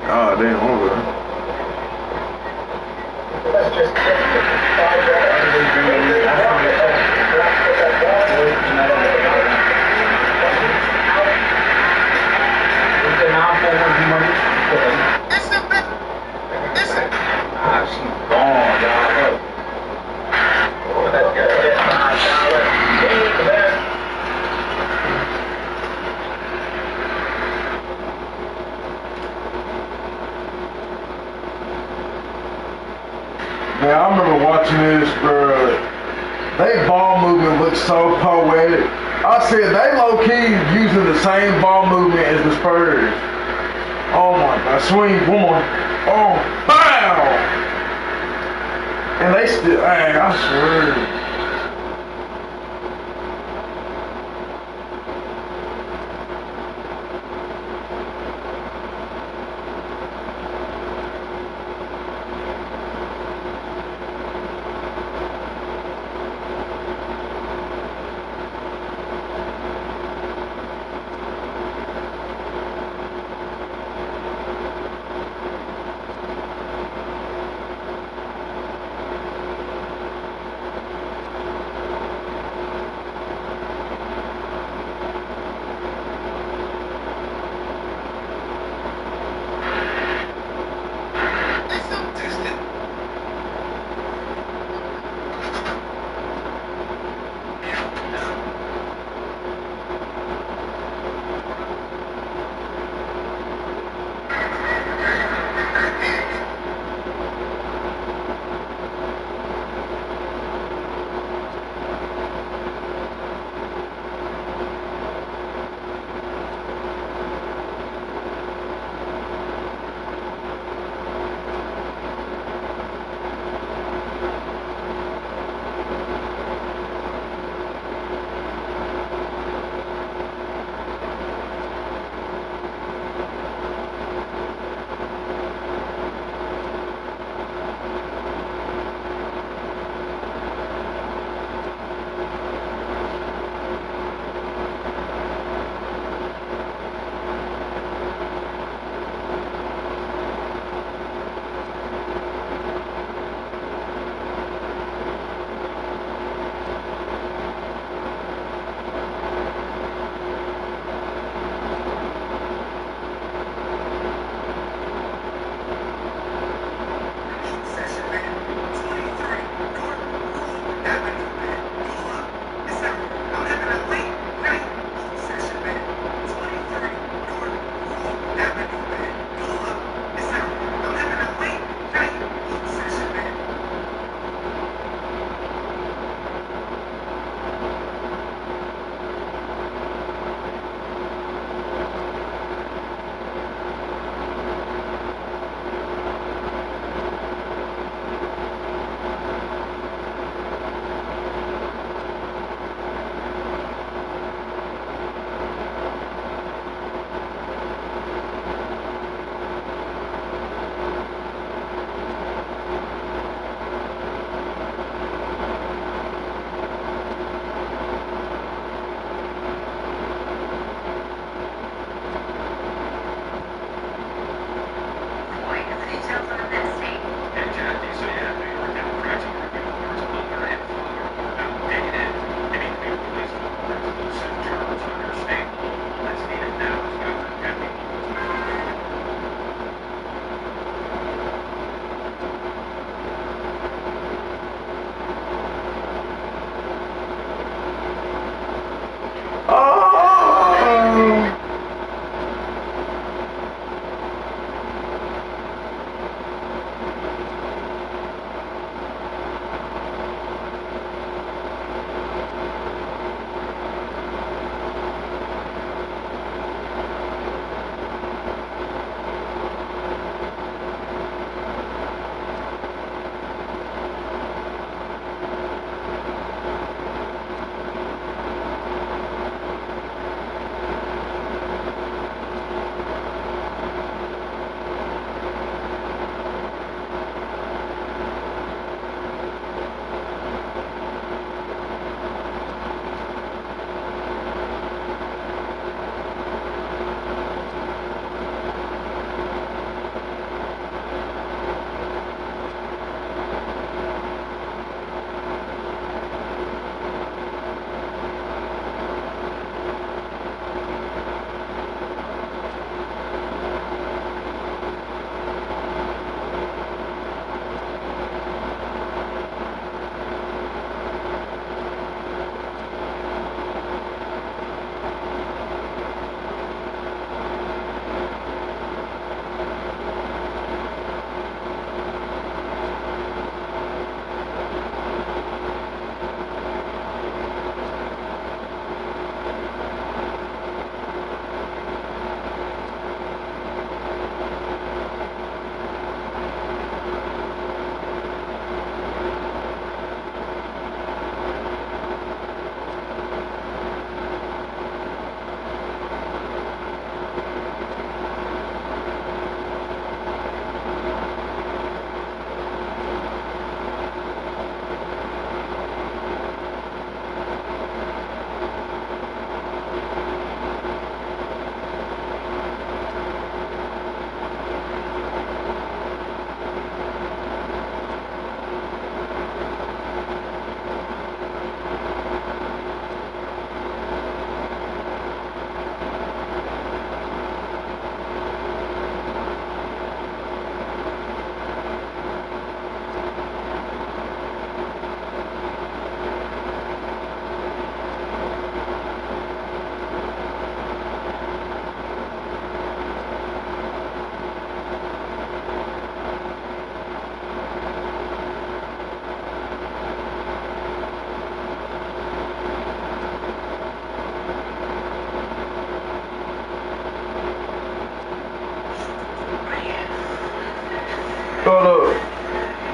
Oh, damn, okay. She's gone, y'all. Man, I remember watching this, bro. They ball movement looks so poetic. I said they low-key using the same ball movement as the Spurs. Oh my God, swing, one more. Oh, bow! And they still, hey, I swear.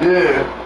Yeah.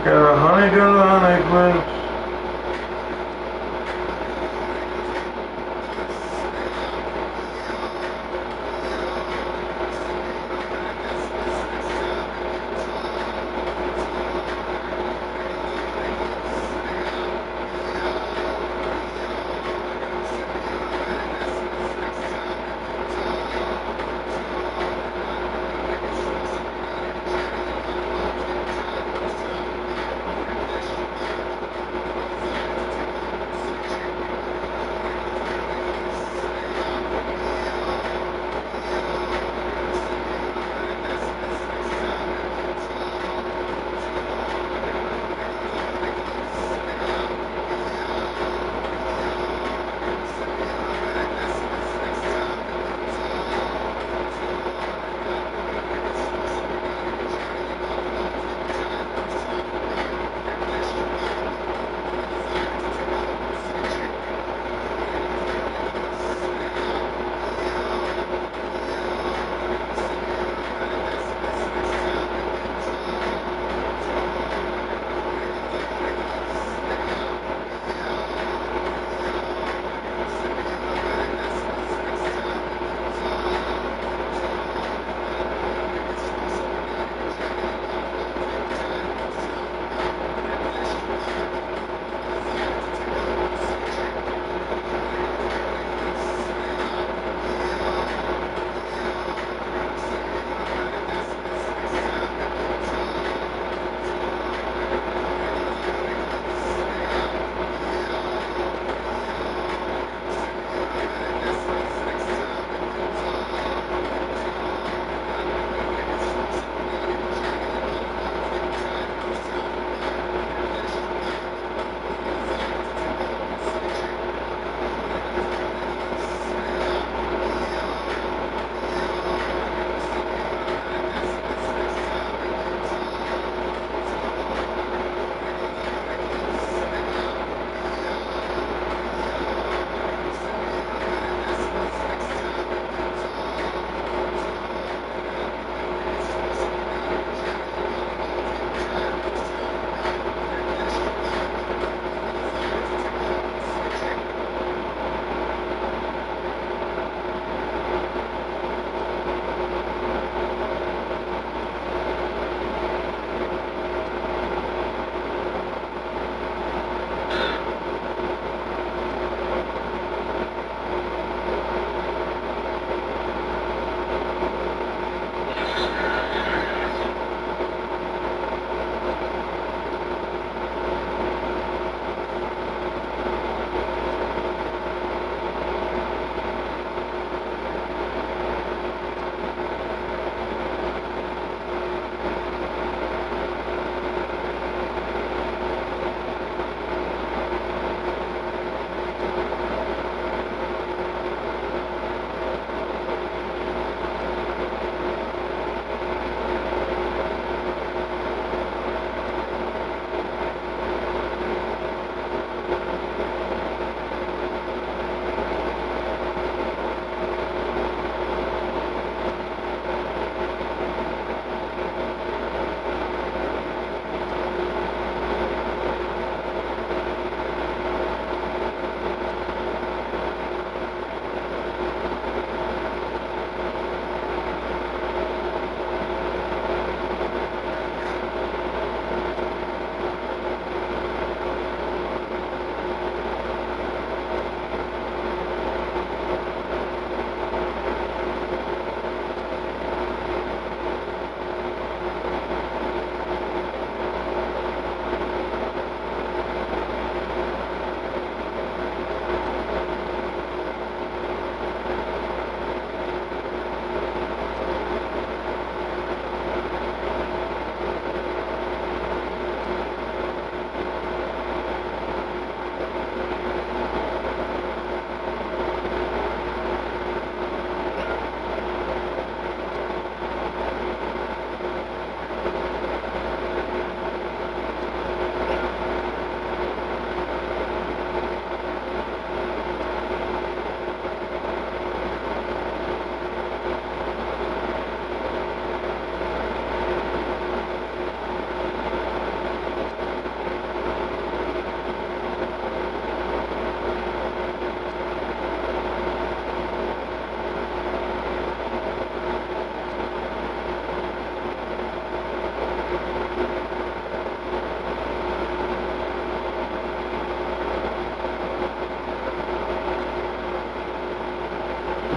Got a honey clips.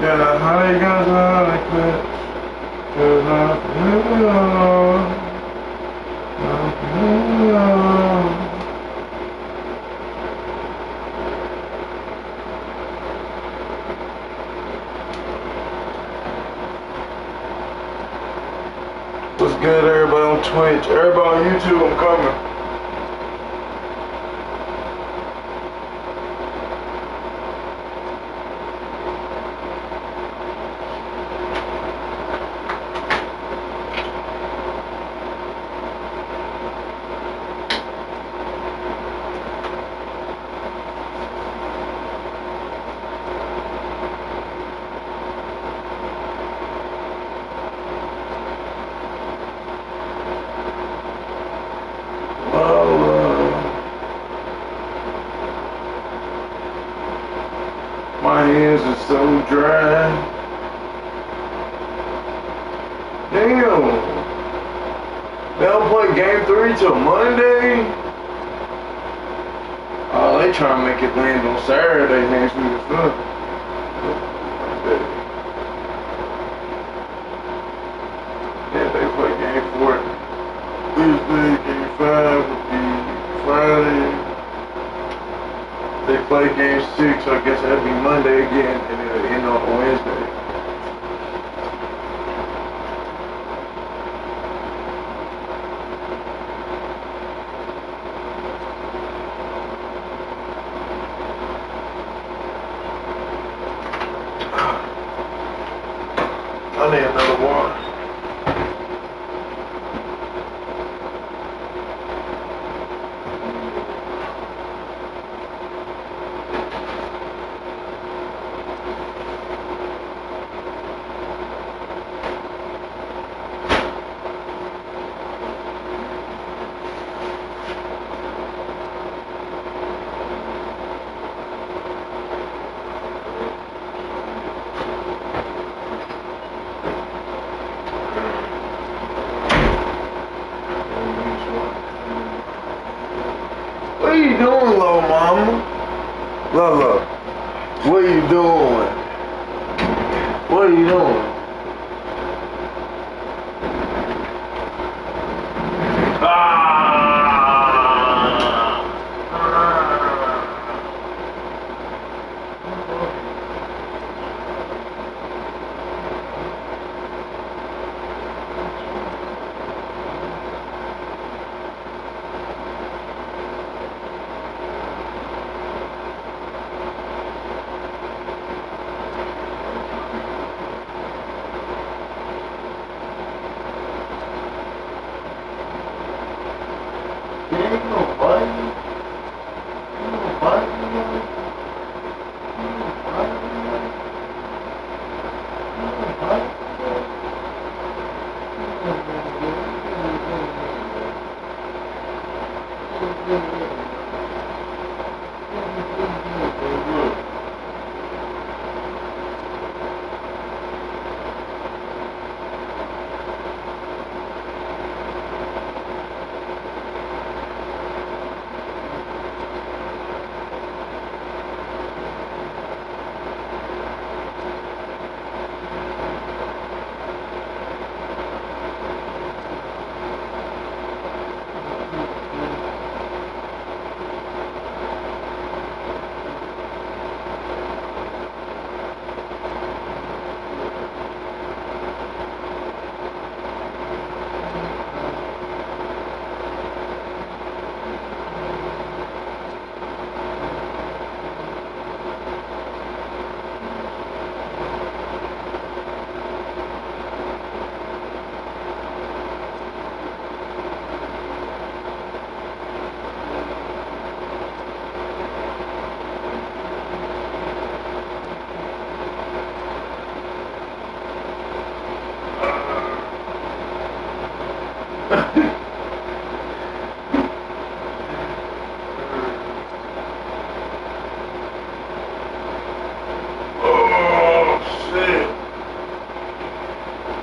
Yeah, how you guys like that? Cause I'm from New York. I'm from New York. What's good, everybody on Twitch? Everybody on YouTube, I'm coming. My hands are so dry. Damn. They don't play game 3 till Monday? Oh, they trying to make it land on Saturday next week or something. Yeah, they play game 4 Tuesday, game 5 would be Friday. They play game 6, so I guess that'll be Monday again, and it'll end on Wednesday. I need another one. What are you doing, little mama? Lala, what are you doing? What are you doing?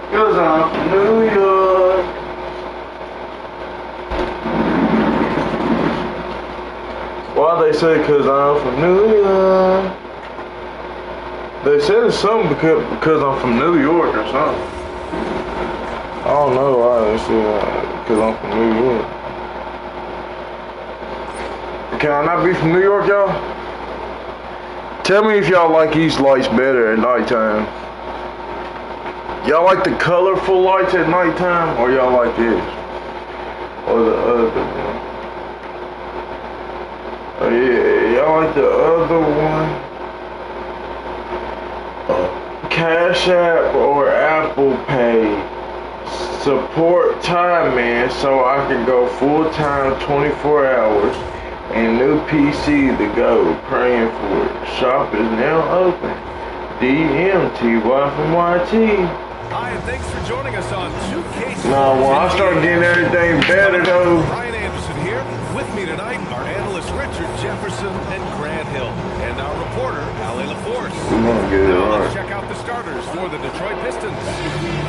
Cause I'm from New York. Why they say cause I'm from New York? They said it's something because I'm from New York or something. I don't know why they said because I'm from New York. Can I not be from New York, y'all? Tell me if y'all like these lights better at nighttime. Y'all like the colorful lights at nighttime, or y'all like this? Or the other one? Oh yeah, y'all like the other one? Cash App or Apple Pay. Support Tyman so I can go full-time 24 hours and new PC to go. Praying for it. Shop is now open. DMTY from YT. Hi, and thanks for joining us on 2K. No, when I start getting everything better though. Brian Anderson here. With me tonight are analysts Richard Jefferson and Grant Hill, and our reporter Ali LaForce. Now let's check out the starters for the Detroit Pistons.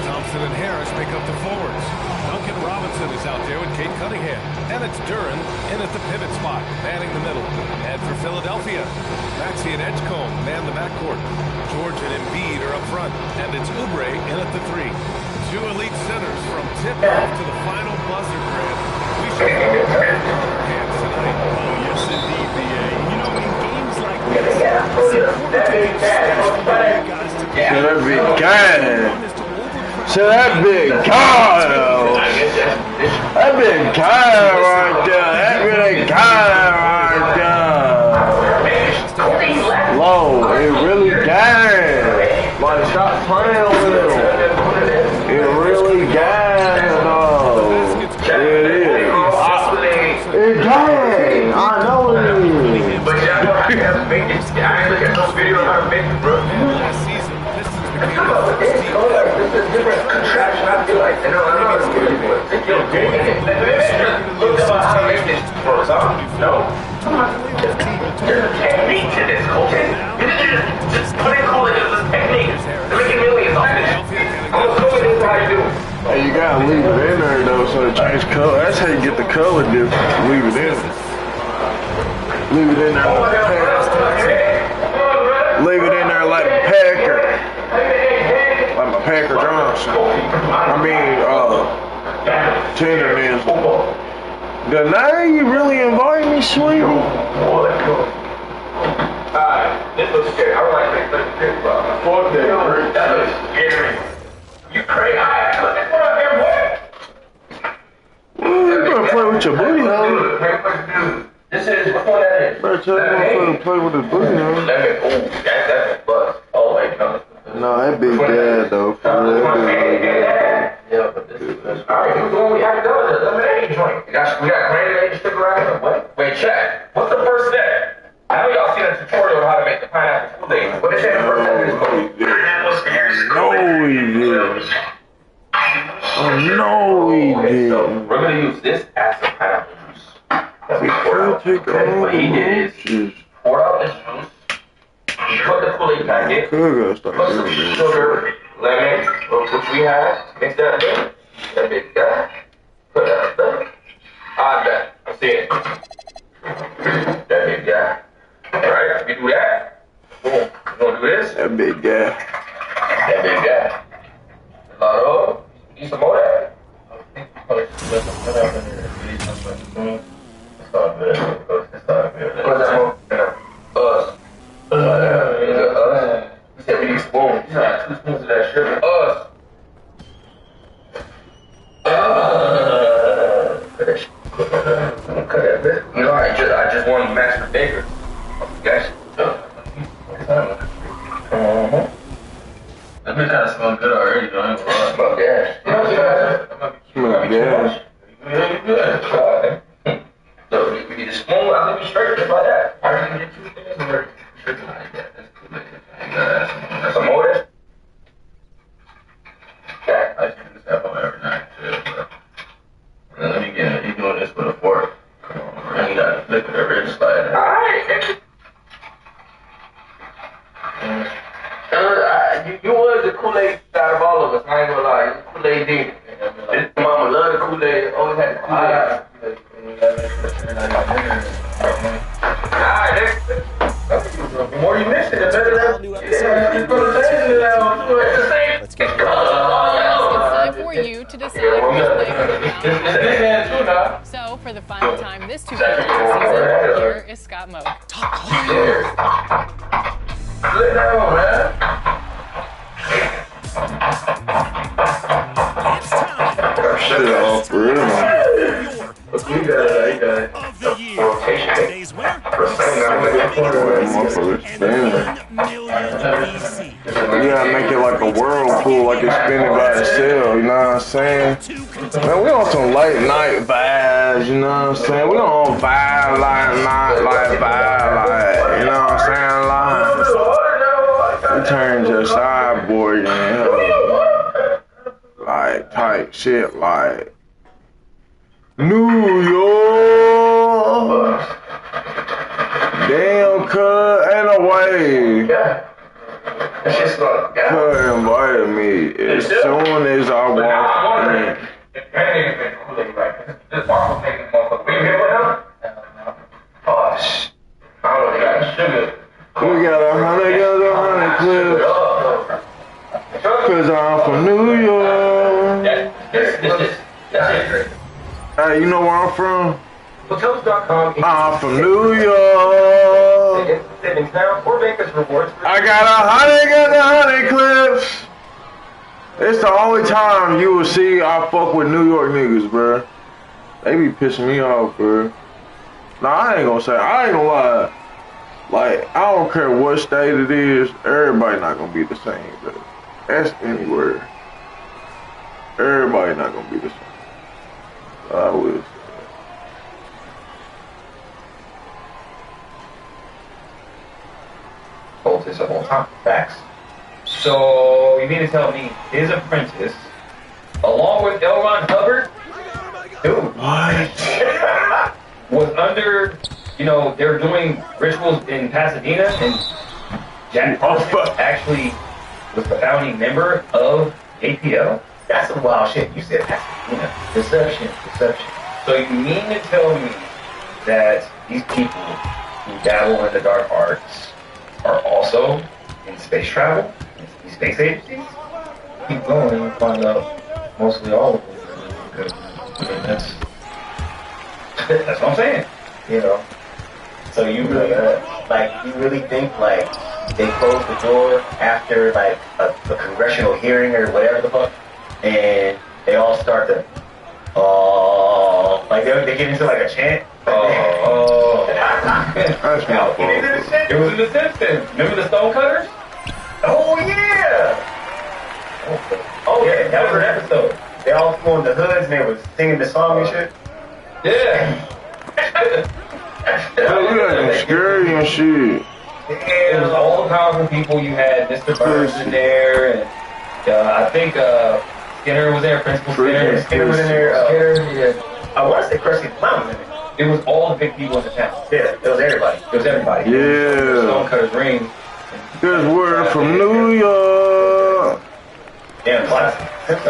Thompson and Harris make up the forwards. Duncan Robinson is out there with Kate Cunningham, and it's Duran in at the pivot spot, manning the middle. And for Philadelphia, Maxey and Edgecombe man the backcourt. George and Embiid are up front, and it's Oubre in at the 3. Two elite centers from tip-off to the final buzzer, Grant. We should have our hands tonight. Oh, yes, indeed, B.A. You know, in games like this, it's important to take steps for you guys to get That big guy. So that big guy. That big guy right there. That big guy right there. Low, it really got. Like, stop playing with him. It really got. It is. It got. I know it is. But y'all know I have make it. I ain't look at no video of how to make it, bro. Last season, Pistons became the first team This is different contraption. I feel like, I know it's good. Look about how to make this for us. No. There's a technique to this, okay? Just put it cool. There's a technique. They're making millions off this. I'm gonna show you this how you do. Hey, you gotta leave it in there though, so it change color. That's how you get the color difference. Leave it in. Leave it in there like a packer. Leave it in there like a packer. Like my Packer Johnson. I mean, tenderness. Now you really invite me, sweetie? This looks scary. I don't like this. Fuck that. That looks scary. You crazy? Look at what up there, boy. You better play with your booty, huh? This is, what one that is? Better tell him to play with his booty, huh? That's a buzz. Oh, wait, no. No, that big dad, though. For real. Yeah, but this is alright, who's the one we have to go to? The lemonade joint. We got granulated to stick around. What? Wait, check. What's the first step? I know y'all seen a tutorial on how to make the pineapple Kool-Aid. What is that first step? No, he didn't. Oh, no, he didn't. We're gonna use this as a pineapple juice. That we pour out. Okay, What he did is pour out the juice. Put the Kool-Aid packet. Put some sugar, lemon, which we have. Mix that in. That big guy. Put that up there. I bet. I see it. That big guy. Alright, we do that. Boom. You gonna do this? That big guy. That big guy. A lot of. Need some more of that? I think we probably should put some up in there. It's all good. It's all good. What's that more? Us. He said we need spoons. You got 2 spoons of that sugar. Us. Cut that bit. You know, I just want to match the baker. Guys. That bit kind of smells good already, though. I ain't gonna lie. Smell gas. Smell gas. Yeah, good. So we need a spoon. I'll leave you straight just like that. I already get 2 things already. Straight like that. That's good. That's some more of this. Yeah, I just do this apple every night too, bro. And let me get it. You doing this with a fork. Come on, bro. And you gotta flip it over and slide it. Alright. You was the Kool-Aid out of all of us. I ain't gonna lie. You Kool-Aid demon. This mama love the Kool-Aid. Always had the Kool-Aid. Alright, the more you mix it, the better that do have to say. Let's get it. It's time for you to decide who's playing for the final. So, for the final time this 2015 season, here is Scott Moak. Shit off, for real. You got it. Of the year. Today's winner. You gotta make it like a whirlpool, like it's spinning by itself, you know what I'm saying? Man, we on some late night vibes, you know what I'm saying? We on vibe like vibe, you know what I'm saying? Like, we turn to cyborg and like type shit like New York. Damn, cuz, ain't no way. Cuz invited me as soon as I walked in. We got 100 clips. Cause I'm from New York. Hey, you know where I'm from? I'm from New York. I got 100 clips. It's the only time you will see I fuck with New York niggas, bruh. They be pissing me off, bruh. Nah, I ain't gonna lie. Like, I don't care what state it is, everybody not gonna be the same, bruh. That's anywhere. Everybody not gonna be the same. I will. Told this of all time. Facts. So you mean to tell me his apprentice, along with L. Ron Hubbard, dude, What? was under, you know, they were doing rituals in Pasadena, and Jack actually was the founding member of APL. That's some wild shit. You said Pasadena. Deception. So you mean to tell me that these people who dabble in the dark arts are also in space travel, in space agencies? Keep going, you find out mostly all of them. Because, I mean, that's what I'm saying. You know. So you really, you really think like they close the door after like a congressional hearing or whatever the fuck, and they all start to, like they get into like a chant. That's my fault. It was in The Simpsons. Remember the Stonecutters? Oh yeah! Oh yeah, that was an episode. They all flew in the hoods and they was singing the song and shit. Yeah. Oh, you acting scary and shit. It was all the powerful people. You had Mr. Burns in there, and I think Skinner was there, Principal Skinner. Skinner was in there. Skinner, yeah. I want to say Krusty the Clown was in there. It was all the big people in the town. Yeah, it was everybody. Yeah. Stonecutters ring. Good word from New York. Yeah, classic.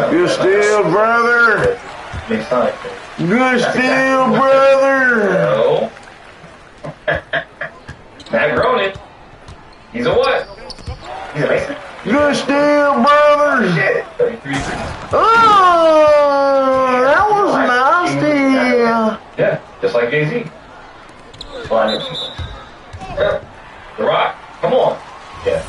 Good still, brother. Makes sense. Good still, brother. No. Matt Groening. He's a what? He's a Mason? Good still, brother. Shit. 33. Oh, that was nasty. Yeah, just like Jay-Z. Well, I never Yeah. The Rock. Come on. Yeah.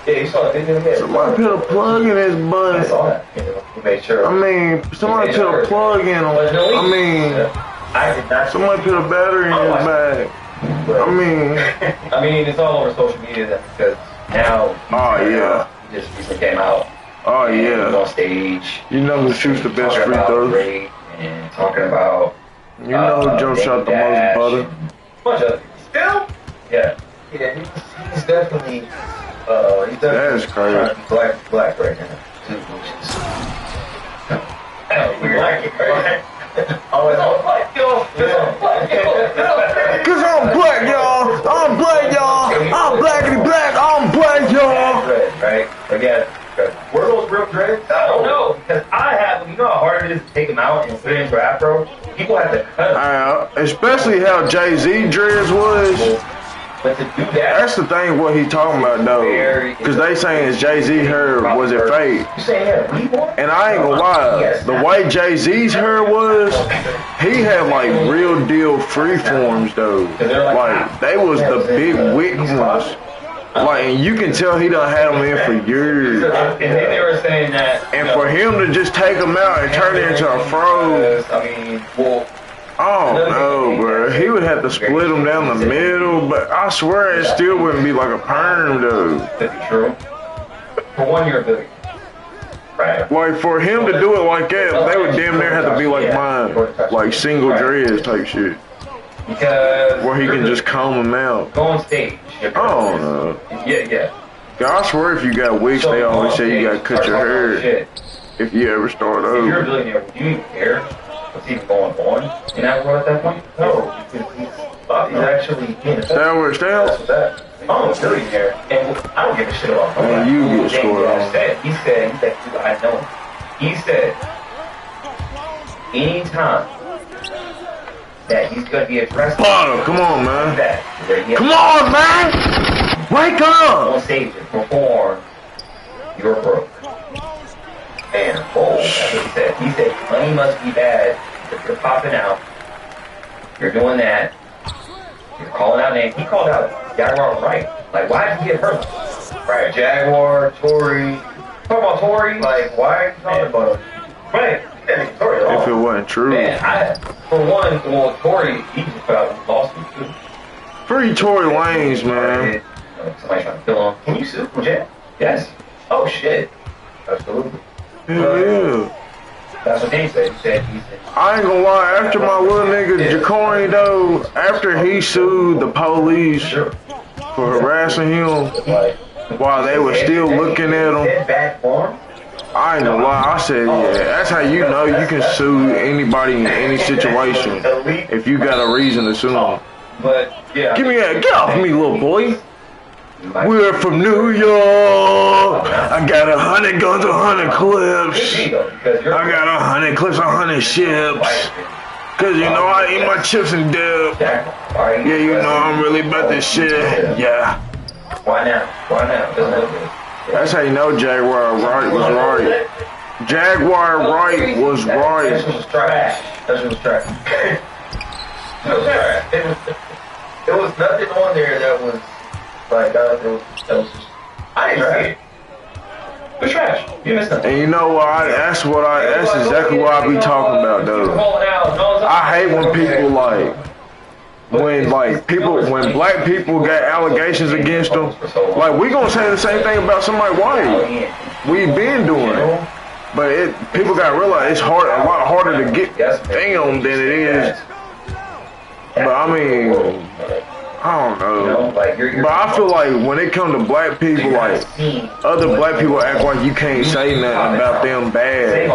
Yeah, you saw it. Somebody put a plug in his I butt. saw that. You know, he made sure. I mean, somebody put a plug in him. I mean, I did not. somebody put a battery in his bag. I mean, it's all over social media because now. Oh yeah. He just recently came out. Oh He was yeah. on stage. You know who shoots the best talking free about throws? Drake and talking about. You know who jump shot the most butter? Bunch of still. Yeah. Yeah, he's definitely. That's crazy. Trying to be black right now. We like it, right? Oh, it's all black, yo. Cause I'm black, y'all. I'm black, y'all. I'm blackity black. I'm black, y'all. Right? Again, were those real dreads? I don't know because I have. You know how hard it is to take them out and put it into an afro. People have to cut them. Especially how Jay-Z dreads was. But to do that, That's the thing. What he talking about though, because they saying Jay-Z hair was it fake? you saying that reborn? And I ain't gonna lie, the way Jay-Z's hair was, he had like real deal freeforms though. Like they was the big wick ones. Like, and you can tell he done had them in for years. And then they were saying that. And for him to just take them out and turn it into a fro, I mean, well. I don't know, bro. He would have to split them down the middle, but I swear it still wouldn't be like a perm though. That's true. For 1 year, Billy. Right. Like for him to do it like that, they would damn near have to be like mine, like single dreads type shit, Because. where he can just comb them out. Go on stage. I don't know. Yeah. I swear if you got wigs, they always say you gotta cut your hair if you ever start If you're a over. billionaire, would you even care what's even going on in that world at that point? No. He's actually in Stay where it That's stays. what that. I'm a billionaire, and I don't give a shit about Man, you get scored on. He said, I know. He said, anytime that he's gonna be addressed, Potter, come on, man. that Come on, man. Wake on up. stage and perform, you're broke. And boom, that's what he said. He said, money must be bad if you're popping out. You're doing that. You're calling out names. He called out Jaguar right. Like, why did he get hurt? Right, Jaguar, Tory. Talk about Tory. Like, why are you talking about him? Right. Yeah, Tory at all. If it wasn't true. Man, for one, well, Tory, he just put out a lawsuit too. Free Tory Lanez, man. Somebody trying to kill him. Can you sue from jail? Yes. Oh shit. Absolutely. Hell yeah. That's what they said. He said I ain't gonna lie, after my little nigga Ja'Cory though, after he sued the police sure. for harassing him Like, while they were still looking at him, dead back form. I ain't gonna lie, I said, yeah, that's how you know you can sue anybody in any situation if you got a reason to sue them. But yeah. Give me that, get off me, little boy. We're from New York. I got 100 guns, 100 clips. I got 100 clips, 100 ships. Cause you know I eat my chips and dip. Yeah, you know I'm really about this shit. Yeah. Why now? Why now? Doesn't look good. That's how you know Jaguar Wright was right. Jaguar Wright was That right. shit was trash. That shit was trash. It was trash. There was nothing on there that was like that was just. I didn't see it. It was trash. You missed nothing. And you know what? That's exactly what I be talking about though. I hate when people when black people got allegations against them. Like we gonna say the same thing about somebody white. We been doing it. But people gotta realize it's a lot harder to get filmed than it is. But I mean, I don't know. But I feel like when it comes to black people, like other black people act like you can't say nothing about them bad.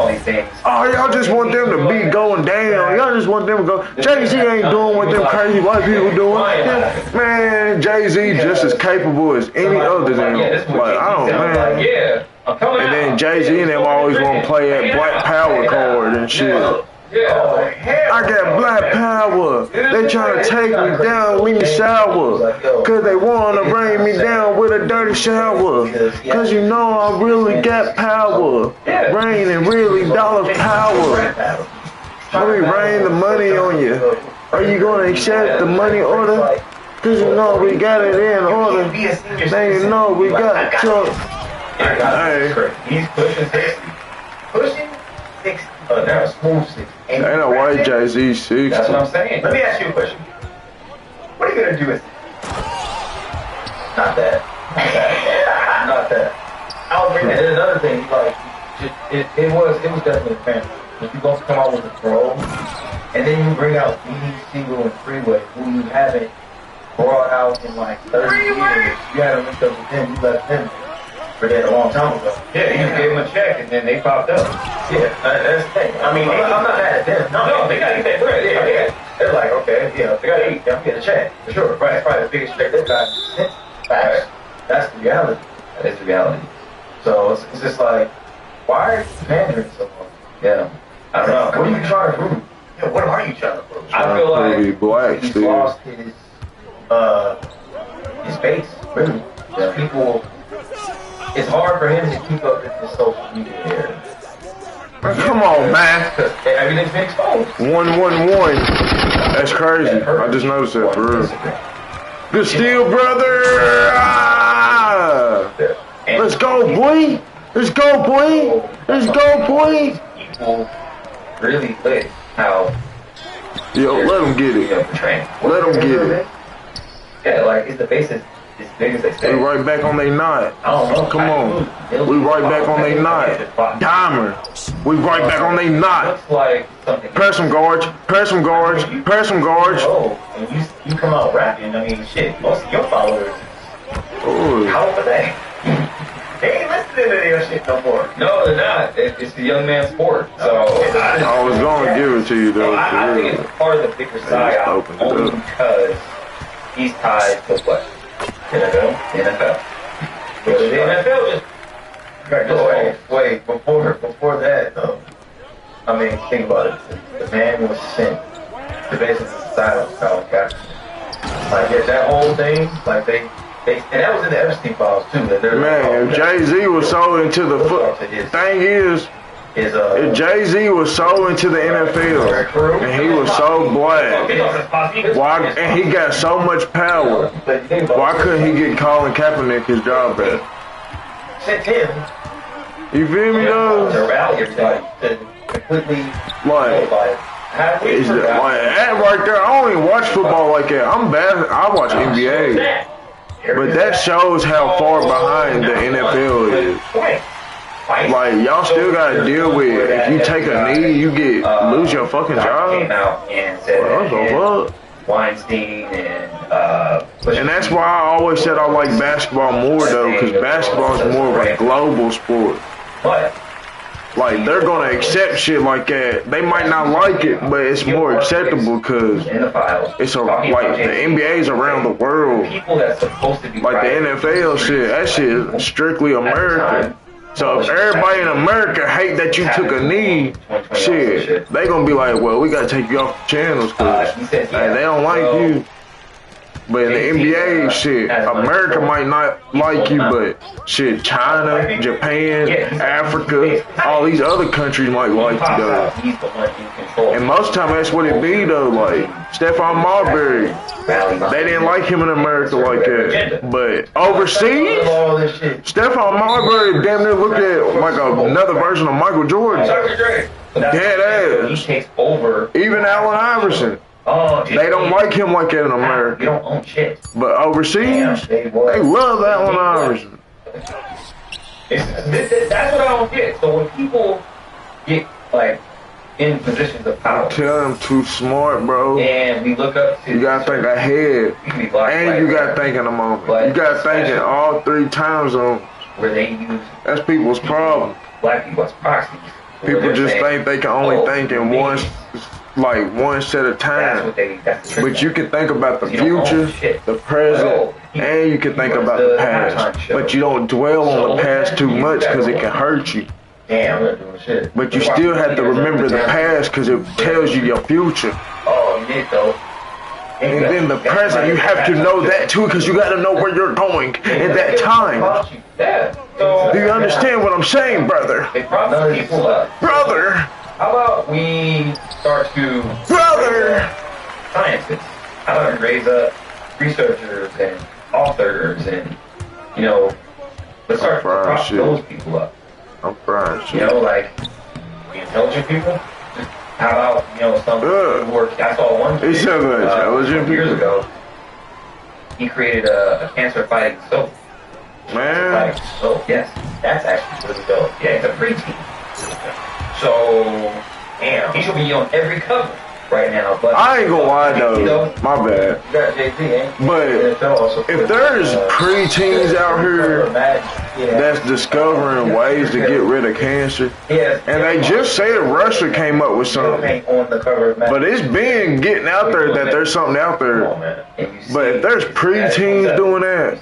Oh, y'all just want them to be going down. Y'all just want them to go. Jay-Z ain't doing what them crazy white people doing. Yeah, man, Jay-Z just as capable as any other than him. Like, I don't, man. And then Jay-Z and them always want to play that black power card and shit. I got black power. They trying to take me down, leave me sour. Cause they want to bring me down with a dirty shower. Cause you know I really got power. Rain and really dollar power. Let me rain the money on you. Are you gonna accept the money order? Cause you know we got it in order. Now you know we got truck. Hey. He's pushing 60. Pushing 60. Now smooth 60. Ain't no way Jay-Z 60. That's what I'm saying. Let me ask you a question. What are you gonna do with it? Not that. Not that. I'll bring that. There's another thing. Like, it was definitely a family. If you gonna come out with a throw, and then you bring out BD, Single, and Freeway, who you haven't brought out in like 30 years. You had to link up with them. You left them for that a long time ago. Yeah, you gave them a check, and then they popped up. Yeah, that's the thing. I mean, I'm not mad at them. No, they got to get that bread. Yeah. They're like, okay, yeah, they got to eat. I'm getting a check. For sure. Right. That's probably the biggest check they've got. Facts. That's the reality. That is the reality. So it's just like, why are you pandering so much? Yeah. I don't know. What are you trying to prove? Yeah, what are you trying to prove? I feel like black he's still. lost his face. Really. Yeah. People, it's hard for him to keep up with his social media here. Come on, man. Because everything's been exposed. 111. That's crazy. I just noticed that, for real. The Steel Brother. Ah! Let's go, boy. Let's go, boy. Let's go, boy. People really lit how. Yo, let him get it. Let him get it. Yeah, like, it's the basis as big as they say. We right back on they knot. I don't know. Come on. We right back on they knot. Diamond. We right back on they knot. Looks like something. Press some guards. Press some guards. Press some guards. Oh, and you come out rapping. I mean, shit. Most of your followers. Ooh. How old are they? They ain't listening to your shit no more. No, they're not. It's the young man's sport. So I was gonna give it to you though. I think it's part of the bigger side only because he's tied to what? NFL? The NFL. Which the NFL just wait, before that though. I mean, think about it. The man was sent to basically silence Colin Kaepernick. Like, yeah, that whole thing, like and that was in the Epstein files too. Man, if Jay-Z was so into the thing is, if Jay-Z was so into the NFL and he was so black, why? And he got so much power, why couldn't he get Colin Kaepernick his job back? Sent him. You feel me though? To rally everybody to completely like that right there. I don't even watch football like that. I'm bad. I watch NBA. But that shows how far behind the NFL is. Like, y'all still gotta deal with, if you take a knee, you lose your fucking job. Came out and said what? Weinstein and that's why I always said I like basketball more though, because basketball is more of a global sport. But like, they're gonna accept shit like that. They might not like it, but it's more acceptable because it's like the NBA's around the world. Like the NFL shit, that shit is strictly American. So if everybody in America hate that you took a knee, shit, they gonna be like, well, we gotta take you off the channels because they don't like you. But in the NBA, shit, America might not like you, but shit, China, Japan, Africa, all these other countries might like you though. And most of the time that's what it be though, like Stephon Marbury, they didn't like him in America like that. But overseas, Stephon Marbury damn near looked at like another version of Michael Jordan. Dead ass. Even Allen Iverson. They don't like him like that in America. You don't own shit. But overseas, they love Allen Iverson. That's what I don't get. So when people get like in positions of power, tell them too smart, bro. And we look up to, you gotta think ahead, and you gotta think in the moment. You gotta think in all 3 time zones. Where they use that's people's problem. Black people as proxies. People just think they can only think in one set of time. But you can think about the future, the present, and you can think about the past. But you don't dwell on the past too much because it can hurt you. Damn, I'm not doing shit. But you still have to remember the past because it tells you your future. Oh, you did though. And then the present, you have to know that too because you got to know where you're going at that time. Do you understand what I'm saying, brother? Brother! How about we start to scientists? How about we raise up researchers and authors and, let's start to prop those people up. I'm frying shit. Like the intelligent people. How about, some who work, I saw one kid, years ago, he created a cancer fighting soap. Man. Soap, yes. That's actually really dope. Yeah, it's a preteen. So, damn, he should be on every cover right now. But I ain't gonna lie though, my bad. You got JT, ain't you? But if there's preteens out here that's discovering ways to get rid of cancer, and they just said Russia came up with something, but it's been getting out there that there's something out there. But if there's preteens doing that,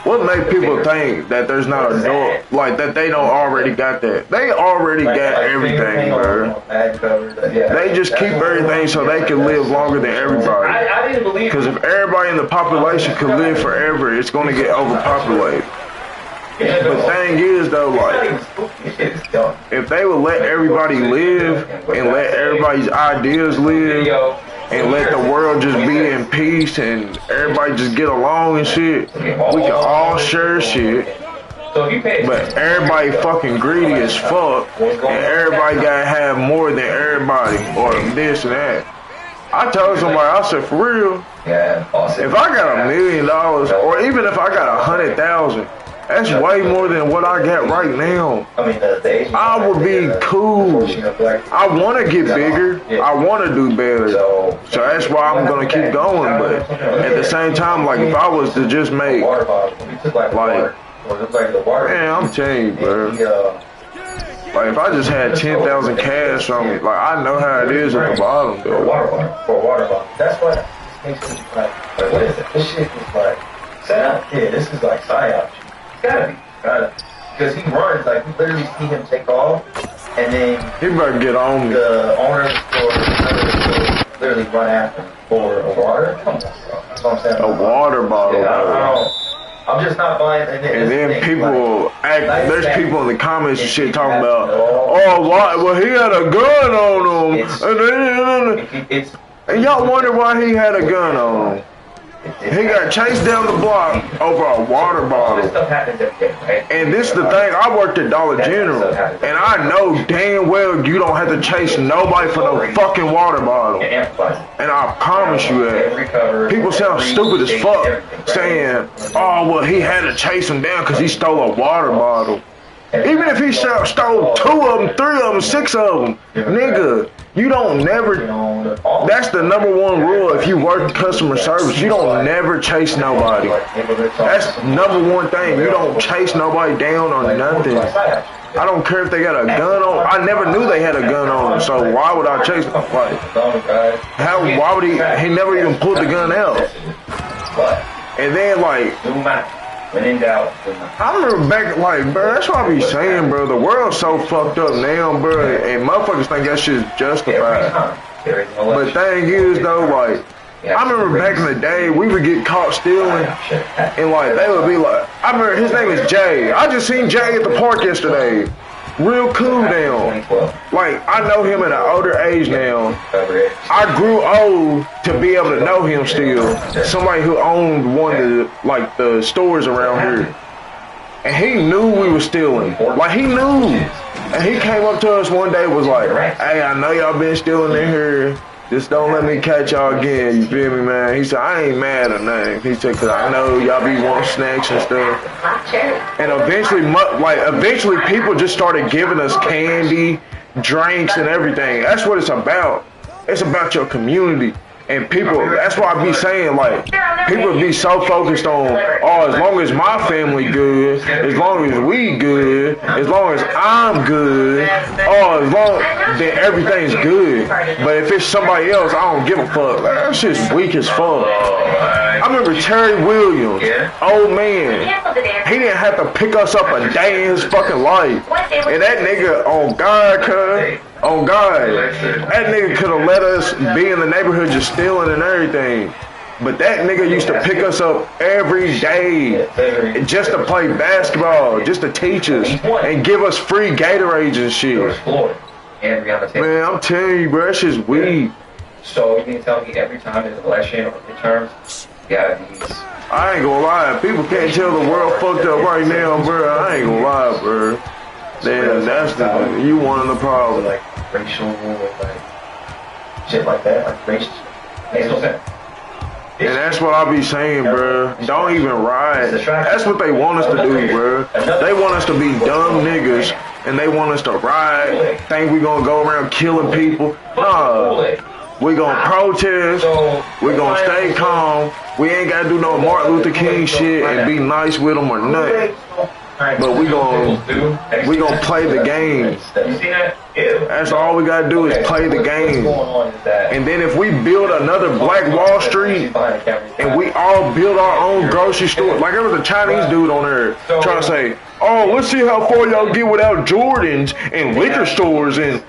what make people think that there's not adult, like that they don't already got that? They already got everything, bro. They just keep everything everything so they can live longer than everybody. I didn't believe. Because if everybody in the population could live forever, it's going to get overpopulated. But the thing is, though, like, if they would let everybody live and let everybody's ideas live and let the world just be in peace and everybody just get along and shit, we can all share shit. But everybody fucking greedy as fuck and everybody gotta have more than everybody or this and that. I told somebody, I said, for real, if I got $1 million or even if I got 100,000, that's way more than what I got right now. I would be cool. I want to get bigger. I want to do better. So that's why I'm going to keep going. But at the same time, like, if I was to just make, like, man, I'm telling you, bro. Like, if I just had 10,000 cash on me, like, I know how it is at the bottom, though. For a water bottle. That's what makes me like, what is it? This shit is like, this is like psyops. Gotta be. Because he runs, like, we literally see him take off, and then he better get on me. The owner of the store literally run after him for a water. Come on, bro. That's what I'm saying. A water bottle. Yeah, I'm just not buying. And then people act. There's people in the comments and shit talking about, oh, why? Well, he had a gun on him, and y'all wonder why he had a gun on him. He got chased down the block over a water bottle. And this is the thing, I worked at Dollar General, and I know damn well you don't have to chase nobody for no fucking water bottle. And I promise you that. People sound stupid as fuck saying, oh, well, he had to chase him down because he stole a water bottle. Even if he stole 2 of them, 3 of them, 6 of them, nigga, you don't never, that's the #1 rule if you work customer service, you don't never chase nobody. That's #1 thing, you don't chase nobody down on nothing. I don't care if they got a gun on, I never knew they had a gun on them, so why would I chase them? Like, why would he never even pulled the gun out. And then, like, when in doubt, I remember back, like, bro, that's what I be saying, bro. The world's so fucked up now, bro, and motherfuckers think that shit's justified. But thing is, though, like, I remember back in the day, we would get caught stealing, and, like, they would be like, I remember his name is Jay. I just seen Jay at the park yesterday. Real cool now. Like, I know him at an older age now. I grew old to be able to know him still. Somebody who owned one of the, like, the stores around here. And he knew we were stealing. Like, he knew. And he came up to us one day and was like, hey, I know y'all been stealing in here. Just don't let me catch y'all again, you feel me, man? He said, I ain't mad or nothing. He said, because I know y'all be wanting snacks and stuff. And eventually people just started giving us candy, drinks, and everything. That's what it's about. It's about your community. And people, that's why I be saying, like, people be so focused on, oh, as long as my family good, as long as we good, as long as I'm good, oh, as long, then everything's good. But if it's somebody else, I don't give a fuck. Like, that shit's weak as fuck. I remember Terry Williams, old man, he didn't have to pick us up a day in his fucking life. And that nigga, on God, cuz, on God, that nigga could have let us be in the neighborhood just stealing and everything. But that nigga used to pick us up every day just to play basketball, just to teach us, and give us free Gatorades and shit. Man, I'm telling you, bro, that shit's weak. So you can tell me every time there's an election or midterms, these. I ain't gonna lie, people can't tell the world fucked up right now, bro. I ain't gonna lie, bro. Damn, that's the, you one of the problems. Like racial, like shit like that, like race. Makes no sense. And that's what I be saying, bro. Don't even ride. That's what they want us to do, bro. They want us to be dumb niggas, and they want us to ride. Think we gonna go around killing people? Nah. We gonna protest. We gonna stay calm. We ain't gotta do no Martin Luther King shit and be nice with them or nothing. But we gonna play the game. That's all we gotta do is play the game. And then if we build another Black Wall Street and we all build our own grocery store, like there was a Chinese dude on there trying to say, oh, let's see how far y'all get without Jordans and liquor stores and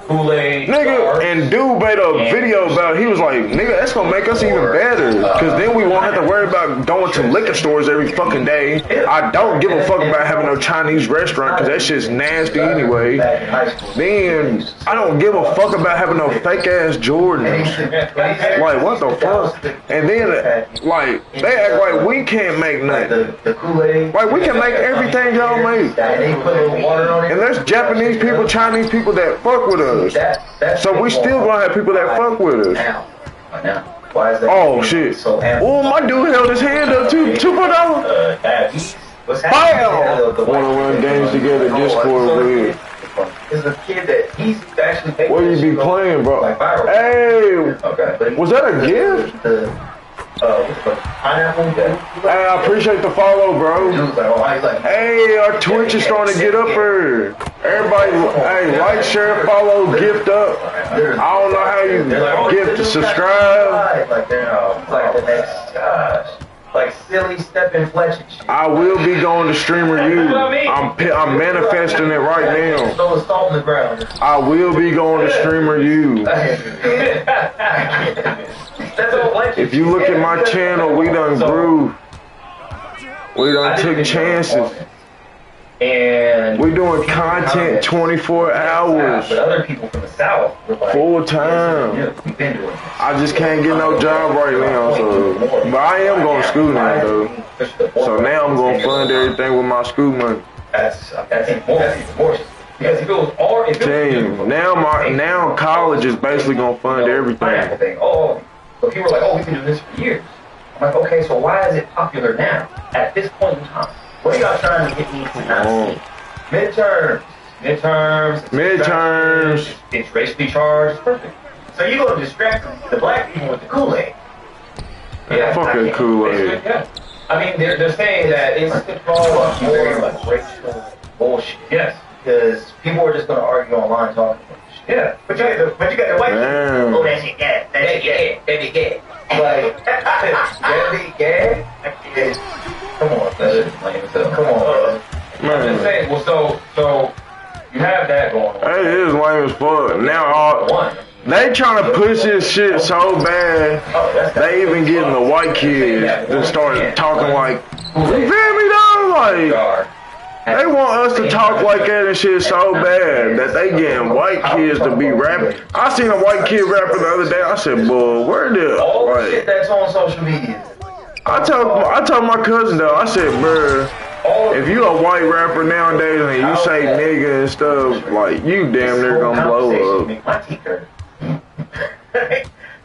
Kool-Aid. Nigga, and dude made a video about it. He was like, nigga, that's gonna make us even better. Cause then we won't have to worry about going to liquor stores every fucking day. I don't give a fuck about having no Chinese restaurant cause that shit's nasty anyway. Then I don't give a fuck about having no fake ass Jordans. Like, what the fuck? And then, like, they act like we can't make nothing. Like, we can make everything y'all make. And there's Japanese people, Chinese people that fuck with us. So we still gonna have people that fuck with us. Oh shit. Oh, my dude held his hand up too. $2. Bam! Wanna run games together, Discord with. Is a kid that he's actually. What you be playing, bro? Hey, was that a gift? Hey, I appreciate the follow, bro. Hey, our Twitch is starting to get up here. Everybody, hey, like, share, follow, gift up. I don't know how you gift to subscribe. Like the next, like silly step and fletch and shit. I will be going to Streamer U. I'm manifesting it right now. Throw salt in the ground. I will be going to Streamer U. If you look at my channel, we done grew. We done took chances. And we doing content 24 hours. But other people from the South were like, full time. I just can't get no job right now, so but I am going to school now though. So now I'm gonna fund everything with my school money. That's important. Because it goes all now college is basically gonna fund everything. Oh, so people were like, oh, we can do this for years. I'm like, okay, so why is it popular now? At this point in time, what are y'all trying to get me to not see? Midterms. It's racially charged. Perfect. So you're gonna distract the black people with the Kool-Aid. Yeah, fucking Kool-Aid. Yeah. I mean, they're saying that it's all more like racial bullshit. Yes. Because people are just gonna argue online talking about shit. Yeah. But you got the white people. Oh, that shit gas. That shit gas. Like, come on, that shit's lame as hell. Come on, man. I'm just saying, well, so you have that going on. It is lame as fuck. Now, they trying to push this shit so bad, they even getting the white kids to start talking like, you feel me though? Like, they want us to talk like that and shit so bad that they getting white kids to be rapping. I seen a white kid rapping the other day. I said, "Boy, where the all the shit that's on social media?" I told my cousin though. I said, "Bruh, if you a white rapper nowadays and you say nigga and stuff, like you damn near gonna blow up."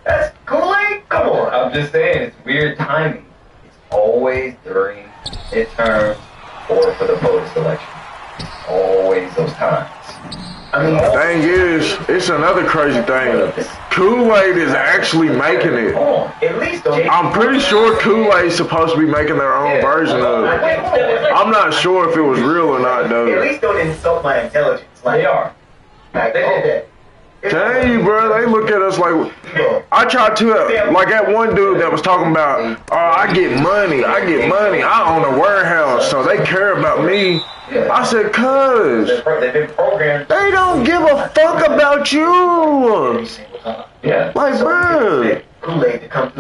That's Kool-Aid? Come on. I'm just saying, it's weird timing. It's always during midterms or for the POTUS election. Always those times. I mean, thing is, it's another crazy thing. Kool-Aid is actually making it. At least I'm pretty sure Kool-Aid's supposed to be making their own version of it. I'm not sure if it was real or not, though. At least don't insult my intelligence. Like, they are. Like, they did that. Tell you, bro, they look at us like, I tried to, like that one dude that was talking about, oh, I get money, I own a warehouse, so they care about me. I said, cuz, they don't give a fuck about you. Like, bro, like, come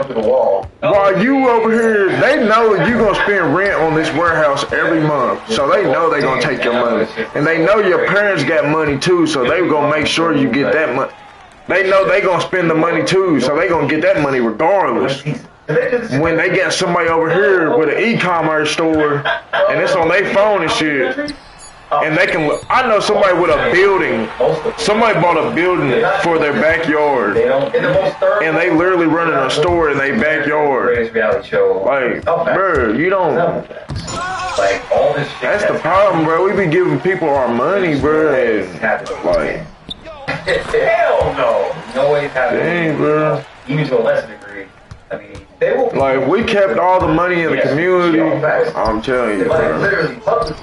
to the wall. While you over here, they know you gonna spend rent on this warehouse every month, so they know they gonna take your money, and they know your parents got money too, so they gonna make sure you get that money. They know they gonna spend the money too, so they gonna get that money regardless. When they got somebody over here with an e-commerce store, and it's on their phone and shit. And they can, I know somebody with a building, somebody bought a building for their backyard, and they literally running a store in their backyard. Like, bro, you don't, that's the problem, bro. We be giving people our money, bro, and like, hell no. No way it's happening. Dang, bro. Even to a lesser degree. I mean, they will. Like, we kept all the money in the community. I'm telling you, bro. Literally public.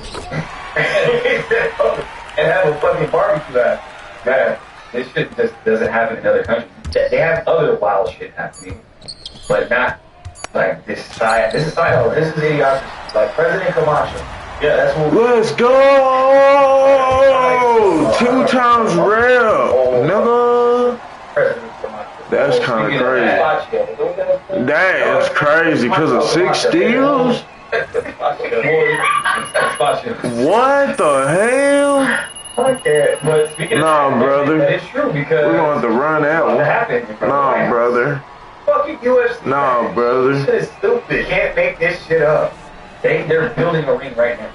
And have a fucking barbecue at. Man, this shit just doesn't happen in other countries. They have other wild shit happening, but not like this society. This is idiotic. Like President Camacho Yeah, that's what. Let's go! 2 times rare, nigga. That's kind of crazy. That is crazy because of 6 steals. What the hell? Nah, brother. It's true because We're gonna have to run that one. Nah, brother. Fucking UFC. Nah, brother. This shit is stupid. Can't make this shit up. They're building a ring right now,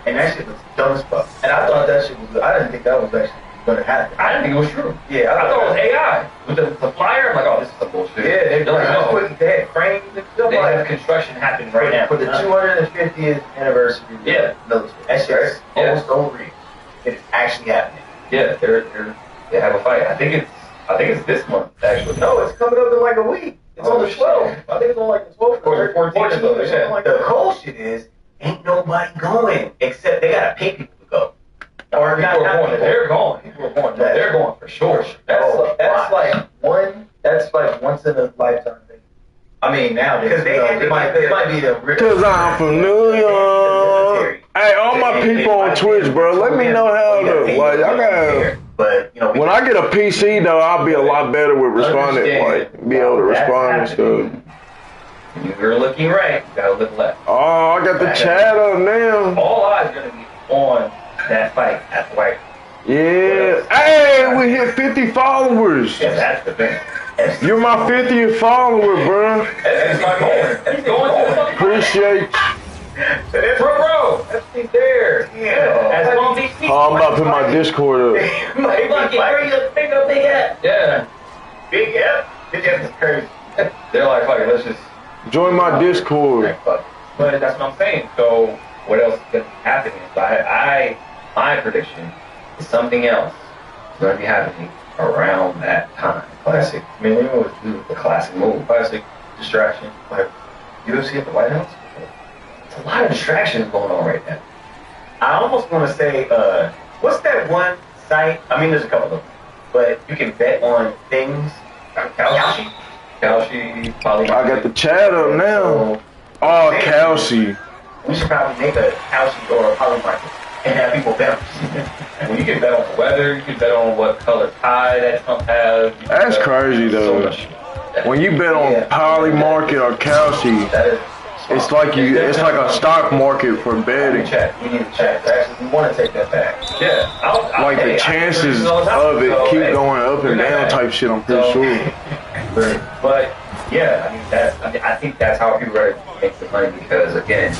and that shit was dumb as fuck. And I thought that shit was. I didn't think that was actually gonna happen. I didn't think it was true. Yeah, I thought it was AI. With the flyer, I'm like, oh, this is some bullshit. Yeah, they're like, no. putting dead frames and stuff. They like have construction happening right now. for the 250th anniversary. Yeah. No, that shit's almost over. It's actually happening. Yeah, they have a fight. I think it's this month actually. No, it's coming up in like a week. It's on the 12th. I think it's on like the 12th or 14th. The cool shit is, ain't nobody going except they gotta pay people to go. Or people are going. They're going. People are going. No, they're going for sure. That's like once in a lifetime thing. I mean, now because it might be the Cause I'm from New York. Hey, all my people on Twitch, bro, let me know how to. Like, I got. But When I get a PC though, I'll be a lot better with responding. Like, be able to respond and stuff. You're looking right. You gotta look left. Oh, I got the chat up now. All eyes are gonna be on that fight at the White. Yeah. Hey, we hit 50 followers. Yeah, that's the thing. You're my 50th follower, bro. It's not going. It's going to the fucking Appreciate you. bro. That's there. Yeah. As long as these Oh, I'm about to put my Discord up. Yeah. Big F? Big F is crazy. They're like, fuck it, let's just. Join my Discord. But that's what I'm saying. So what else is going to be happening? So my prediction is something else is going to be happening around that time. Classic. I mean, we always do the classic move. Classic distraction. Like UFC at the White House. It's a lot of distractions going on right now. I almost want to say, what's that one site? I mean, there's a couple of them, but you can bet on things. Kalshi, Poly. I got the chat up now. Oh, Kelsey. We should probably make a Kalshi or a Poly market and have people bet on shit. Well, you can bet on the weather. You can bet on what color tie that Trump has. That's crazy though. When you bet on Poly Market or Kelsey, it's like a stock market for betting. We need to check. Actually, we want to take that back. Yeah. Like the chances of it keep going up and down type shit, I'm pretty sure. But yeah, I think that's how people are making the money because again,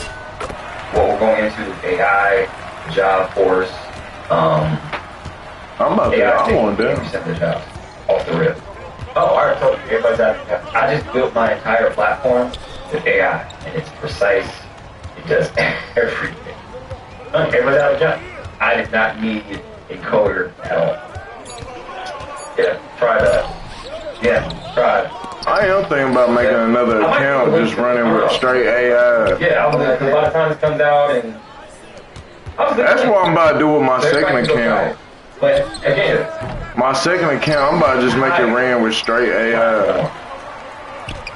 what we're going into is AI, job force. I'm about to. I want that. 80% of the jobs off the rip. Oh, alright, so everybody's out. I just built my entire platform with AI, and it's precise. It does everything. Everybody's out of job. I did not need a coder at all. Yeah, try that. Yeah, try it. I am thinking about making another account just running with straight AI. Yeah, I was gonna, by the time it comes out and that's what I'm about to do with my second account. But again, my second account, I'm about to just make it ran with straight AI.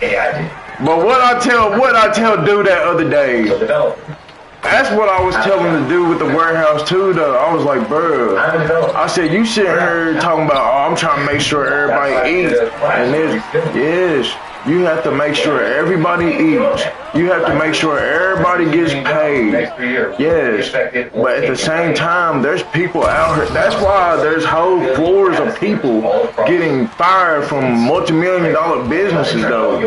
AI did. But what I tell dude that other day, that's what I was telling the dude with the warehouse too though. I was like, bro, I said, you sitting here talking about, oh, I'm trying to make sure everybody eats. And this, yes, you have to make sure everybody eats. You have to make sure everybody gets paid. Yes, but at the same time, there's people out here. That's why there's whole floors of people getting fired from multi-million-dollar businesses though.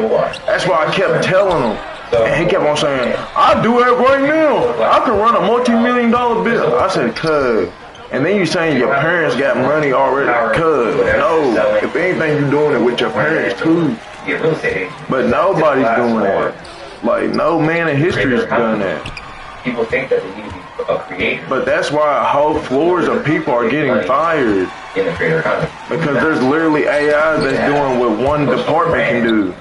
That's why I kept telling them. And he kept on saying, I do it right now. I can run a multi-million-dollar business. I said, cuz. And then you saying your parents got money already. Cuz, no. If anything, you're doing it with your parents too. But nobody's doing that. Like, no man in history has done that. People think that they need to be a creator. But that's why whole floors of people are getting fired. In the creator economy. Because there's literally AI that's doing what one department can do.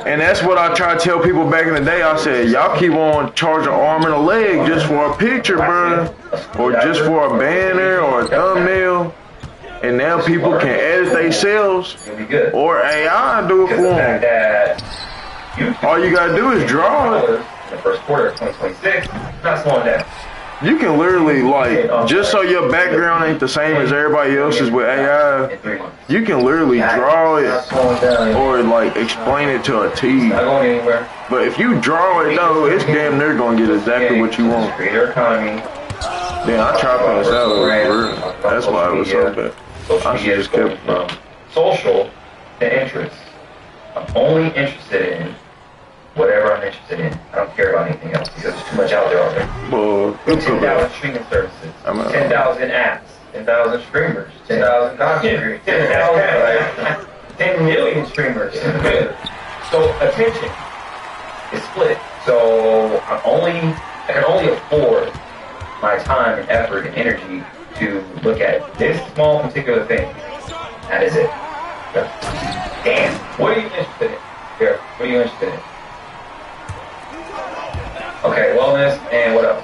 And that's what I try to tell people back in the day. I said, y'all keep on charging an arm and a leg just for a picture, bro. Or just for a banner or a thumbnail. And now people can edit themselves. Or AI do it for them. All you gotta do is draw it. in the first quarter of 2026. Not slowing down. You can literally, like, just so your background ain't the same as everybody else's with AI, you can literally draw it or, like, explain it to a T. Not going anywhere. But if you draw it, though, it's damn near going to get exactly what you want. Creator economy. Then I tried putting this out. That's why it was so bad. Social I media should is just going kept from social to interest. I'm only interested in whatever I'm interested in. I don't care about anything else because there's too much out there already. Well, 10,000 streaming services, 10,000 apps, 10,000 streamers, 10,000 content creators, 10,000, 10 million streamers. So attention is split. So I can only afford my time and effort and energy to look at this small particular thing. That is it. Damn. What are you interested in? Here, what are you interested in? Okay, wellness and what else?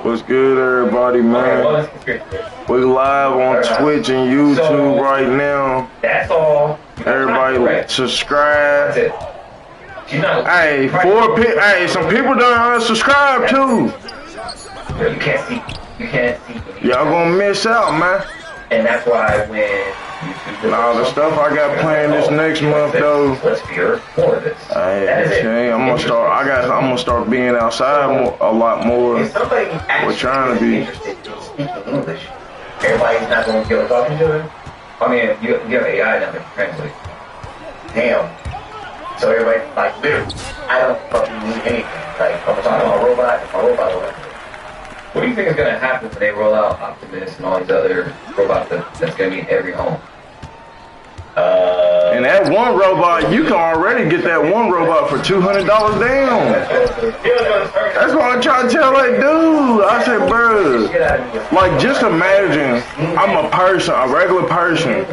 What's good, everybody, man? Okay, wellness conspiracy. We live on Twitch and YouTube right now. That's all. Everybody, subscribe. That's it. Hey, hey, some people don't unsubscribe too. You can't see. You can't see. Y'all gonna miss out, man. And that's why when YouTube and all the stuff I got planned this next month though. Let's hear more of this. I'm gonna start being outside a lot more. We're trying to be. Interested in speaking English. Everybody's not going to be able to talk to each other. I mean, you have AI now that can translate. Damn. So everybody, like, literally, I don't fucking need anything. Like, I'm talking about a robot, my robot will work. What do you think is going to happen when they roll out Optimus and all these other robots that's going to be in every home? And that one robot, you can already get that one robot for $200 down. That's what I try to tell that dude. I said, bro, like, just imagine I'm a person, a regular person.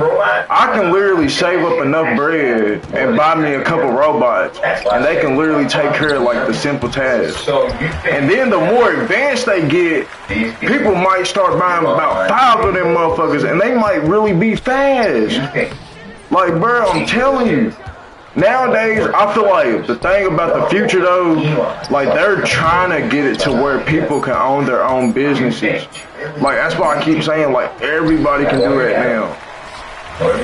I can literally save up enough bread and buy me a couple robots, and they can literally take care of, like, the simple tasks. And then the more advanced they get, people might start buying about 5 of them motherfuckers, and they might really be fast. Like, bro, I'm telling you, nowadays, I feel like the thing about the future, though, like, they're trying to get it to where people can own their own businesses. Like, that's why I keep saying, like, everybody can do that now.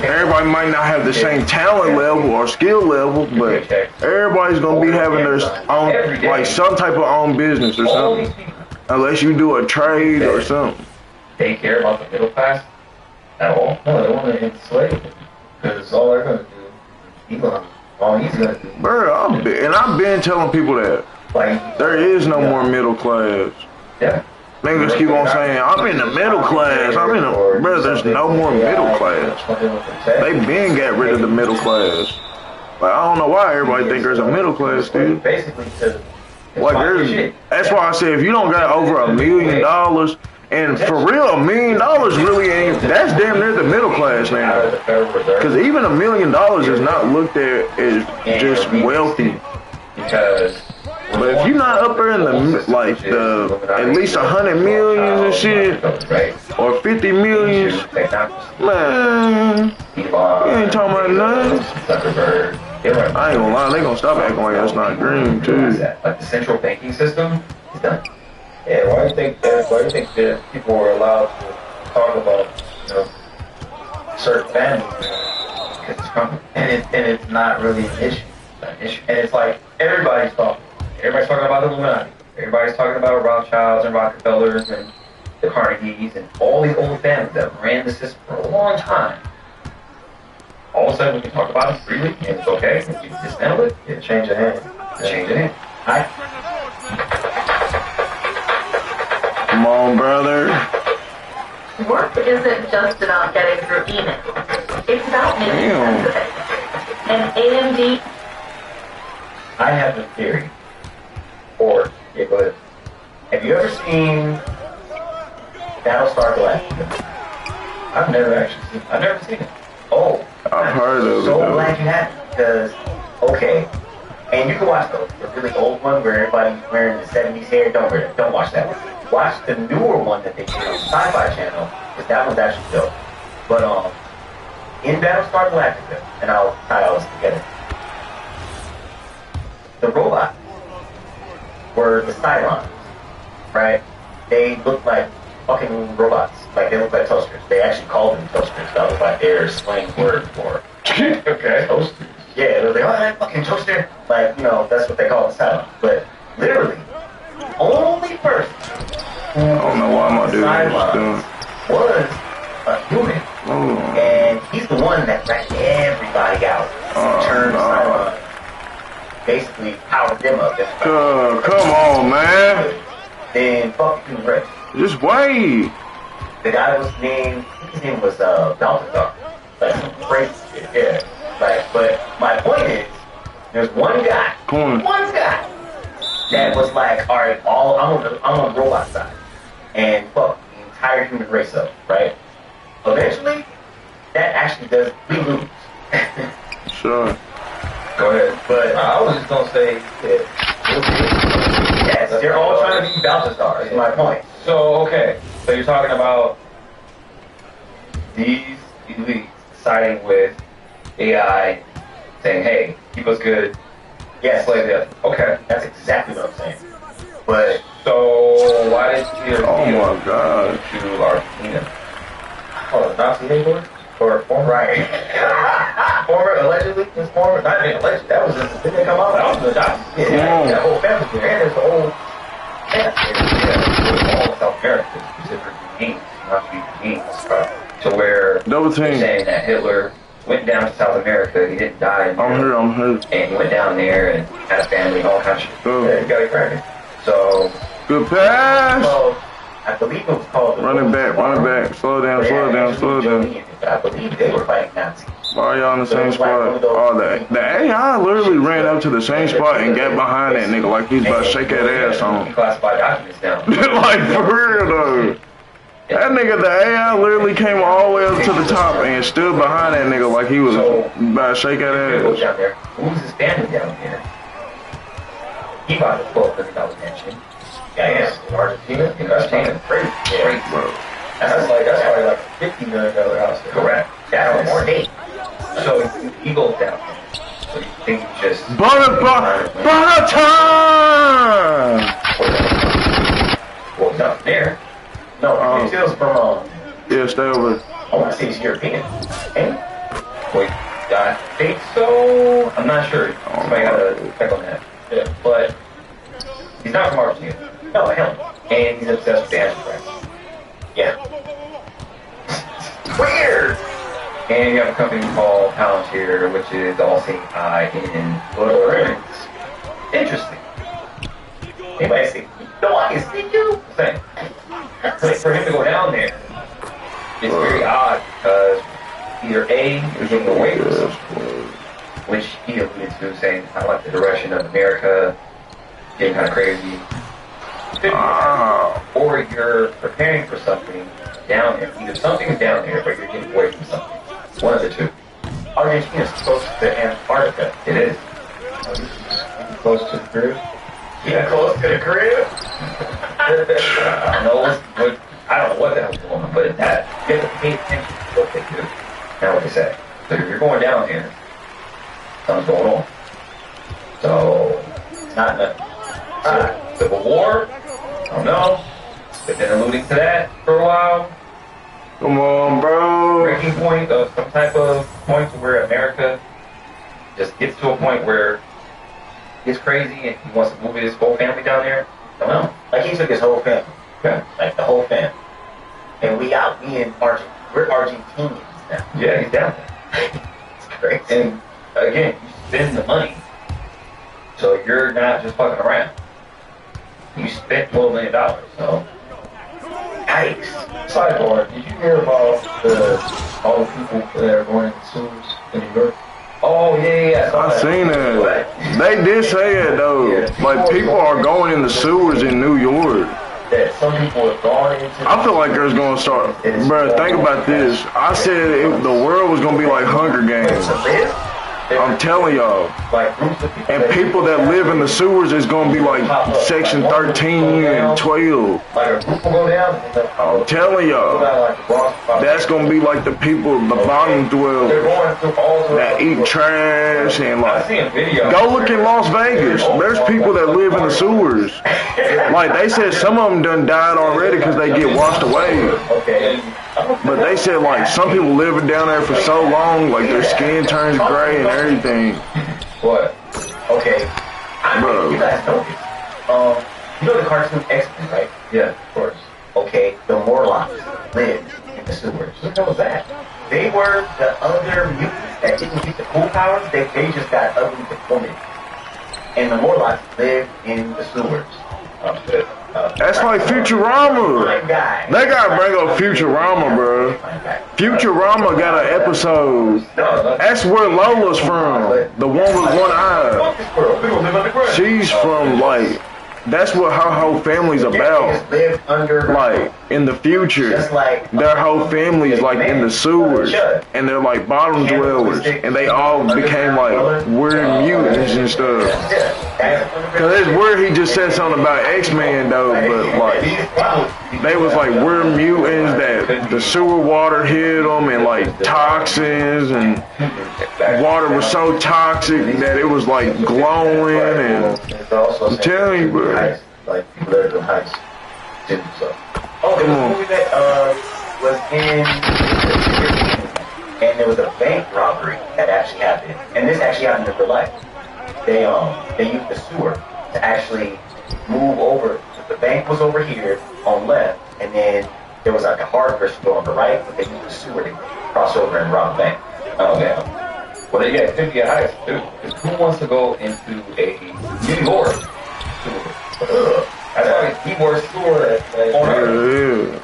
Everybody might not have the same talent level or skill level, but everybody's going to be having their own, like, some type of own business or something. Unless you do a trade or something. They care about the middle class at all? No, they want to enslave them. Because all they're going to do, all he's going to do. Bro, I've been telling people that. Like, there is no more middle class. Yeah. Niggas keep on saying, I'm in the middle class. Bro, there's no more middle class. They been got rid of the middle class. Like, I don't know why everybody think there's a middle class, dude. Basically, like, that's why I say, if you don't got over $1 million, and for real, $1 million really ain't, that's damn near the middle class now. Because even $1 million is not looked at as just wealthy. But if you're not up there in the, at least 100 millions and shit, or 50 millions, man, you ain't talking about nothing. I ain't gonna lie, they gonna stop acting like that's not green, too. Like the central banking system is done. Yeah, why do you think that people are allowed to talk about, certain families? Because it's crumbling. And it's not really an issue. And it's like everybody's talking. Everybody's talking about the Illuminati. Everybody's talking about Rothschilds and Rockefellers and the Carnegies and all these old families that ran the system for a long time. All of a sudden we can talk about it freely and it's okay. And you dismantle it, it change your hand. Change your hand. Come on, brother. Work isn't just about getting through email. It's about making sense of it. And AMD... I have a theory. Or, yeah, go ahead. Have you ever seen Battlestar Galactica? I've never seen it. Oh. I've heard of it. So glad you have, because, okay, and you can watch the really old one where everybody's wearing the 70s hair. Don't watch that one. Watch the newer one that they did on Sci-Fi Channel, because that one's actually dope. But in Battlestar Galactica, and I'll tie all this together. the robots were the Cylons, right? They looked like fucking robots. Like, they looked like toasters. They actually called them toasters. That was like their slang word for Okay. toasters. Yeah, they were like, oh, that fucking toaster. Like, you know, that's what they call the Cylons. But literally, only person who I don't know why my dude was doing. was a human. And he's the one that ran everybody out. Turned Cylon. Basically powered them up. Come on, man. Then fuck the human race. Just wait. The guy was named, his name was Balthazar. Like some crazy shit, yeah. Like, but my point is, there's one guy that was like, all right, I'm on the robot side, and fuck the entire human race up, right? Eventually, that actually does, we lose. Sure. Go ahead. But I was just gonna say that. yes, they're all trying to be Balthazar. Is my point. So okay, so you're talking about these elites siding with AI, saying, "Hey, keep us good." Yes, Slay the other. Okay, that's exactly what I'm saying. But so why did Peter my God. to Argentina? Oh, Nazi neighbor or former? right, former allegedly, his former, not even alleged. That was just didn't they come out? That was the Nazi. Yeah, that whole family there, and there's the whole. Yeah, all of South America, specifically genes, Nazi genes, to where Double they're team. saying that Hitler went down to South America. He didn't die. I'm here. And he went down there and had a family and all kinds of shit. Yeah, you got it pregnant. So, Good pass. So, I believe it was called. Running back. Slow down. I believe they were fighting Nazis. Why are y'all in the same spot? Oh, the AI literally ran up to the same spot and got behind that nigga like he's about to shake that ass on. he classified documents down. Like, for real, though. That nigga, the AI literally came all the way up to the top and stood behind that nigga like he was about to shake that ass. Down there. Who's his family down here? He bought a $12 million mansion. Yeah. In Argentina. Crazy. Yeah. Bro. That's probably like a $50 million house. Correct. That's more date. So he goes down there. So you think he just Butter time! Well, down there. No, he steals from, Yeah, stay over. I want to say he's European. And Wait, I think so. I'm not sure. Somebody gotta check on that. Yeah, but he's not from Argentina. no, hell no. And he's obsessed with the Antichrist. Yeah. Weird! And you have a company called Palantir, which is all seeing eye in little rings. Interesting. Anybody see? No, I can see you. Thing. But for him to go down there, it's very odd because either A, he's getting away with something, which he alluded to, saying, I like the direction of America, getting kind of crazy. Or you're preparing for something down there. Either something's down there or you're getting away from something. One of the two. Argentina's close to Antarctica. It is. Close to the crib. Yeah, close to the crib. I don't know what the hell's going on, but that you have to pay attention to what they do. Now what they say. So if you're going down here, something's going on. So not nothing. Civil War? I don't know. They've been alluding to that for a while. Come on, bro. Breaking point of some type of point to where America just gets to a point where it's crazy and he wants to move his whole family down there. I don't know. Like he took his whole family. Okay. Like the whole family. And we're Argentinians now. Yeah, he's down there. It's crazy. And again, you spend the money, so you're not just fucking around. You spent $12 million, so yikes. Sidebar, did you hear about all the people that are going in sewers in New York? Oh yeah. I seen that. They did say it though. Like people are going in the sewers in New York. That some people have gone into. I feel like there's gonna start. Bro, think about this. I said the world was gonna be like Hunger Games. To live? I'm telling y'all. Like groups of people. And people that live in the sewers is gonna be like section 13 and 12. Like a group will go down. I'm telling y'all. That's gonna be like the people, the bottom dwellers that eat trash and like. Go look in Las Vegas. There's people that live in the sewers. Like they said, some of them done died already because they get washed away. But they said like some people living down there for so long, like their skin turns gray and everything. What? Okay. Bro. You guys know this. You know the cartoon X-Men, right? Yeah, of course. Okay, the Morlocks lived in the sewers. What the hell was that? They were the other mutants that didn't get the cool powers. They just got ugly deformity. And the Morlocks lived in the sewers. That's like Futurama. They gotta bring up Futurama, bro. Futurama got an episode. That's where Lola's from. The one with one eye. She's from like. That's what her whole family's about. Like in the future, their whole family's like in the sewers, and they're like bottom dwellers, and they all became like weird mutants and stuff. Cause it's weird he just said something about X-Men though, but like they was like weird mutants that the sewer water hit them and like toxins and water was so toxic that it was like glowing and I'm telling you, bro. Like people that are doing heists. Oh, there was a movie that was in, and there was a bank robbery that actually happened, and this actually happened in real life. They used the sewer to actually move over. The bank was over here on left, and then there was like a hardware store on the right, but they used the sewer to cross over and rob the bank. Oh yeah. Well, yeah, it could be a heist too. Because who wants to go into a New York sewer? That's like the worst sewer on earth.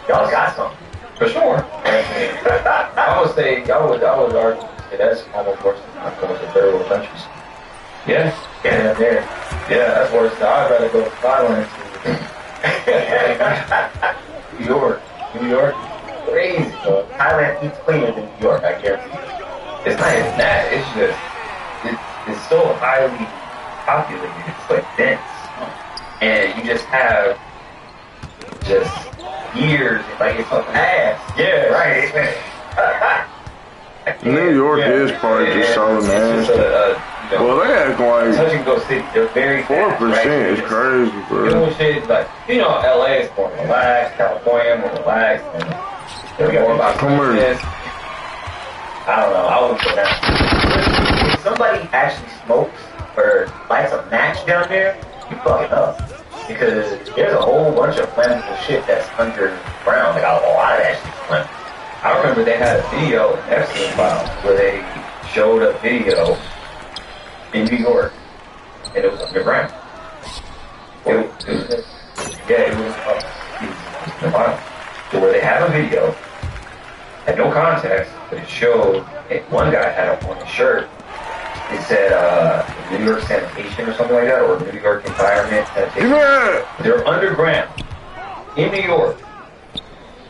Y'all got something. For sure. I would say, I would argue that that's almost worse than going to third world countries. Yeah. Yeah, there. Yeah, that's worse. I'd rather go to Thailand. New York. New York. Crazy. Thailand eats cleaner than New York, I guarantee you. It's not even that. It's just, it's so highly populated. It's like dense. And you just have just years, like it's a ass. Yeah, right. New York is probably just so nasty. Well, they act like touch and go city. They're very 4% is crazy, bro. You know, shit, like, you know, LA is more relaxed, California more relaxed, and they're more about this. I don't know. I wouldn't go down. If somebody actually smokes or lights a match down there, you fucking up. Because there's a whole bunch of flammable shit that's underground. Like a lot of that shit's flammable. I remember they had a video in Epstein Files where they showed a video in New York, and it was underground. It was so where they have a video, had no context, but it showed one guy had on his shirt. It said New York sanitation or something like that, or New York environment sanitation. Yeah. They're underground in New York,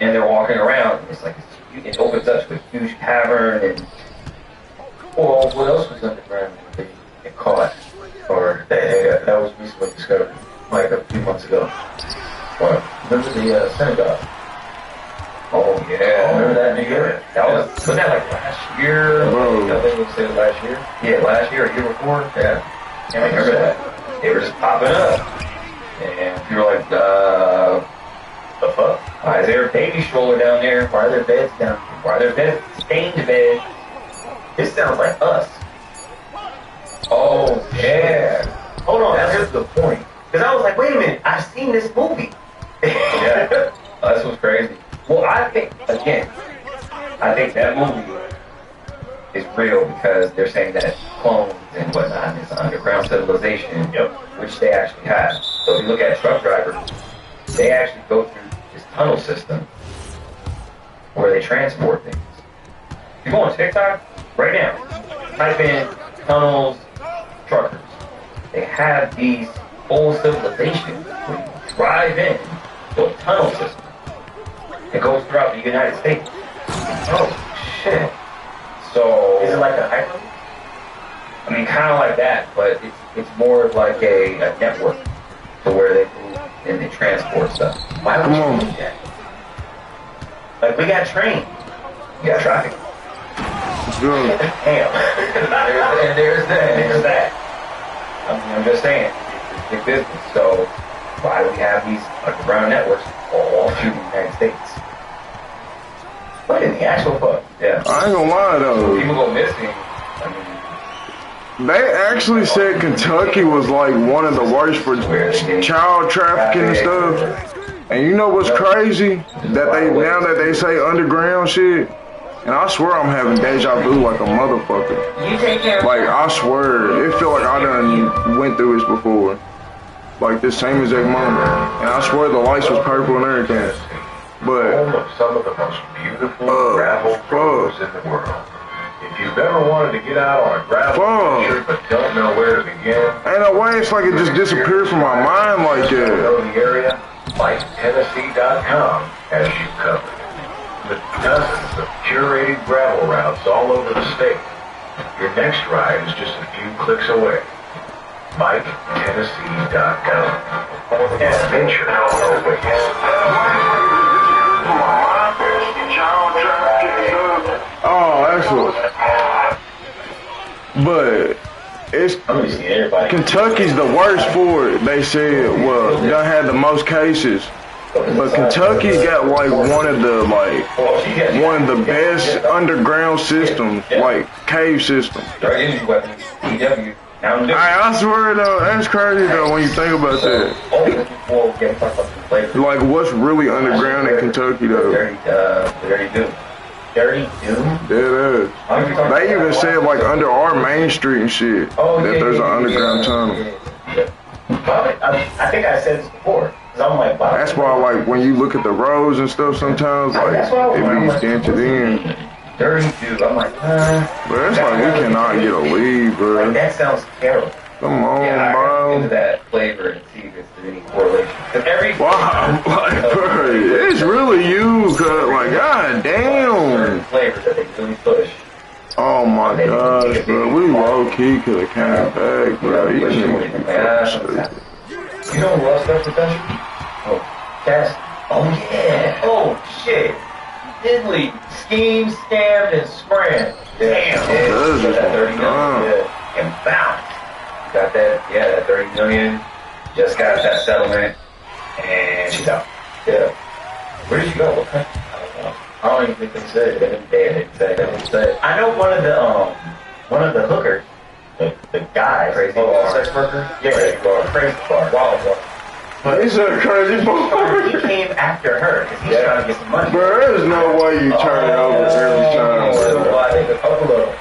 and they're walking around. And it's like it opens up to a huge cavern, and well, what else was underground? They caught, or that was recently discovered, like a few months ago. What? Remember the synagogue? Oh yeah, remember that New York? That wasn't that like last year? I think we said last year. Yeah, last year or year before. Yeah, I remember that. They were just popping up, and you were like, the fuck? Why is there a baby stroller down there? Why are there beds down here? Why are there beds, stained beds? This sounds like Us. Oh yeah. Hold on, that's the point. Because I was like, wait a minute, I've seen this movie. Yeah, Us was crazy. Well, I think that movie is real because they're saying that clones and whatnot is an underground civilization, which they actually have. So if you look at truck drivers, they actually go through this tunnel system where they transport things. If you go on TikTok, right now, type in tunnels, truckers. They have these whole civilizations where you drive in to a tunnel system. It goes throughout the United States. Oh, shit. So... Is it like a hyper? I mean, kind of like that, but it's more of like a network to where they move and they transport stuff. Why would you do that? Like, we got trains. We got traffic. Good. Damn. There's that. I mean, I'm just saying, it's big business. So why do we have these underground networks all through the United States? What in the actual fuck? Yeah. I ain't gonna lie though. People go missing. They actually said Kentucky was like one of the worst for child trafficking and stuff. And you know what's crazy? That they say underground shit. And I swear I'm having deja vu like a motherfucker. Like I swear, it feel like I done went through this before. Like this same exact moment. And I swear the lights was purple and everything. But home of some of the most beautiful gravel roads in the world. If you've ever wanted to get out on a gravel adventure but don't know where to begin, ain't no way it's like it just disappeared from my mind like that. Know the area? Tennessee.com has you covered. With dozens of curated gravel routes all over the state, your next ride is just a few clicks away. MikeTennessee.com. Adventure awaits. Oh, excellent. But it's Kentucky's the worst for it. They said, well, done had the most cases. But Kentucky got like one of the best underground systems, like cave systems. I swear though, that's crazy though when you think about that. Like what's really underground in Kentucky though? Dirty Doom? Yeah, they even said like under our main street and shit that there's an underground tunnel. I think I said this before. I'm like, wow. That's why, like, when you look at the roads and stuff, sometimes like it be dented in. Dirty Dude, I'm like, But it's like we cannot get a lead, bro. Like, that sounds terrible. Come on, I bro. can into that flavor and see if there's any correlation. Wow, like, bro, it's really you, cause like, god damn. Flavors that they really push. Oh my gosh, bro, we low key could have came back, bro. You know who else got potential? Oh, Cass. Oh yeah. Oh shit. Diddley schemed, scammed, and scrammed. Damn. Got that 30 million. And bounced. Got that, that 30 million. Just got that settlement. And she's out. Yeah. Where did she go? What country? I don't know. I don't even think they said it. They didn't say it. I know one of the hookers, the guy, crazy sex worker. Yeah, crazy bar. Wild bar. But he's a crazy bar. He came after her because he's trying to get some money. Bro, there's no way you turn it over every time. Bro. I think a couple of them.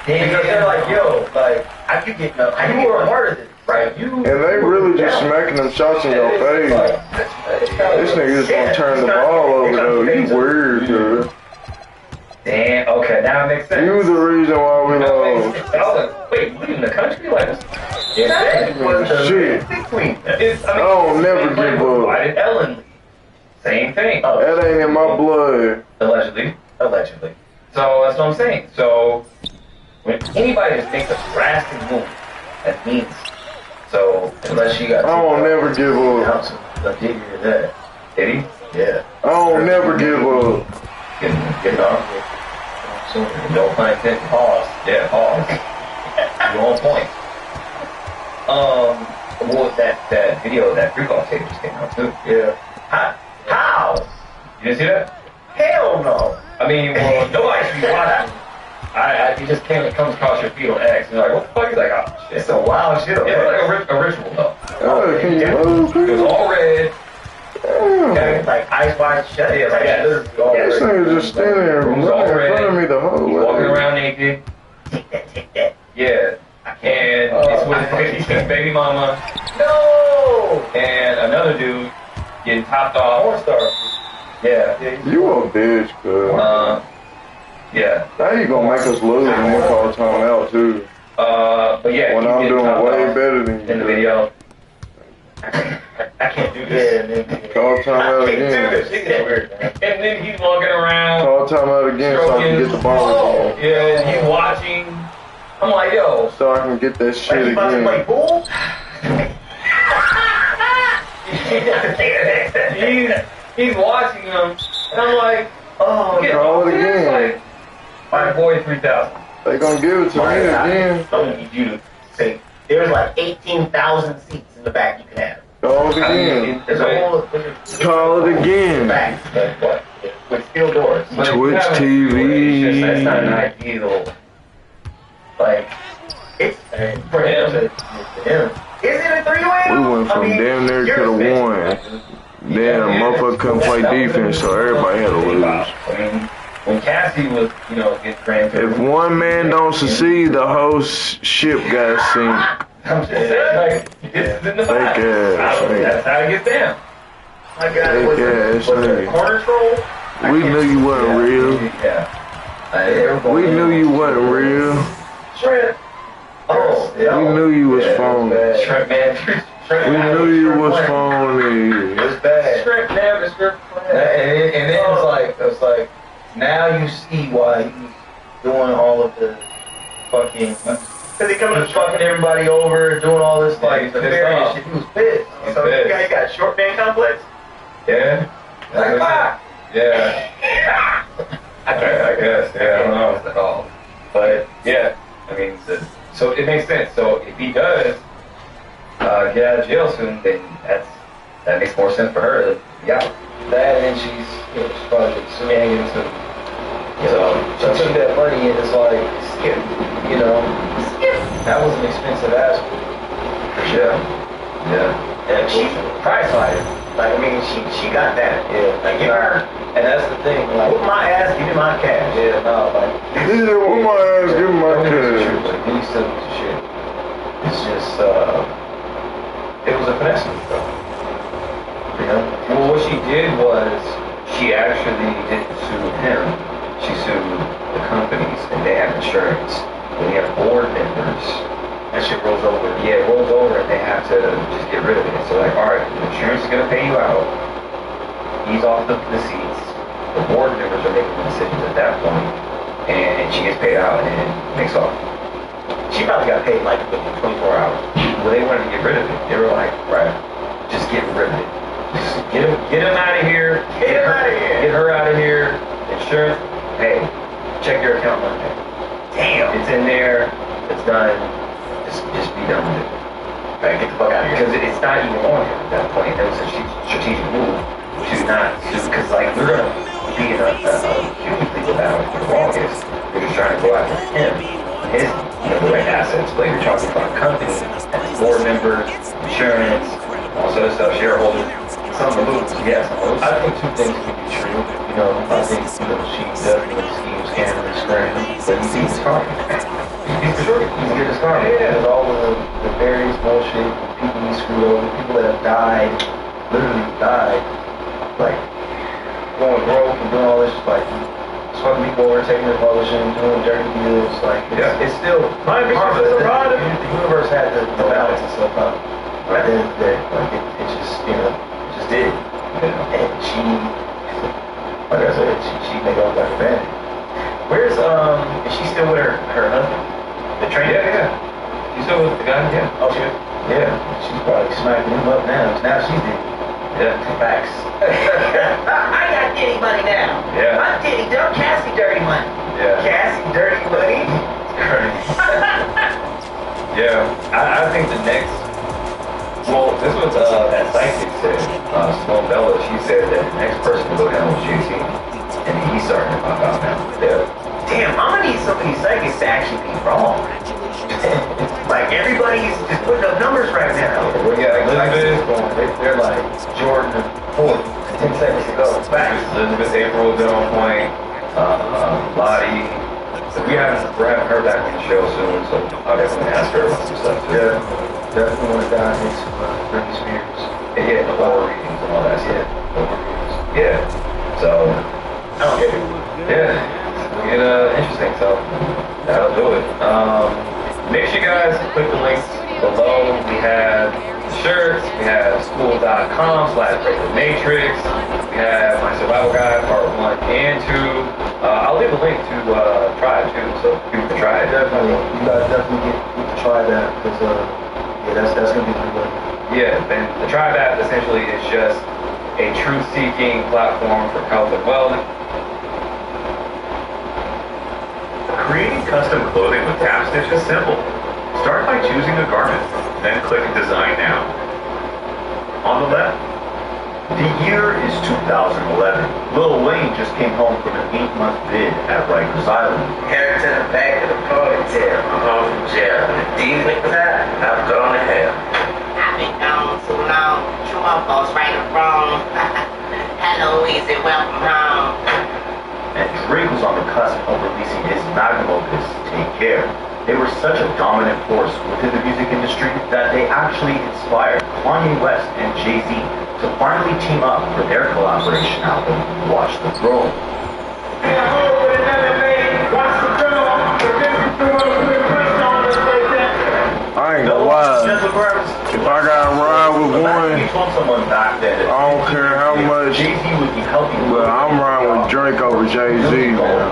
Because they're like, yo, like, I could get no. You were a part of this, right? And they really just smacking them shots in your face. This nigga just gonna turn the ball over though. You weird, dude. Damn. Okay, now it makes sense. You the reason why we lost. I was like, wait, leaving the country? Like, shit. I'll never give up. Why did Ellen leave? Same thing. That ain't in my blood. Allegedly. So that's what I'm saying. So when anybody just makes a drastic move, that means so unless she got. I don't never give up. Did he? Yeah. I don't never give up. Getting off. No pun intended. Pause. Yeah, pause. You're on point. What was that video of that freak off tape just came out too? Yeah. How? You didn't see that? Hell no. I mean, well, nobody should be watching. It just comes across your feed on X, and you're like, what the fuck? He's like, oh shit. It's some wild shit. It was like a ritual though. Can you move? It was all red. Yeah, like eyes wide shut. Yeah, like this nigga just standing there in front of me the whole way. Walking around naked. Take that. Yeah. And it's with his baby mama. No! And another dude getting topped off. Porn star. Yeah. You a bitch, cuz. Yeah. Now you gonna make us lose and then call time out too. But yeah. When I'm doing way better than you. In the video. I can't do this. Call time out again. Weird, man. And then he's walking around. Call time out again so I can get the ball again. Yeah, he's watching. I'm like, yo. So I can get that shit Like, he about to play again. pool? he's watching them, and I'm like, oh, Call it again. Like, my boy 3000. They gonna give it to me again. I don't need you to say there's like 18,000 seats in the back you can have. Call it again. There's a whole Call it again. back, but what? With steel doors. Twitch TV. That's not an ideal. Like, it's for him. Is it a three-way? We went from damn near to the one. Damn, motherfucker couldn't play defense, so everybody had to lose. I mean, when Cassie was, getting grand. If one man don't succeed, the whole ship got sink. I'm just saying, like, this is in the back. That's how it gets down. My God, was it a corner troll? We knew you wasn't real. Yeah. We knew you wasn't real. Shrimp. Oh, We knew you was phony. Shrimp man. We knew you was phony. It's bad. Shrimp man, the shrimp. And then it's like, now you see why he's doing all of the fucking. Cause he coming and fucking everybody over, doing all this like nefarious shit. He was pissed. So you got a short man complex. Yeah. Like, yeah. I guess. Yeah, I don't know at all. But yeah, I mean, so it makes sense. So if he does get out of jail soon, then that makes more sense for her. Yeah, that and she's probably swinging into. So took that money and it's like skip. That was an expensive ass for sure. Yeah. And she's price fighter. Like, I mean, she got that. Yeah. Like, give her. And that's the thing. Like, Whoop my ass, give me my cash. yeah, no, like. Yeah, with my ass, give me my cash. These silly shit. It's just, it was a finesse move, though. Well, what she did was, she actually didn't sue him. She sued the companies, and they have insurance. When you have board members, that shit rolls over. Yeah, it rolls over, and they have to just get rid of it. So, like, all right, the insurance is going to pay you out. He's off the seats. The board members are making the decisions at that point, and she gets paid out and makes off. She probably got paid like within 24 hours. Well, they wanted to get rid of it. They were like, right, just get rid of it. Just get him out of here. Get him out of here. Get her out of here. Insurance, hey, check your account Monday. Damn. It's in there. It's done. Just be done with it. Right, get the fuck out of here. Because it's not even on him at that point. That was a strategic move to not just because like we're gonna be in a huge legal battle for the longest. We're just trying to go after him, his direct assets. But you're talking about a company, and board members, insurance, all sort of stuff, shareholders. Some of the moves, yes. I think two things could be true. I think she definitely schemes scamming and scrambling, but he's talking. He's good as karma. Yeah, with all of the various bullshit, people he screwed over, people that have died, literally died, like going broke and doing all this, like fucking people over, taking their publishing, doing dirty deals, like it's still my karma. The universe had to balance itself out. At the end of the day, like it just it just did. And she, like I said, she made off like a bandit. Where's is she still with her husband? The trainer? Yeah. She's still with the guy? Yeah. Oh, she is? Yeah. She's probably smacking him up now. Now she's dead. Yeah. Facts. I got Diddy money now. Yeah. I'm Diddy. Don't Cassie dirty money. Yeah. Cassie dirty money. Yeah. I think the next. Well, this was that psychic said. Sloan Bella. She said that the next person to go down was JT, and he's starting to pop out now. Yeah. Damn, I'm gonna need some of these psychics to actually be wrong. Like everybody's just putting up numbers right now. We got Elizabeth. They're like Jordan 40, 10 seconds ago. Facts. Elizabeth April is on point. Lottie. We're having her back on the show soon, so I'll definitely ask her about some stuff too. Yeah. Definitely want to dive into Britney Spears. Yeah, the horror readings and all that stuff. Yeah. So, I don't get it. Yeah. It'll get interesting, so that'll do it. Make sure you guys click the links below. We have shirts, we have school.com/breakthematrix, we have my survival guide part 1 and 2. I'll leave a link to Tribe too, so people can try it. Definitely, you guys definitely get to try that because yeah, that's gonna be pretty good. Yeah, and the Tribe app essentially is just a truth-seeking platform for health and wellness. Creating custom clothing with Tap Stitch is simple. Start by choosing a garment, then click Design Now. On the left, the year is 2011. Lil Wayne just came home from an 8-month bid at Rikers Island. Headed to the back of the ponytail. I'm home from jail. These niggas I've gone to hell. I've been gone too long. True up folks, right or wrong. Hello, easy, welcome home. And Drake was on the cusp of releasing his magnum opus, Take Care. They were such a dominant force within the music industry that they actually inspired Kanye West and Jay-Z to finally team up for their collaboration album, Watch the Throne. I ain't gonna lie. If I gotta ride with one, I don't care how much, but I'm riding with Drake over Jay-Z, man.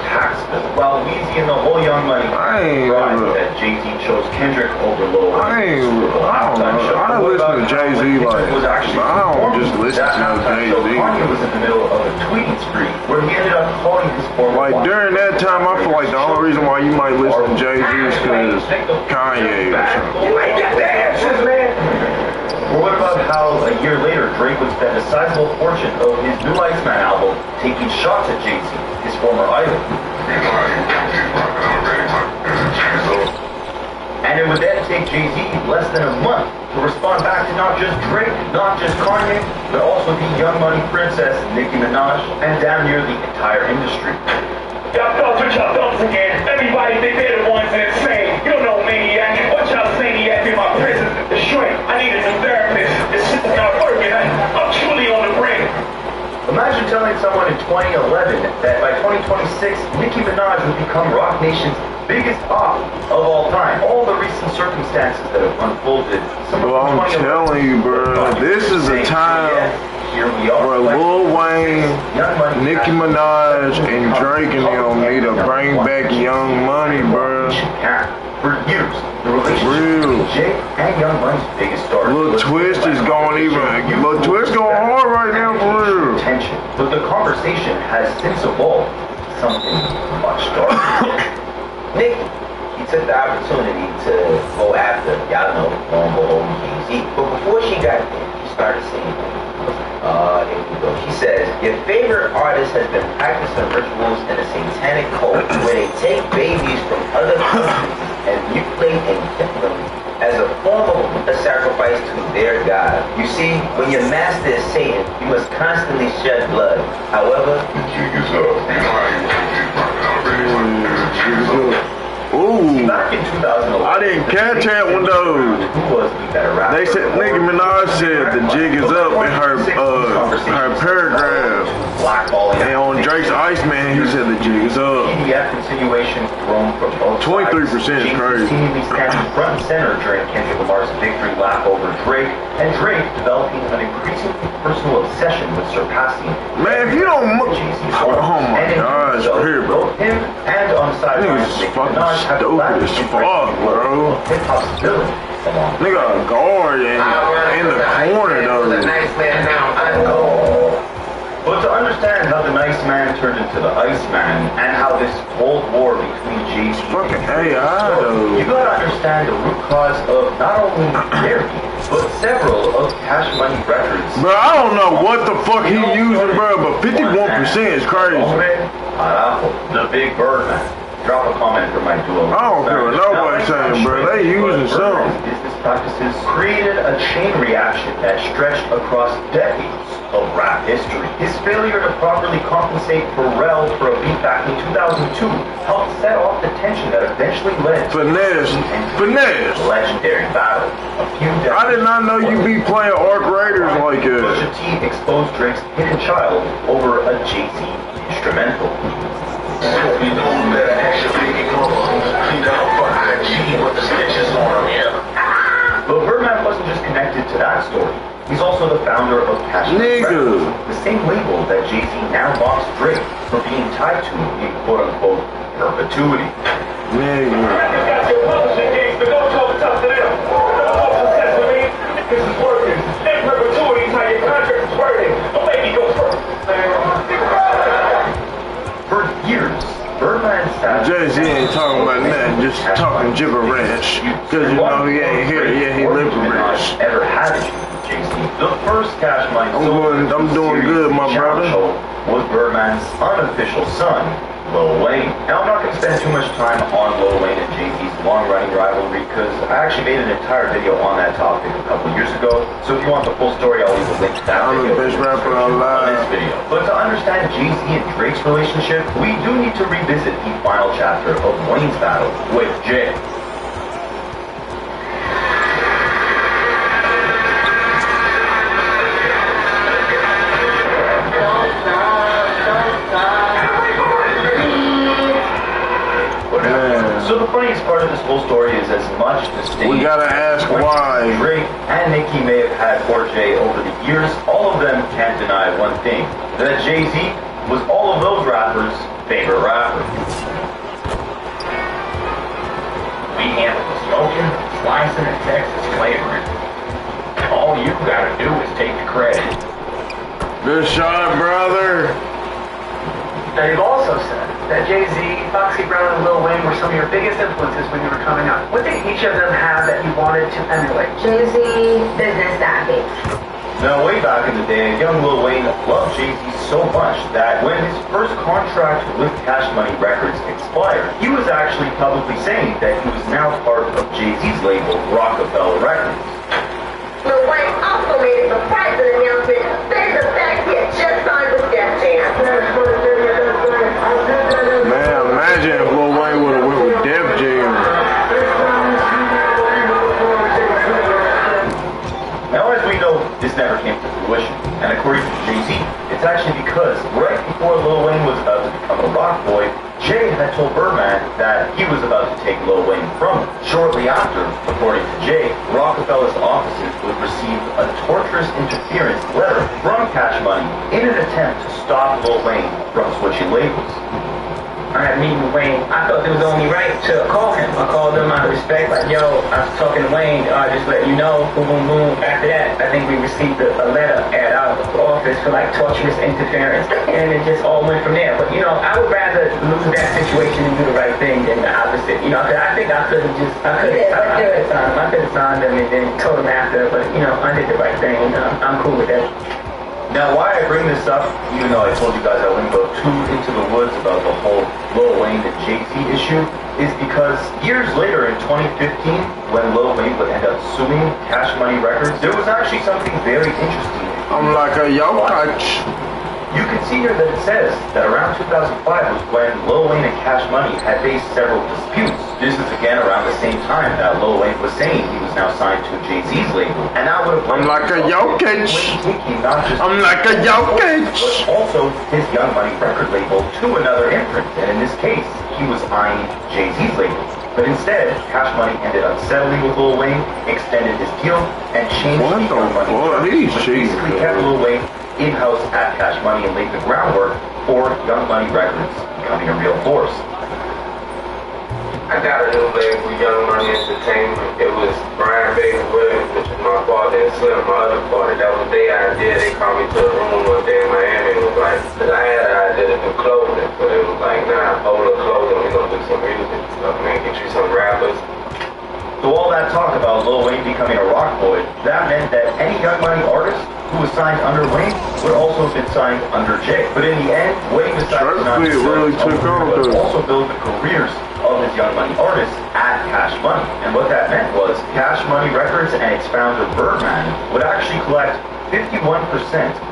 While Weezy and the whole Young Money that Jay-Z chose Kendrick over Lil Wayne. I don't know. I listen to Jay-Z like, I don't just listen to no Jay-Z. Kanye was in the middle of a tweeting spree where he ended up calling his former like during that time, I feel like the only reason why you might listen to Jay-Z is because Kanye or something. You ain't got the answers, man. Or what about how a year later Drake would spend a sizable portion of his new Iceman album taking shots at Jay-Z, his former idol? And it would then take Jay-Z less than a month to respond back to not just Drake, not just Kanye, but also the Young Money princess Nicki Minaj, and damn near the entire industry. Y'all thoughts with y'all thoughts again. Everybody think they're the ones that insane. You don't know maniac. What y'all maniac in my prison? The shrink. I need a new therapist. This shit's not working. I'm truly on the brink. Imagine telling someone in 2011 that by 2026, Nicki Minaj would become Rock Nation's biggest op of all time. All the recent circumstances that have unfolded. Well, I'm telling you, bro, this is a time where Lil Wayne, Nicki Minaj, and Drake and them need to bring back Young Money, bro. For years, the relationship between Jay and Young Money's biggest star. Lil Twist is going Lil Twist going hard right now, for real. Attention, but the conversation has since evolved to something much darker. Nick, he took the opportunity to go after, y'all know, Homeboy Jay-Z. But before she got there, she started singing. Here we go. She says, your favorite artist has been practicing rituals in a satanic cult where they take babies from other countries and mutilate and kill them as a form of a sacrifice to their god. You see, when your master is Satan, you must constantly shed blood. However, the jig is up. Ooh, back in 2011, I didn't catch that one though. They said Nicki Minaj said the jig is up in her paragraph, and on Drake's Iceman he said the jig is up. 23% is crazy. Seemingly standing front and center during Kendrick Lamar's victory lap over Drake, and Drake developing an increasingly personal obsession with surpassing. Man, if you don't, oh my gosh, here, bro. Him and on the sidelines, fucking stupid as fuck, bro. Nigga, a guard in the corner though. But to understand how the nice man turned into the Iceman and how this Cold War between Jay-Z fucking AI though, you gotta understand the root cause of not only their but several of Cash Money Records. Bro, I don't know what the fuck he using, bro, but 51% is crazy. The Big Birdman. Drop a comment for my duo. I don't care what nobody's saying, bro. They using something. Business practices created a chain reaction that stretched across decades of rap history. His failure to properly compensate Pharrell for a beat back in 2002 helped set off the tension that eventually led to Finesse. Legendary battle. I did not know you be playing Arc Raiders like that. Pusha T exposed Drake's hidden child over a Jay-Z instrumental. But Birdman wasn't just connected to that story. He's also the founder of Cash Money Records, the same label that Jay-Z now bossed Drake. for being tied to in quote-unquote perpetuity. Nigga. I just got your publishing gigs, but don't talk tough to them. Don't talk success to me. This is working. In perpetuity is how your contract is worded. Don't make me go first. For years, Birdman sat. Jay-Z ain't talking about nothing, just talking gibberish. Cause you know he ain't here yet, he gibberish. Ever had it with Jay-Z. The first Cash Money I'm doing good, my brother. Was Birdman's unofficial son, Lil Wayne. Now, I'm not going to spend too much time on Lil Wayne and Jay-Z's long-running rivalry because I actually made an entire video on that topic a couple years ago. So if you want the full story, I'll leave a link to that video I'm the best rapper alive. on this video. But to understand Jay-Z and Drake's relationship, we do need to revisit the final chapter of Wayne's battle with Jay. So the funniest part of this whole story is as much as we gotta ask why Drake and Nicki may have had for Jay over the years, all of them can't deny one thing, that Jay-Z was all of those rappers' favorite rapper. We handle the smoking, slicing, and Texas flavoring. All you gotta do is take the credit. Good shot, brother. Now, you've also said that Jay-Z, Foxy Brown, and Lil Wayne were some of your biggest influences when you were coming up. What did each of them have that you wanted to emulate? Jay-Z, business savvy. Now, way back in the day, young Lil Wayne loved Jay-Z so much that when his first contract with Cash Money Records expired, he was actually publicly saying that he was now part of Jay-Z's label, Rockefeller Records. Lil Wayne also made a surprise announcement stating the fact he had just signed with Def Jam. Man, imagine if Lil Wayne would have went with Def Jam. Now, as we know, this never came to fruition, and according to Jay-Z, it's actually because right before Lil Wayne was about to become a rock boy, Jay had told Birdman that he was about to take Lil Wayne from him. Shortly after, according to Jay, Rockefeller's offices would receive a torturous interference letter from Cash Money in an attempt to stop Lil Wayne from switching labels. I had a meeting with Wayne. I thought it was only right to call him. I called him out of respect, like, yo, I was talking to Wayne, just let you know, boom, boom, boom. After that, I think we received a letter at our office for like torturous interference, and it just all went from there. But, you know, I would rather lose that situation and do the right thing than the opposite. You know, cause I think I could have signed him and then told him after, but, you know, I did the right thing, and I'm cool with that. Now, why I bring this up, even though I told you guys I wouldn't go too into the woods about the whole Lil Wayne and Jay-Z issue, is because years later in 2015, when Lil Wayne would end up suing Cash Money Records, there was actually something very interesting. I'm like a yo coach. You can see here that it says that around 2005 was when Lil Wayne and Cash Money had faced several disputes. This is again around the same time that Lil Wayne was saying he was now signed to Jay-Z's label. And that would have I'm like a yo coach. I'm like a yo coach. But also his Young Money record label to another imprint. And in this case, he was eyeing Jay-Z's label. But instead, Cash Money ended up settling with Lil Wayne, extended his deal, and changed the Young Money terms, which basically kept Lil Wayne in-house at Cash Money and laid the groundwork for Young Money Records becoming a real force. I got a new label, Young Money Entertainment. It was Brian Baker Williams, which is my father, and Slim, my other father. That was their idea. They called me to a room one day in Miami and was like, cause I had an idea to do clothing. So they was like, nah, hold up clothing, we're gonna do some music stuff, man, get you some rappers. So all that talk about Lil Wayne becoming a rock boy, that meant that any Young Money artist who was signed under Wayne would also have been signed under Jay. But in the end, Wayne decided not to but also build the careers of his Young Money artists at Cash Money. And what that meant was Cash Money Records and its founder Birdman would actually collect 51%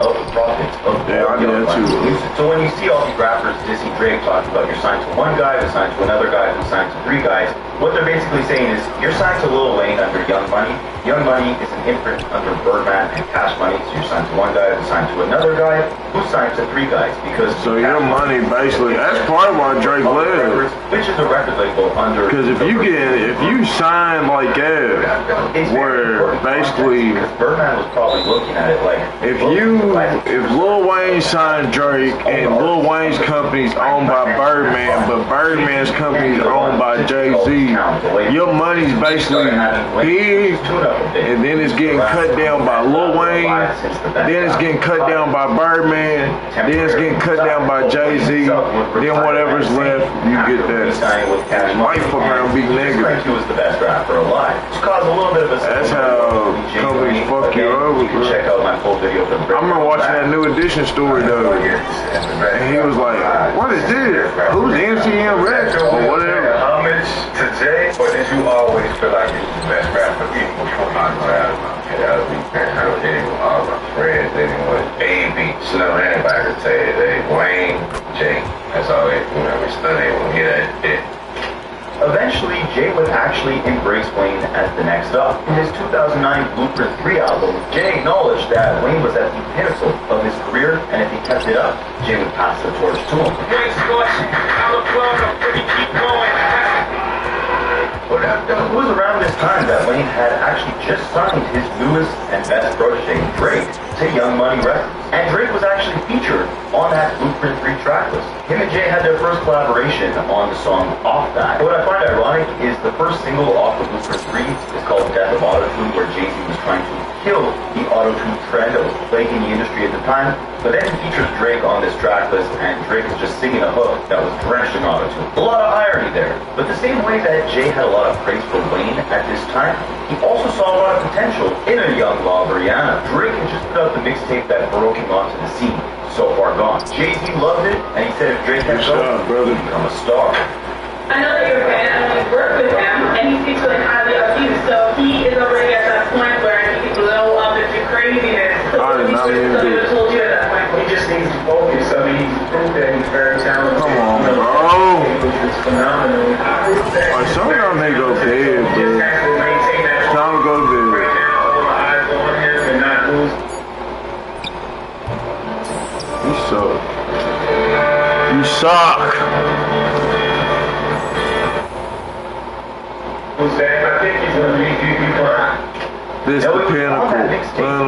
of the profits of Young Money music. So when you see all these rappers, Dizzy Drake talking about you're signed to one guy, you're signed to another guy, you're signed to three guys, what they're basically saying is you're signed to Lil Wayne under Young Money. Young Money is an imprint under Birdman and Cash Money, so you're signed to one guy, who's signed to another guy, who's signed to 3 guys. Because so your money basically, that's part of why Drake lives. Which is a record label under. Because if you sign like that, where basically, Birdman was probably looking at it like, if Lil Wayne signed Drake and Lil Wayne's company's owned by Birdman, but Birdman's company is owned by Jay-Z, your money's basically big, and then it's getting cut down by Lil Wayne, then it's getting cut down by Birdman, then it's getting cut down by Jay-Z, then whatever's left, you get that. Might fuck around be negative. He was the best rapper alive. It's caused a little bit of a. That's how companies fuck you over, bro. Check out my full video for the. I remember watching that New Edition story though, and he was like, "What is this? Who's MCM Rex or whatever?" Homage to Jay, or did you always feel like he was the best rapper even before I was out of my head? I was all my friends, anyone, A.B., Snow, anybody could say it. They Wayne, Jay. That's all they, we studied when we hear that shit. Eventually, Jay would actually embrace Wayne as the next up. In his 2009 Blueprint 3 album, Jay acknowledged that Wayne was at the pinnacle of his career, and if he kept it up, Jay would pass the torch to him. It was around this time that Wayne had actually just signed his newest and best protege, Drake, to Young Money Records. And Drake was actually featured on that Blueprint 3 tracklist. Him and Jay had their first collaboration on the song Off That. What I find ironic is the first single off of Blueprint 3 is called Death of Autotune, where Jay-Z was trying to kill the autotune trend that was plaguing the industry at the time. But then he features Drake on this tracklist, and Drake was just singing a hook that was drenched in autotune. A lot of irony there. But the same way that Jay had a lot of praise for Wayne at this time, he also saw a lot of potential in a young Law Rihanna. Drake had just put out the mixtape that broke him onto the scene, So Far Gone. Jay-Z loved it, and he said if Drake had go, he'd become a star. I know that you're a fan, and you work with him, and he speaks really highly of you, so he is already at that point where he can blow up into craziness. So I did not even do it. Told you at that point. He just needs to focus. I mean, he's proved that he's very talented. Come on, bro. It's phenomenal. Like, some of y'all niggas go dead, bro. It's time to go to bed. You suck. You suck. I think he's going to be This the pinnacle.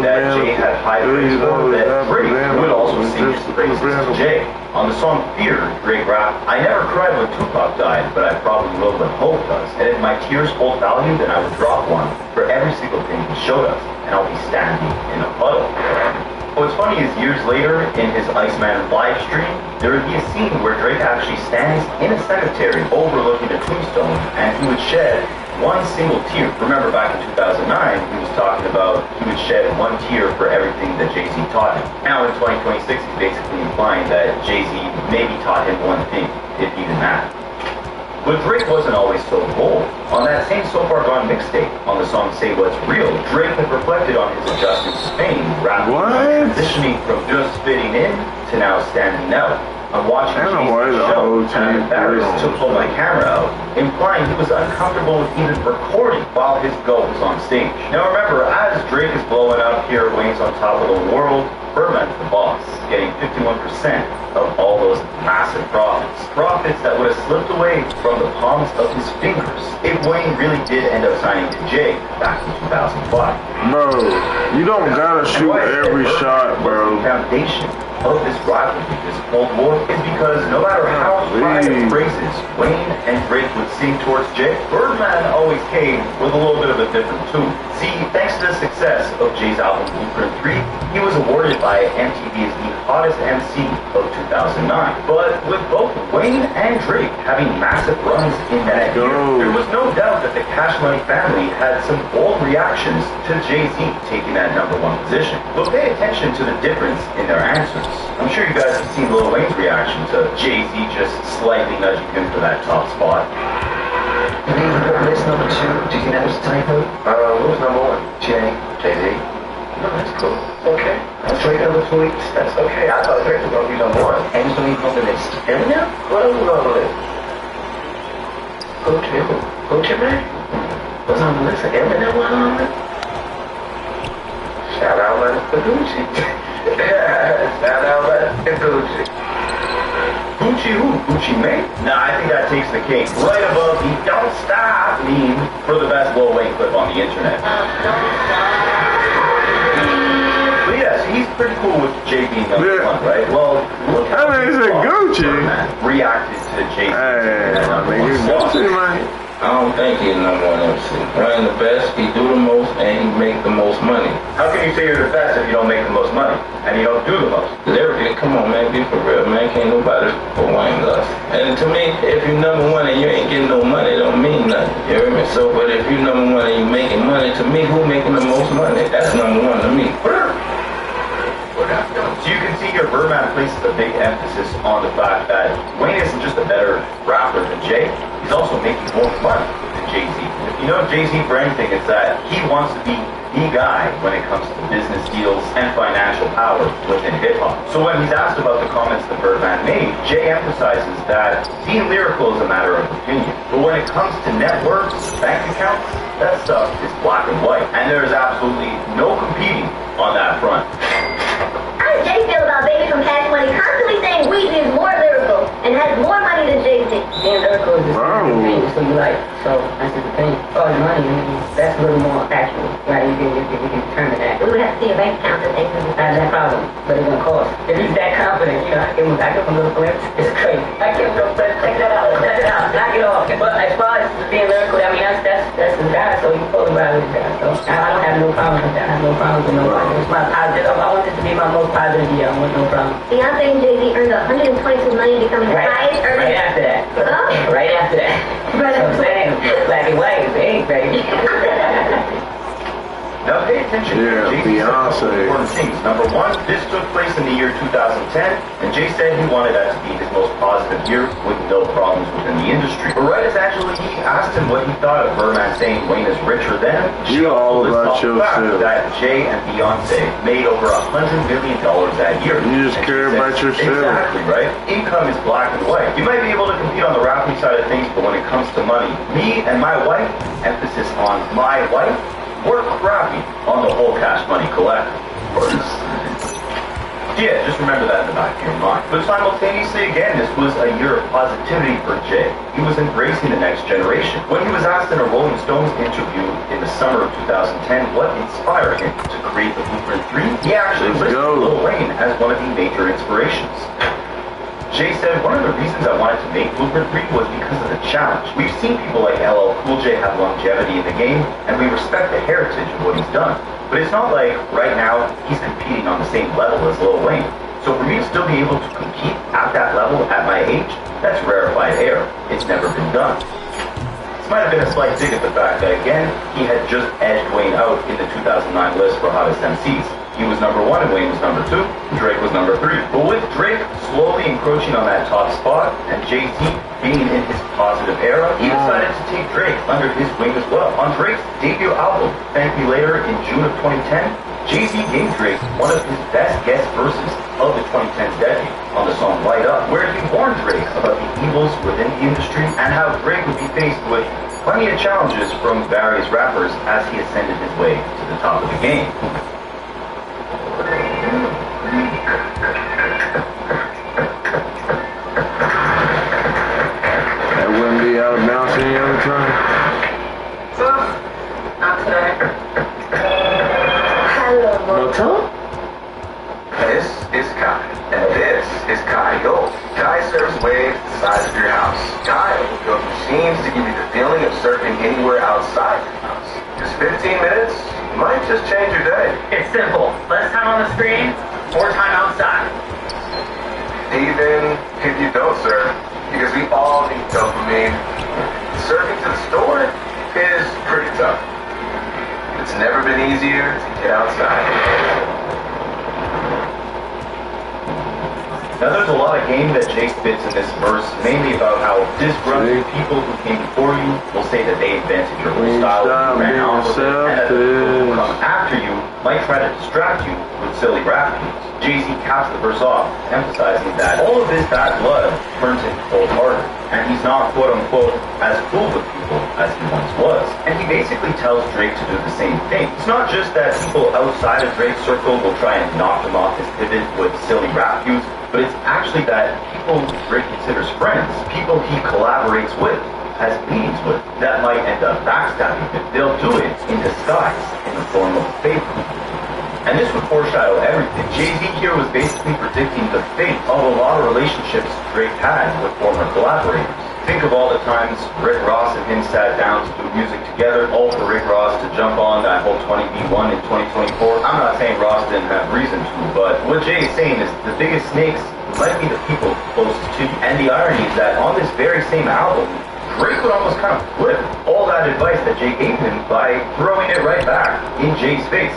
That Jay had high praise for, that Drake would also sing his praises to Jay. On the song Fear, Drake rapped, I never cried when Tupac died, but I probably will when Hope does. And if my tears hold value, then I would drop one for every single thing he showed us, and I'll be standing in a puddle. What's funny is years later, in his Iceman live stream, there would be a scene where Drake actually stands in a cemetery overlooking a tombstone, and he would shed one single tear. Remember back in 2009, he was talking about he would shed one tear for everything that Jay-Z taught him. Now in 2026, he's basically implying that Jay-Z maybe taught him one thing, if even that. But Drake wasn't always so bold. On that same So Far Gone mixtape, on the song Say What's Real, Drake had reflected on his adjustments to fame, rapidly transitioning from just fitting in to now standing out. I'm watching the show, and I'm embarrassed to pull my camera out, implying he was uncomfortable with even recording while his goat was on stage. Now remember, as Drake is blowing up here, Wayne's on top of the world, Birdman's the boss, getting 51% of all those massive profits. Profits that would have slipped away from the palms of his fingers if Wayne really did end up signing to Jay back in 2005. Bro, you don't gotta shoot every shot, bro. The foundation of this rivalry, this Cold War, is because no matter how high the praises Wayne and Drake would sing towards Jay, Birdman always came with a little bit of a different tune. See, thanks to the success of Jay's album Blueprint 3, he was awarded by MTV as the hottest MC of 2009. But with both Wayne and Drake having massive runs in that year, there was no doubt that the Cash Money family had some bold reactions to Jay-Z taking that #1 position. But pay attention to the difference in their answers. I'm sure you guys have seen Lil Wayne's reaction to Jay-Z just slightly nudging him for that top spot. List #2, do you think that was a typo? What was #1? Jay-Z. No, that's cool. Okay. That's Drake #2. That's okay. I thought Drake was going to be #1. And who's going to be on the list? Eminem? What else was on the list? Gucci Mane? Was on the list. Eminem was on the list? Shout out one for Gucci. Shout out to Gucci. Gucci who? Gucci Mane? Nah, I think that takes the cake. Right above the "Don't Stop" meme for the best Lil Wayne clip on the internet. But yes, he's pretty cool with Jay being number one, right? Well, look how I mean, it's a Gucci. reacted to Jay. Hey, Gucci, man. I don't think he's number one MC. Ryan the best, he do the most, and he make the most money. How can you say you're the best if you don't make the most money and you don't do the most? Lyrically, come on, man, be for real, man. Can't nobody for Wayne us. And to me, if you number one and you ain't getting no money, it don't mean nothing. You hear me? So, but if you number one and you making money, to me, who making the most money? That's number one to me. So you can see here Birdman places a big emphasis on the fact that Wayne isn't just a better rapper than Jay, he's also making more money than Jay-Z. If you know Jay-Z for anything, it's that he wants to be the guy when it comes to business deals and financial power within hip-hop. So when he's asked about the comments that Birdman made, Jay emphasizes that being lyrical is a matter of opinion. But when it comes to networks, bank accounts, that stuff is black and white. And there is absolutely no competing on that front. How does Jay feel about Baby from Cash Money constantly saying Weezy is more lyrical and has more money than Jay-Z? Being lyrical is just opinion, so you like, so that's his opinion. Oh, the money, that's a little more factual, right? You can determine that. We would have to see your bank account and things. That's that problem, but it's gonna cost. If he's that confident, you know, I give him a little glimpse. It's crazy. I give him a little glimpse. Check that out, knock it off. But as far as being lyrical, I mean, that's his guy, so you can fully ride with his guy. So I don't have no problem with that. I have no problem with nobody. It's my positive. I want this to be my most positive year. I want no problem. Beyonce and Jay-Z earned $122 million, becoming the highest earning. Right after that. Huh? Right after that. Right after that. Black and white, baby. Now pay attention. Yeah, Beyonce. Important things. Number one, this took place in the year 2010, and Jay said he wanted that to be his most positive year with no problems within the industry. But right as actually he asked him what he thought of Birdman saying Wayne is richer than, you all about yourself. That Jay and Beyonce made over $100 million that year. You just care about yourself. Exactly, right? Income is black and white. You might be able to compete on the rapping side of things, but when it comes to money, me and my wife, emphasis on my wife, we're crappy on the whole Cash Money collective. Yeah, just remember that in the back of your mind. But simultaneously, again, this was a year of positivity for Jay. He was embracing the next generation. When he was asked in a Rolling Stones interview in the summer of 2010 what inspired him to create the Blueprint 3, he actually listed Lil Wayne as one of the major inspirations. Jay said, one of the reasons I wanted to make Blueprint 3 was because of the challenge. We've seen people like LL Cool J have longevity in the game, and we respect the heritage of what he's done. But it's not like, right now, he's competing on the same level as Lil Wayne. So for me to still be able to compete at that level at my age, that's rarefied air. It's never been done. This might have been a slight dig at the fact that, again, he had just edged Wayne out in the 2009 list for hottest MCs. He was number one and Wayne was number two, and Drake was number three. But with Drake slowly encroaching on that top spot, and Jay-Z being in his positive era, he decided to take Drake under his wing as well. On Drake's debut album, Thank Me Later, in June of 2010, Jay-Z gave Drake one of his best guest verses of the 2010s decade on the song Light Up, where he warned Drake about the evils within the industry and how Drake would be faced with plenty of challenges from various rappers as he ascended his way to the top of the game. That wouldn't be out of bounds any other time. Not today. No time? This is Kai, and this is Kai-Yo. Kai serves waves the size of your house. Kai builds machines to give you the feeling of surfing anywhere outside your house. Just 15 minutes might just change your day. It's simple. Less time on the screen, more time outside. Even if you don't surf, because we all need dopamine. Surfing to the store is pretty tough. It's never been easier to get outside. Now there's a lot of game that Jay spits in this verse, mainly about how disgruntled people who came before you will say that they invented your whole style, you ran off with it, and that the people who come after you might try to distract you with silly rap beats. Jay-Z caps the verse off, emphasizing that all of his bad blood turns him cold-hearted, and he's not quote-unquote as cool with people as he once was. And he basically tells Drake to do the same thing. It's not just that people outside of Drake's circle will try and knock him off his pivot with silly rap views, but it's actually that people Drake considers friends, people he collaborates with, has meetings with, that might end up backstabbing him. They'll do it in disguise, in the form of a favor. And this would foreshadow everything. Jay-Z here was basically predicting the fate of a lot of relationships Drake had with former collaborators. Think of all the times Rick Ross and him sat down to do music together, all for Rick Ross to jump on that whole 20v1 in 2024. I'm not saying Ross didn't have reason to, but what Jay is saying is the biggest snakes might be the people closest to you. And the irony is that on this very same album, Drake would almost kind of flip all that advice that Jay gave him by throwing it right back in Jay's face.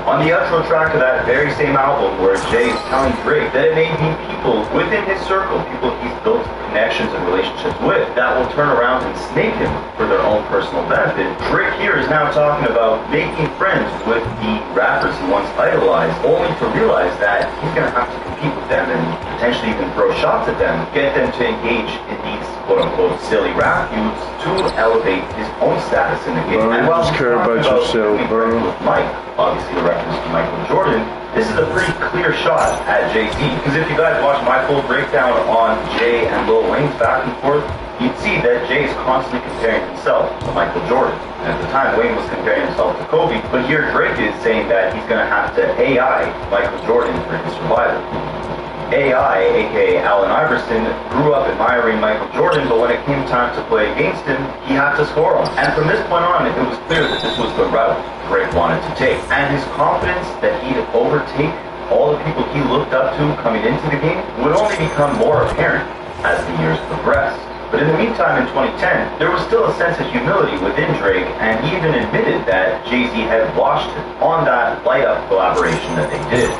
On the outro track of that very same album, where Jay is telling Drake that it may be people within his circle, people he's built connections and relationships with, that will turn around and snake him for their own personal benefit, Drake here is now talking about making friends with the rappers he once idolized, only to realize that he's going to have to compete with them and potentially even throw shots at them, get them to engage in these quote-unquote silly rap feuds to elevate his own status in the game. Bro, and while just care about yourself, bro. With Mike, obviously a reference to Michael Jordan, this is a pretty clear shot at Jay-Z. Because if you guys watch my full breakdown on Jay and Lil Wayne's back and forth, you'd see that Jay is constantly comparing himself to Michael Jordan. And at the time, Wayne was comparing himself to Kobe, but here Drake is saying that he's going to have to AI Michael Jordan for his survival. AI, aka Allen Iverson, grew up admiring Michael Jordan, but when it came time to play against him, he had to score on him. And from this point on, it was clear that this was the route Drake wanted to take. And his confidence that he'd overtake all the people he looked up to coming into the game would only become more apparent as the years progressed. But in the meantime, in 2010, there was still a sense of humility within Drake, and he even admitted that Jay-Z had watched him on that light-up collaboration that they did.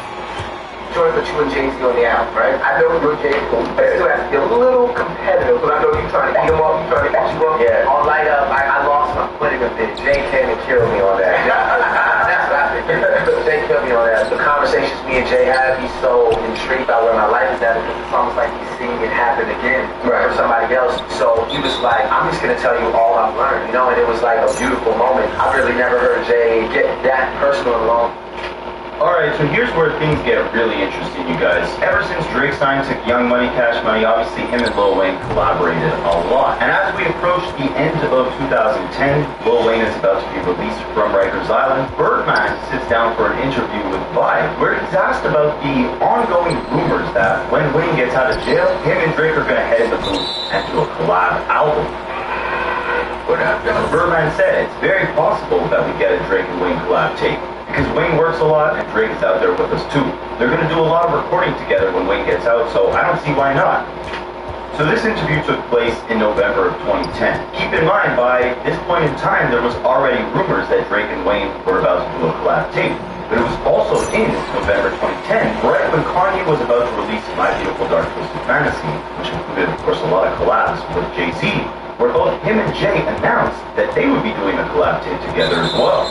Jordan put you and Jay-Z on the album, right? I know you and Jay-Z, but it still has to be a little competitive, but I know you're trying to beat him up, you're trying to beat you up. Yeah. On Light Up, I lost my footing a bit. Jay came and killed me on that. That's what I think. Jay killed me on that. The conversations me and Jay have, he's so intrigued by where my life is at because it's almost like he's seeing it happen again for somebody else. So he was like, I'm just going to tell you all I've learned, you know, and it was like a beautiful moment. I've really never heard Jay get that personal and long. Alright, so here's where things get really interesting, you guys. Ever since Drake signed to Young Money, Cash Money, obviously him and Lil Wayne collaborated a lot. And as we approach the end of 2010, Lil Wayne is about to be released from Rikers Island. Birdman sits down for an interview with Vibe, where he's asked about the ongoing rumors that when Wayne gets out of jail, him and Drake are going to head in the booth and do a collab album. Birdman said it's very possible that we get a Drake and Wayne collab tape. Because Wayne works a lot and Drake is out there with us too. They're going to do a lot of recording together when Wayne gets out, so I don't see why not. So this interview took place in November of 2010. Keep in mind, by this point in time, there was already rumors that Drake and Wayne were about to do a collab tape. But it was also in November 2010, right when Kanye was about to release My Beautiful Dark Twisted Fantasy, which included, of course, a lot of collabs with Jay-Z, where both him and Jay announced that they would be doing a collab tape together as well.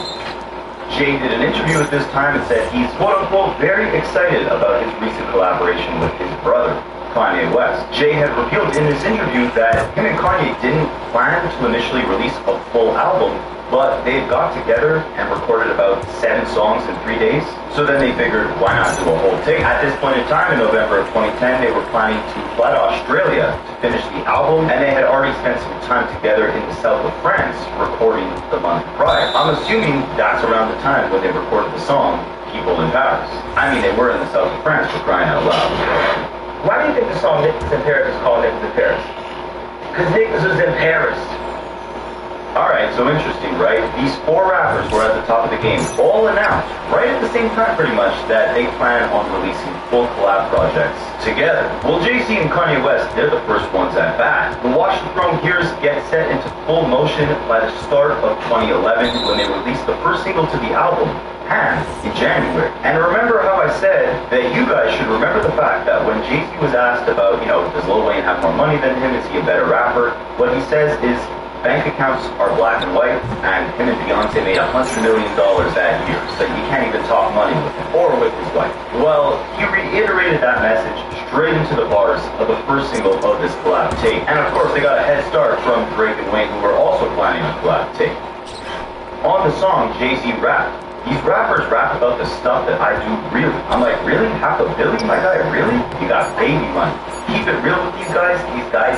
Jay did an interview at this time and said he's quote-unquote very excited about his recent collaboration with his brother, Kanye West. Jay had revealed in this interview that him and Kanye didn't plan to initially release a full album, but they got together and recorded about 7 songs in 3 days. So then they figured, why not do a whole tape? At this point in time, in November of 2010, they were planning to fly to Australia to finish the album, and they had already spent some time together in the south of France recording the month prior. I'm assuming that's around the time when they recorded the song People in Paris. I mean, they were in the south of France, for crying out loud. Why do you think the song Niggas in Paris is called Niggas in Paris? Because niggas was in Paris. Alright, so interesting, right? These 4 rappers were at the top of the game, all announced, right at the same time pretty much, that they plan on releasing full collab projects together. Well, Jay-Z and Kanye West, they're the first ones at bat. The Watch the Throne gears get set into full motion by the start of 2011 when they released the first single to the album, Ham, in January. And remember how I said that you guys should remember the fact that when Jay-Z was asked about, does Lil Wayne have more money than him? Is he a better rapper? What he says is, Bank accounts are black and white, and him and Beyonce made $100 million that year, so you can't even talk money with him, or with his wife. Well, he reiterated that message straight into the bars of the first single of this collab tape. And of course, they got a head start from Drake and Wayne, who were also planning a collab tape. On the song, Jay-Z rapped. These rappers rap about the stuff that I do really. I'm like, really? $500 million, my guy? Really? You got baby money. Keep it real with these guys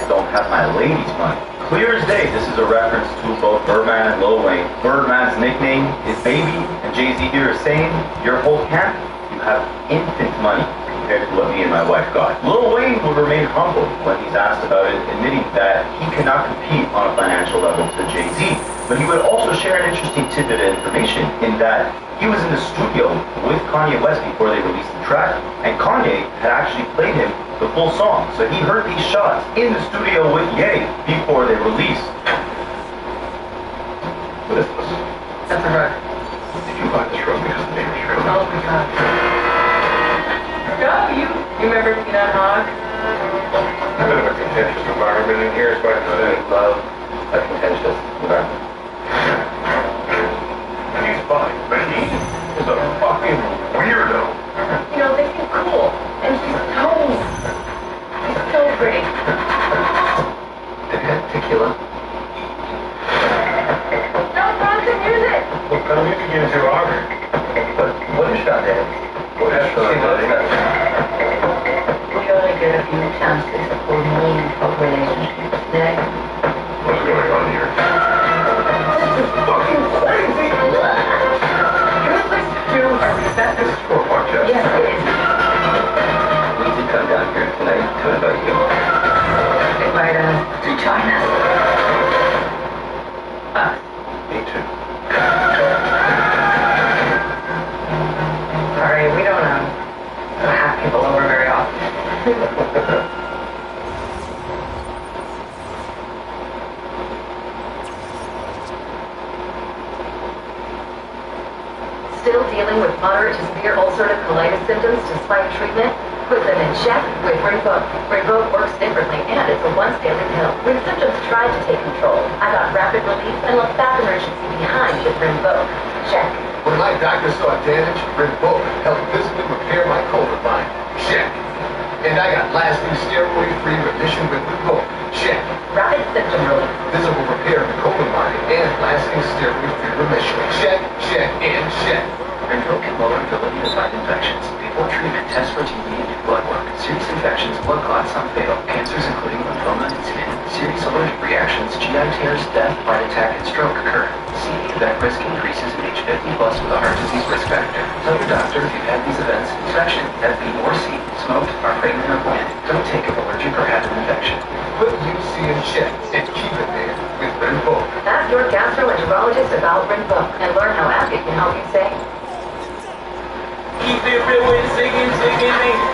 don't have my ladies' money. Clear as day, this is a reference to both Birdman and Lil Wayne. Birdman's nickname is Baby, and Jay-Z here is saying, your whole camp, you have infant money compared to what me and my wife got. Lil Wayne will remain humble when he's asked about it, admitting that he cannot compete on a financial level to Jay-Z. But he would also share an interesting tidbit of information in that he was in the studio with Kanye West before they released the track, and Kanye had actually played him the full song. So he heard these shots in the studio with Ye before they released. What is this? That's a record. Did you buy this from me because the name is Shrimp? Oh my god. No, you remember being on Hog? I'm in a contentious environment in here, so I love a contentious environment. And he's fine, but he is a fucking weirdo. You know, they seem cool. And he's so pretty. They've had tequila. Don't run the music! What kind of music you into, Aubrey? What is that, Dad? What is that? We only get a few chances for meaningful relationships. Next. What's going on here? This is fucking crazy! Can we please do a reset? This is for a podcast. Yes, it is. We did come down here tonight to invite you. Invite us to join us. Me too. Sorry, we don't have people over very often. Still dealing with moderate to severe ulcerative colitis symptoms despite treatment? Put them in check with Rinvoq. Rinvoq works differently, and it's a once-daily pill. When symptoms tried to take control, I got rapid relief and left back emergency behind with Rinvoq. Check. When my doctor saw damage, Rinvoq helped visibly repair my colon line. Check. And I got lasting steroid-free remission with Rinvoq. Check. Rapid symptom relief. Visible repair of the colon line and lasting steroid-free remission. Check, check, and check. Rinvoq can lower ability to fight infections. Before treatment, test for TB and do blood work. Serious infections, blood clots, some fatal. Cancers including lymphoma and skin. Serious allergic reactions, GI tears, death, heart attack, and stroke occur. CV event risk increases in age 50 plus with a heart disease risk factor. Tell your doctor if you've had these events: infection, Hep B or C, smoked, are pregnant or planned. Don't take up allergic or have an infection. Put UC in check and keep it there with Rinvoq. Ask your gastroenterologist about Rinvoq and learn how Abbott can help you save. Keep it real with singing,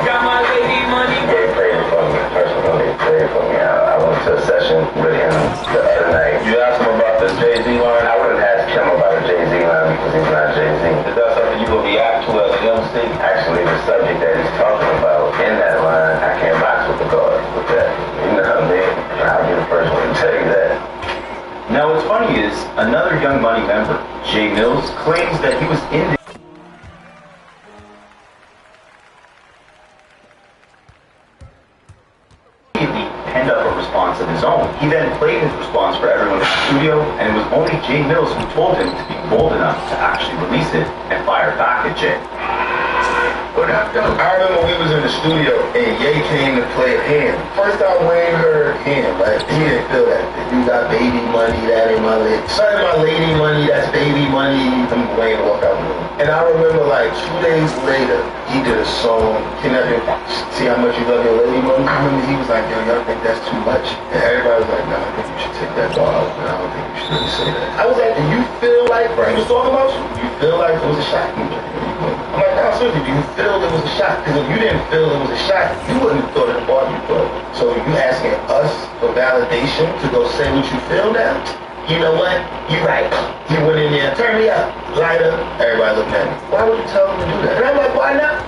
got my lady money. They played for me, personally, played for me. I went to a session with him the other night. You asked him about the Jay-Z line? I wouldn't ask him about the Jay-Z line because he's not Jay-Z. Is that something you will react to as an MC? Actually, the subject that he's talking about in that line, I can't box with the guard with that. You know what I mean? I'll be the first one to tell you that. Now what's funny is, another Young Money member, Jay Mills, claims that he was in the penned up a response of his own. He then played his response for everyone in the studio, and it was only Jay Mills who told him to be bold enough to actually release it and fire back at Jay. What happened? I remember we was in the studio and Ye came to play him. First time Wayne heard him, like, he didn't feel that. You got baby money, that ain't my lady. Sorry, my lady money, that's baby money. I'm Wayne walk out the room. And I remember like 2 days later, he did a song, See How Much You Love Your Lady Money. I remember he was like, yo, y'all think that's too much? And everybody was like, no, I think you should take that bar out. I don't think you should really say that. I was like, do you feel like, he was talking about you? You feel like it was a shot? I'm like, no, seriously, do you feel it was a shot? Because if you didn't feel it was a shot, you wouldn't have thought of the bar you thought. So you asking us for validation to go say what you feel now? You know what? You right. You went in there, turn me up, light up. Everybody looking at me. Why would you tell them to do that? And I'm like, why not?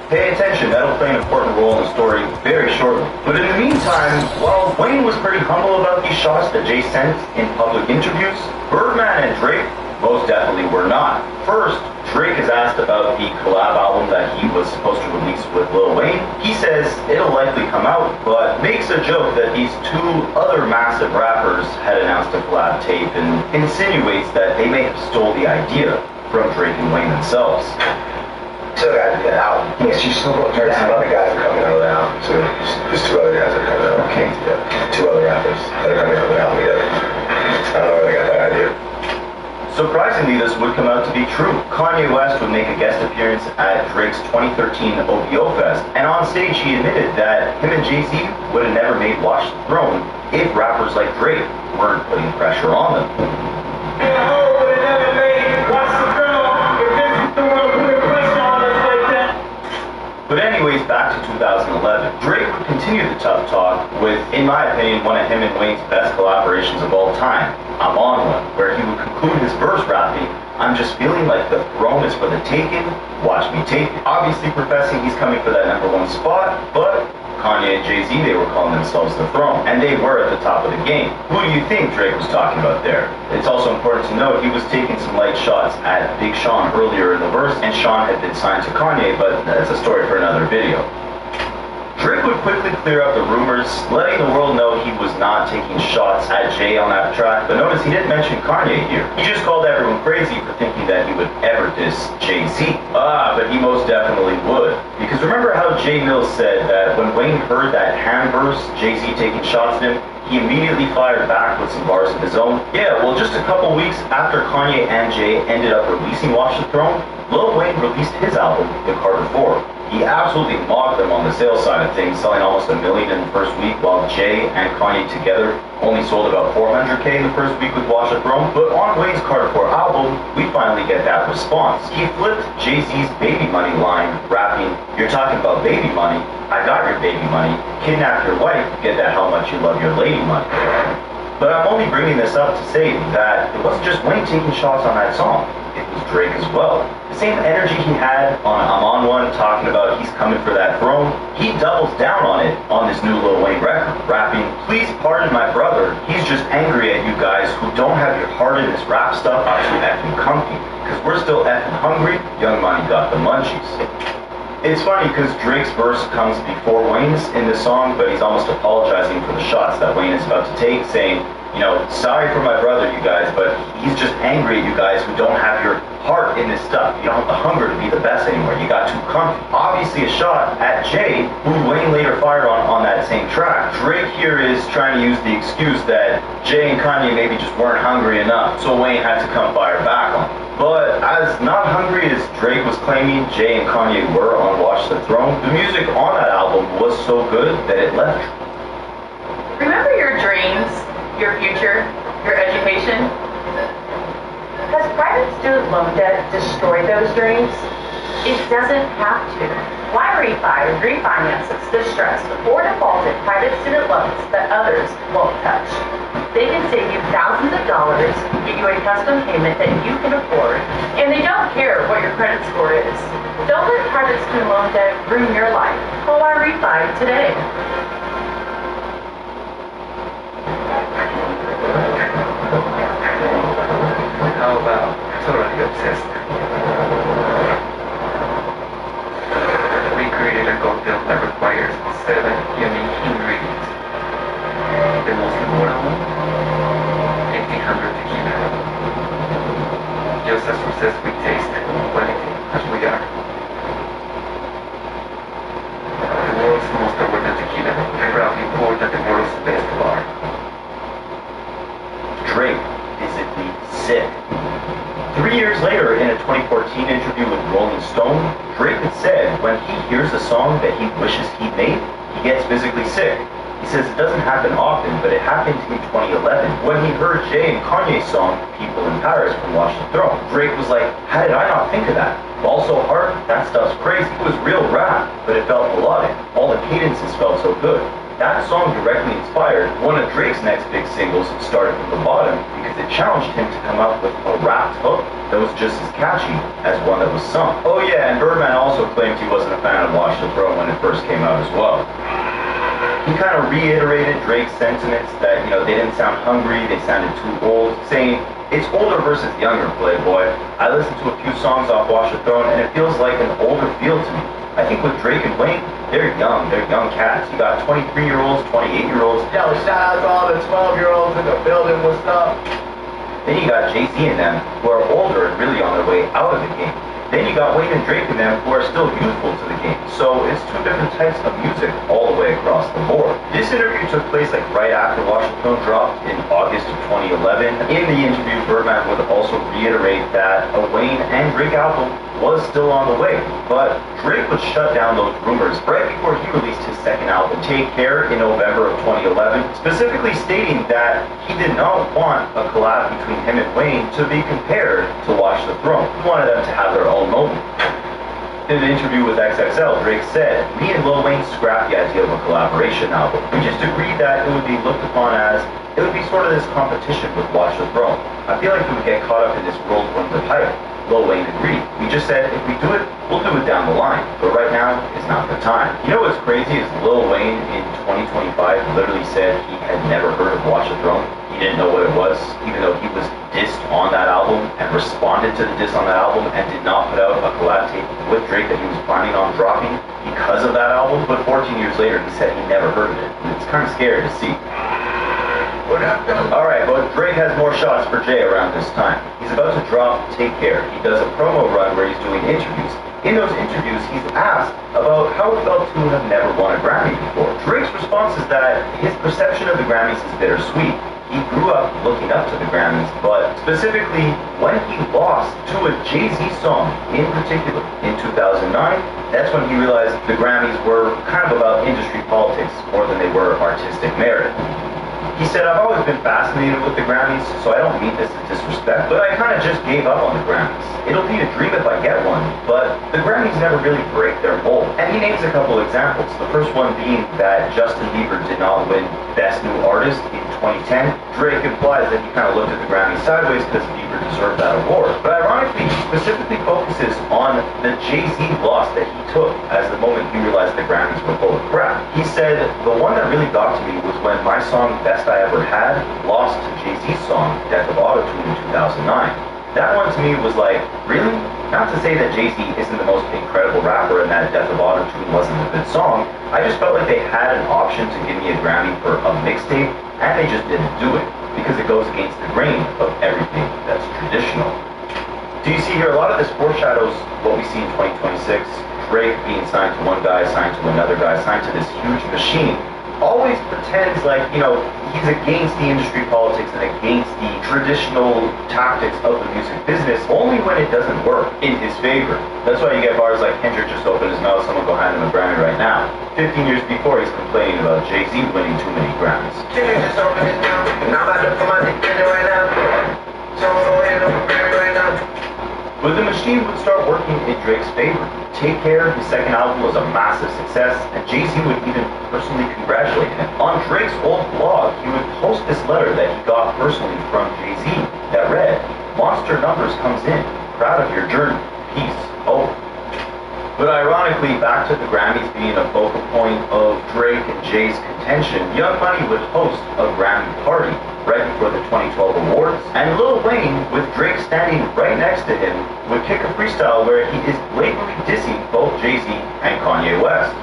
Pay attention, that'll play an important role in the story very shortly. But in the meantime, while Wayne was pretty humble about these shots that Jay sent in public interviews, Birdman and Drake most definitely were not. First, Drake is asked about the collab album that he was supposed to release with Lil Wayne. He says it'll likely come out, but makes a joke that these two other massive rappers had announced a collab tape and insinuates that they may have stole the idea from Drake and Wayne themselves. Still got to get that album. Yes, you still got some other guys are coming out of the album too. There's two other guys that are coming out. Okay. Yeah. Two other rappers that are coming out of the album together. I don't know where they got that idea. Surprisingly, this would come out to be true. Kanye West would make a guest appearance at Drake's 2013 OVO Fest, and on stage he admitted that him and Jay-Z would have never made Watch the Throne if rappers like Drake weren't putting pressure on them. But anyways, back to 2011. Drake would continue the tough talk with, in my opinion, one of him and Wayne's best collaborations of all time, I'm On One, where he would conclude his verse rapping, I'm just feeling like the throne is for the taking, watch me take it. Obviously professing he's coming for that #1 spot, but Kanye and Jay-Z, they were calling themselves the throne, and they were at the top of the game. Who do you think Drake was talking about there? It's also important to note he was taking some light shots at Big Sean earlier in the verse, and Sean had been signed to Kanye, but that's a story for another video. Drake would quickly clear up the rumors, letting the world know he was not taking shots at Jay on that track, but notice he didn't mention Kanye here. He just called everyone crazy for thinking that he would ever diss Jay-Z. But he most definitely would. Because remember how Jay Mills said that when Wayne heard that Ham verse, Jay-Z taking shots at him, he immediately fired back with some bars of his own? Yeah, well, just a couple weeks after Kanye and Jay ended up releasing Watch the Throne, Lil Wayne released his album, The Carter 4. He absolutely mocked them on the sales side of things, selling almost 1 million in the first week, while Jay and Kanye together only sold about 400K in the first week with Watch the Throne. But on Wayne's Carter 4 album, we finally get that response. He flipped Jay-Z's Baby Money line, rapping, you're talking about baby money, I got your baby money, kidnap your wife, get that how much you love your lady money. But I'm only bringing this up to say that it wasn't just Wayne taking shots on that song, it was Drake as well. The same energy he had on I'm On One, talking about he's coming for that throne, he doubles down on it on this new Lil Wayne record, rapping, please pardon my brother, he's just angry at you guys who don't have your heart in this rap stuff are too effing comfy, because we're still effing hungry, Young Money got the munchies. It's funny because Drake's verse comes before Wayne's in this song, but he's almost apologizing for the shots that Wayne is about to take, saying, you know, sorry for my brother, you guys, but he's just angry at you guys who don't have your heart in this stuff. You don't have the hunger to be the best anymore. You got too comfy. Obviously a shot at Jay, who Wayne later fired on that same track. Drake here is trying to use the excuse that Jay and Kanye maybe just weren't hungry enough, so Wayne had to come fire back on him. But as not hungry as Drake was claiming Jay and Kanye were on Watch the Throne, the music on that album was so good that it left. Remember your dreams, your future, your education? Has private student loan debt destroyed those dreams? It doesn't have to. Why refinances distressed or defaulted private student loans that others won't touch? They can save you thousands of dollars, get you a custom payment that you can afford, and they don't care what your credit score is. Don't let private student loan debt ruin your life. Call our refi today. How about totally obsessed? We created a cocktail that requires 7 unique ingredients. The most important one, 1800 tequila. Just as obsessed with taste and quality as we are. The world's most awarded tequila, proudly poured at the world's best bar. Drake, physically sick. 3 years later, in a 2014 interview with Rolling Stone, Drake had said when he hears a song that he wishes he'd made, he gets physically sick. He says it doesn't happen often, but it happened in 2011 when he heard Jay and Kanye's song, People in Paris from Watch the Throne. Drake was like, how did I not think of that? Ball so hard, that stuff's crazy. It was real rap, but it felt melodic. All the cadences felt so good. that song directly inspired one of Drake's next big singles, Started From the Bottom, because it challenged him to come up with a rapped hook that was just as catchy as one that was sung. Oh yeah, and Birdman also claimed he wasn't a fan of Watch the Throne when it first came out as well. He kind of reiterated Drake's sentiments that, they didn't sound hungry, they sounded too old, saying, it's older versus younger, Playboy. I listened to a few songs off Watch the Throne and it feels like an older feel to me. I think with Drake and Wayne, they're young cats. You got 23-year-olds, 28-year-olds. Yo, shout out to all the 12-year-olds in the building, what's up? Then you got Jay-Z and them, who are older and really on their way out of the game. Then you got Wayne and Drake and them, who are still youthful to the game. So it's two different types of music all the way across the board. This interview took place right after Watch the Throne dropped in August of 2011. In the interview, Birdman would also reiterate that a Wayne and Drake album was still on the way, but Drake would shut down those rumors right before he released his second album, Take Care, in November of 2011, specifically stating that he did not want a collab between him and Wayne to be compared to Watch the Throne. He wanted them to have their own moment. In an interview with XXL, Drake said, me and Lil Wayne scrapped the idea of a collaboration album. We just agreed that it would be looked upon as, it would be sort of this competition with Watch the Throne. I feel like we would get caught up in this whirlwind of hype. Lil Wayne agreed. We just said, if we do it, we'll do it down the line. But right now is not the time. You know what's crazy is Lil Wayne in 2025 literally said he had never heard of Watch the Throne. He didn't know what it was, even though he was dissed on that album and responded to the diss on that album and did not put out a collab tape with Drake that he was planning on dropping because of that album. But 14 years later, he said he never heard of it. It's kind of scary to see. Alright, but Drake has more shots for Jay around this time. He's about to drop Take Care. He does a promo run where he's doing interviews. In those interviews, he's asked about how it felt to have never won a Grammy before. Drake's response is that his perception of the Grammys is bittersweet. He grew up looking up to the Grammys, but specifically when he lost to a Jay-Z song in particular in 2009, that's when he realized the Grammys were kind of about industry politics more than they were artistic merit. He said, I've always been fascinated with the Grammys, so I don't mean this as disrespect, but I kind of just gave up on the Grammys. It'll be a dream if I get one, but the Grammys never really break their mold. And he names a couple examples, the first one being that Justin Bieber did not win Best New Artist in 2010. Drake implies that he kind of looked at the Grammys sideways because Bieber deserved that award. But ironically, he specifically focuses on the Jay-Z loss that he took as the moment he realized the Grammys were full of crap. He said, the one that really got to me was when my song Best I Ever Had lost to Jay-Z's song Death of Autotune in 2009. That one to me was like, really? Not to say that Jay-Z isn't the most incredible rapper and that Death of Autotune wasn't a good song, I just felt like they had an option to give me a Grammy for a mixtape, and they just didn't do it, because it goes against the grain of everything that's traditional. Do you see here, a lot of this foreshadows what we see in 2026, Drake being signed to one guy, signed to another guy, signed to this huge machine, always pretends like, he's against the industry politics and against the traditional tactics of the music business, only when it doesn't work in his favor. That's why you get bars like Kendrick just opened his mouth, someone go hand him a Grammy right now. 15 years before, he's complaining about Jay-Z winning too many Grammys. Kendrick just opened his mouth, and I'm about to put my dick in it right now. Someone go hand him a Grammy right now. But the machine would start working in Drake's favor. Take Care, his second album, was a massive success, and Jay-Z would even personally congratulate him. On Drake's old blog, he would post this letter that he got personally from Jay-Z that read, "Monster Numbers comes in. Proud of your journey. Peace. Hope." But ironically, back to the Grammys being a focal point of Drake and Jay's contention, Young Money would host a Grammy party right before the 2012 awards, and Lil Wayne, with Drake standing right next to him, would kick a freestyle where he is blatantly dissing both Jay-Z and Kanye West.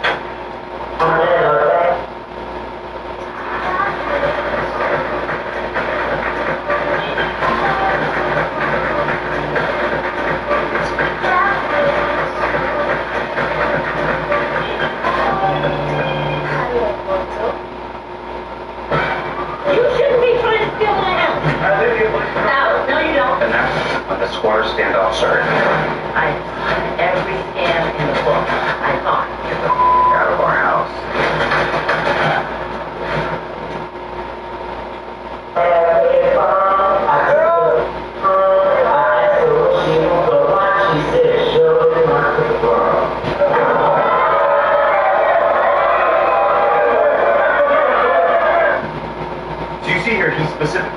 Squatter standoff, sir. I every scam in the book. I caught. Get the out of our house.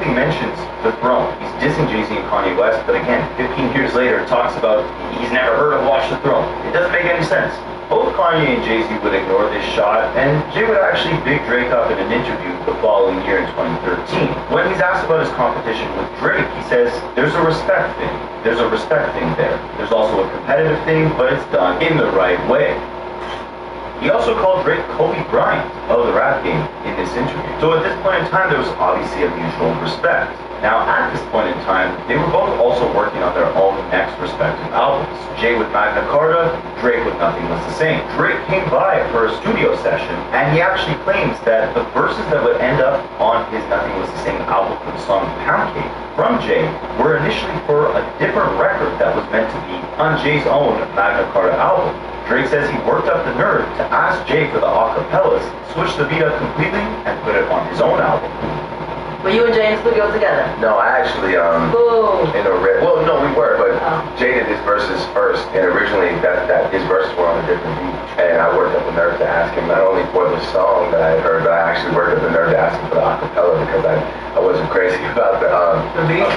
briefly mentions the throne. He's dissing Jay-Z and Kanye West, but again, 15 years later, talks about he's never heard of Watch the Throne. It doesn't make any sense. Both Kanye and Jay-Z would ignore this shot, and Jay would actually big Drake up in an interview the following year in 2013. When he's asked about his competition with Drake, he says, there's a respect thing. There's a respect thing there. There's also a competitive thing, but it's done in the right way. He also called Drake Kobe Bryant of the rap game in this interview. So at this point in time, there was obviously a mutual respect. Now, at this point in time, they were both also working on their own next respective albums. Jay with Magna Carta, Drake with Nothing Was the Same. Drake came by for a studio session, and he actually claims that the verses that would end up on his Nothing Was the Same album for the song Pound Cake from Jay were initially for a different record that was meant to be on Jay's own Magna Carta album. Drake says he worked up the nerve to ask Jay for the acapellas, switch the beat up completely, and put it on his own album. Were you and Jay in the studio together? No, I actually, well, no, we were, but Jay did his verses first, and originally that his verses were on a different beat, and I worked up the nerve to ask him not only for the song that I had heard, but I actually worked up the nerve to ask him for the acapella because I wasn't crazy about the beat.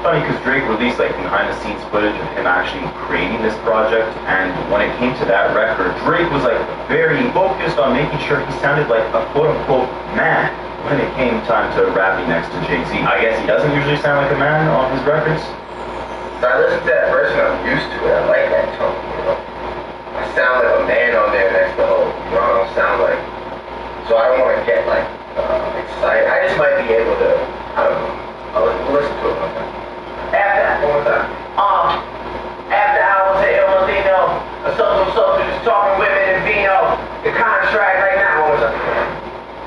Funny because Drake released like behind the scenes footage of him actually creating this project, and when it came to that record, Drake was like very focused on making sure he sounded like a quote unquote man when it came time to rapping next to Jay-Z. I guess he doesn't usually sound like a man on his records. So I listen to that verse and I'm used to it. I like that tone, you know. I sound like a man on there next to Hope. You know, I don't sound like, so I don't want to get like excited. I just might be able to, I don't know. I'll listen to it one time. One more time. After hours at El Molino, a social just talking women and vino. The contract right now. One more time.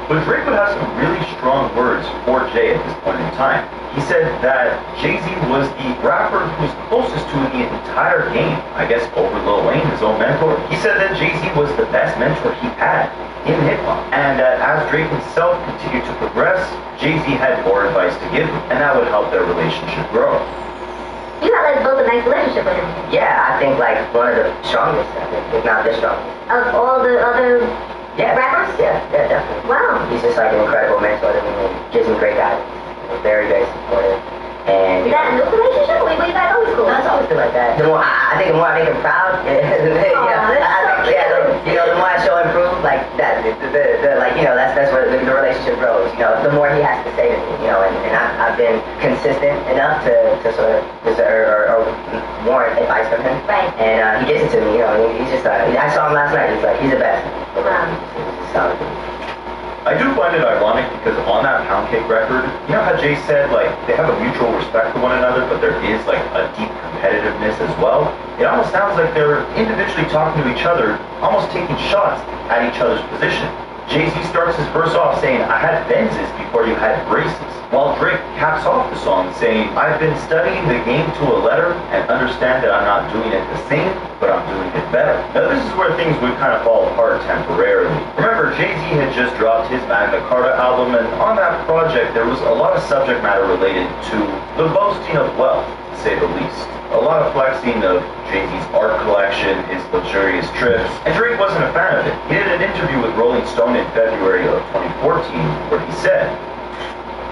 But Drake would have some really strong words for Jay at this point in time. He said that Jay-Z was the rapper who was closest to the entire game, I guess over Lil Wayne, his own mentor. He said that Jay-Z was the best mentor he had in hip-hop, and that as Drake himself continued to progress, Jay-Z had more advice to give him, and that would help their relationship grow. You have like built a nice relationship with him. Yeah, I think like one of the strongest, if not the strongest. Of all the other rappers? Yeah, definitely. Wow. He's just like an incredible mentor to me and gives me great guidance. Very, very supportive. And is that a new relationship, or you guys always cool? No, it's always been like that. The more I think the more I make him proud, the more I show him proof, like that, like that's where the relationship grows. You know, the more he has to say to me, you know, and I've been consistent enough to sort of deserve or warrant advice from him. Right. And he gives it to me. You know, he's just I saw him last night. He's the best. Wow. He's solid. I do find it ironic because on that Pound Cake record, you know how Jay said like they have a mutual respect for one another, but there is like a deep competitiveness as well? It almost sounds like they're individually talking to each other, almost taking shots at each other's position. Jay-Z starts his verse off saying, I had Benzes before you had braces, while Drake caps off the song saying, I've been studying the game to a letter and understand that I'm not doing it the same, but I'm doing it better. Now this is where things would kind of fall apart temporarily. Remember, Jay-Z had just dropped his Magna Carta album, and on that project there was a lot of subject matter related to the boasting of wealth, to say the least. A lot of flexing of Jay-Z's art collection, his luxurious trips, and Drake wasn't a fan of it. He did an interview with Rolling Stone in February of 2014 where he said,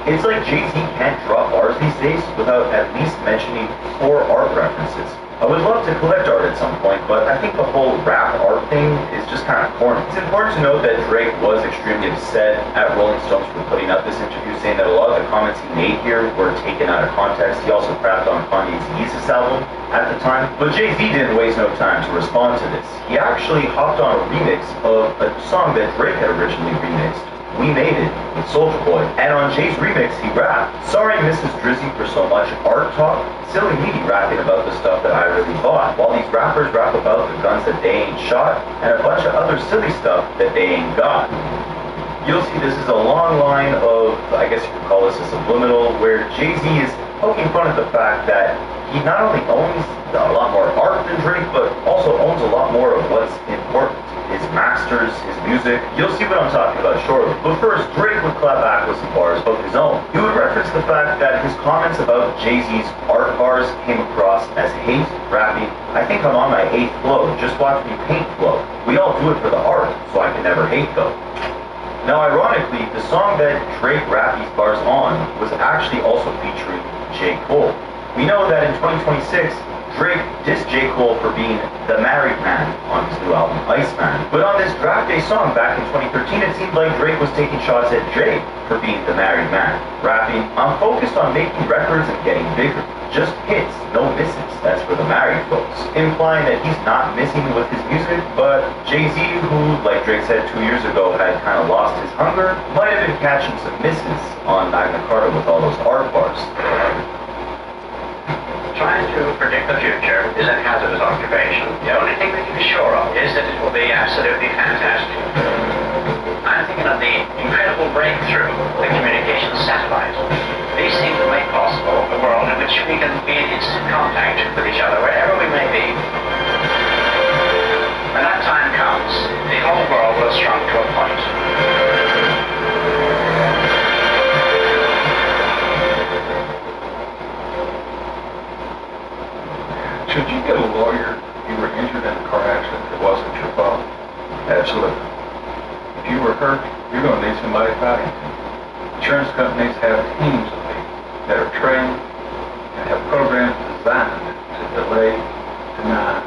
it's like Jay-Z can't drop bars these days without at least mentioning 4 art references. I would love to collect art at some point, but I think the whole rap art thing is just kind of corny. It's important to note that Drake was extremely upset at Rolling Stones for putting up this interview, saying that a lot of the comments he made here were taken out of context. He also crapped on Kanye's Yeezus album at the time, but Jay-Z didn't waste no time to respond to this. He actually hopped on a remix of a song that Drake had originally remixed, We Made It, with Soulja Boy, and on Jay's remix he rapped, sorry Mrs. Drizzy for so much art talk, silly me rapping about the stuff that I really bought, while these rappers rap about the guns that they ain't shot, and a bunch of other silly stuff that they ain't got. You'll see this is a long line of, I guess you could call this a subliminal, where Jay-Z is poking fun at the fact that he not only owns a lot more art than Drake, but also owns a lot more of what's important. His masters, his music. You'll see what I'm talking about shortly. But first, Drake would clap back with some bars of his own. He would reference the fact that his comments about Jay-Z's art bars came across as hate, rapping, I think I'm on my 8th flow, just watch me paint flow. We all do it for the art, so I can never hate though. Now, ironically, the song that Drake rapped these bars on was actually also featuring J. Cole. We know that in 2026, Drake dissed J. Cole for being the married man on his new album, Iceman. But on this Draft Day song back in 2013, it seemed like Drake was taking shots at Jay for being the married man, rapping, "I'm focused on making records and getting bigger. Just hits, no misses, that's for the married folks," implying that he's not missing with his music, but Jay-Z, who, like Drake said 2 years ago, had kind of lost his hunger, might have been catching some misses on Magna Carta with all those art bars. Trying to predict the future is a hazardous occupation. The only thing we can be sure of is that it will be absolutely fantastic. I'm thinking of the incredible breakthrough, the communications satellite. These things will make possible a world in which we can be in instant contact with each other wherever we may be. When that time comes, the whole world will have shrunk to a point. Should you get a lawyer if you were injured in a car accident that wasn't your fault? Absolutely. If you were hurt, you're going to need somebody fighting. Insurance companies have teams of people that are trained and have programs designed to delay, deny,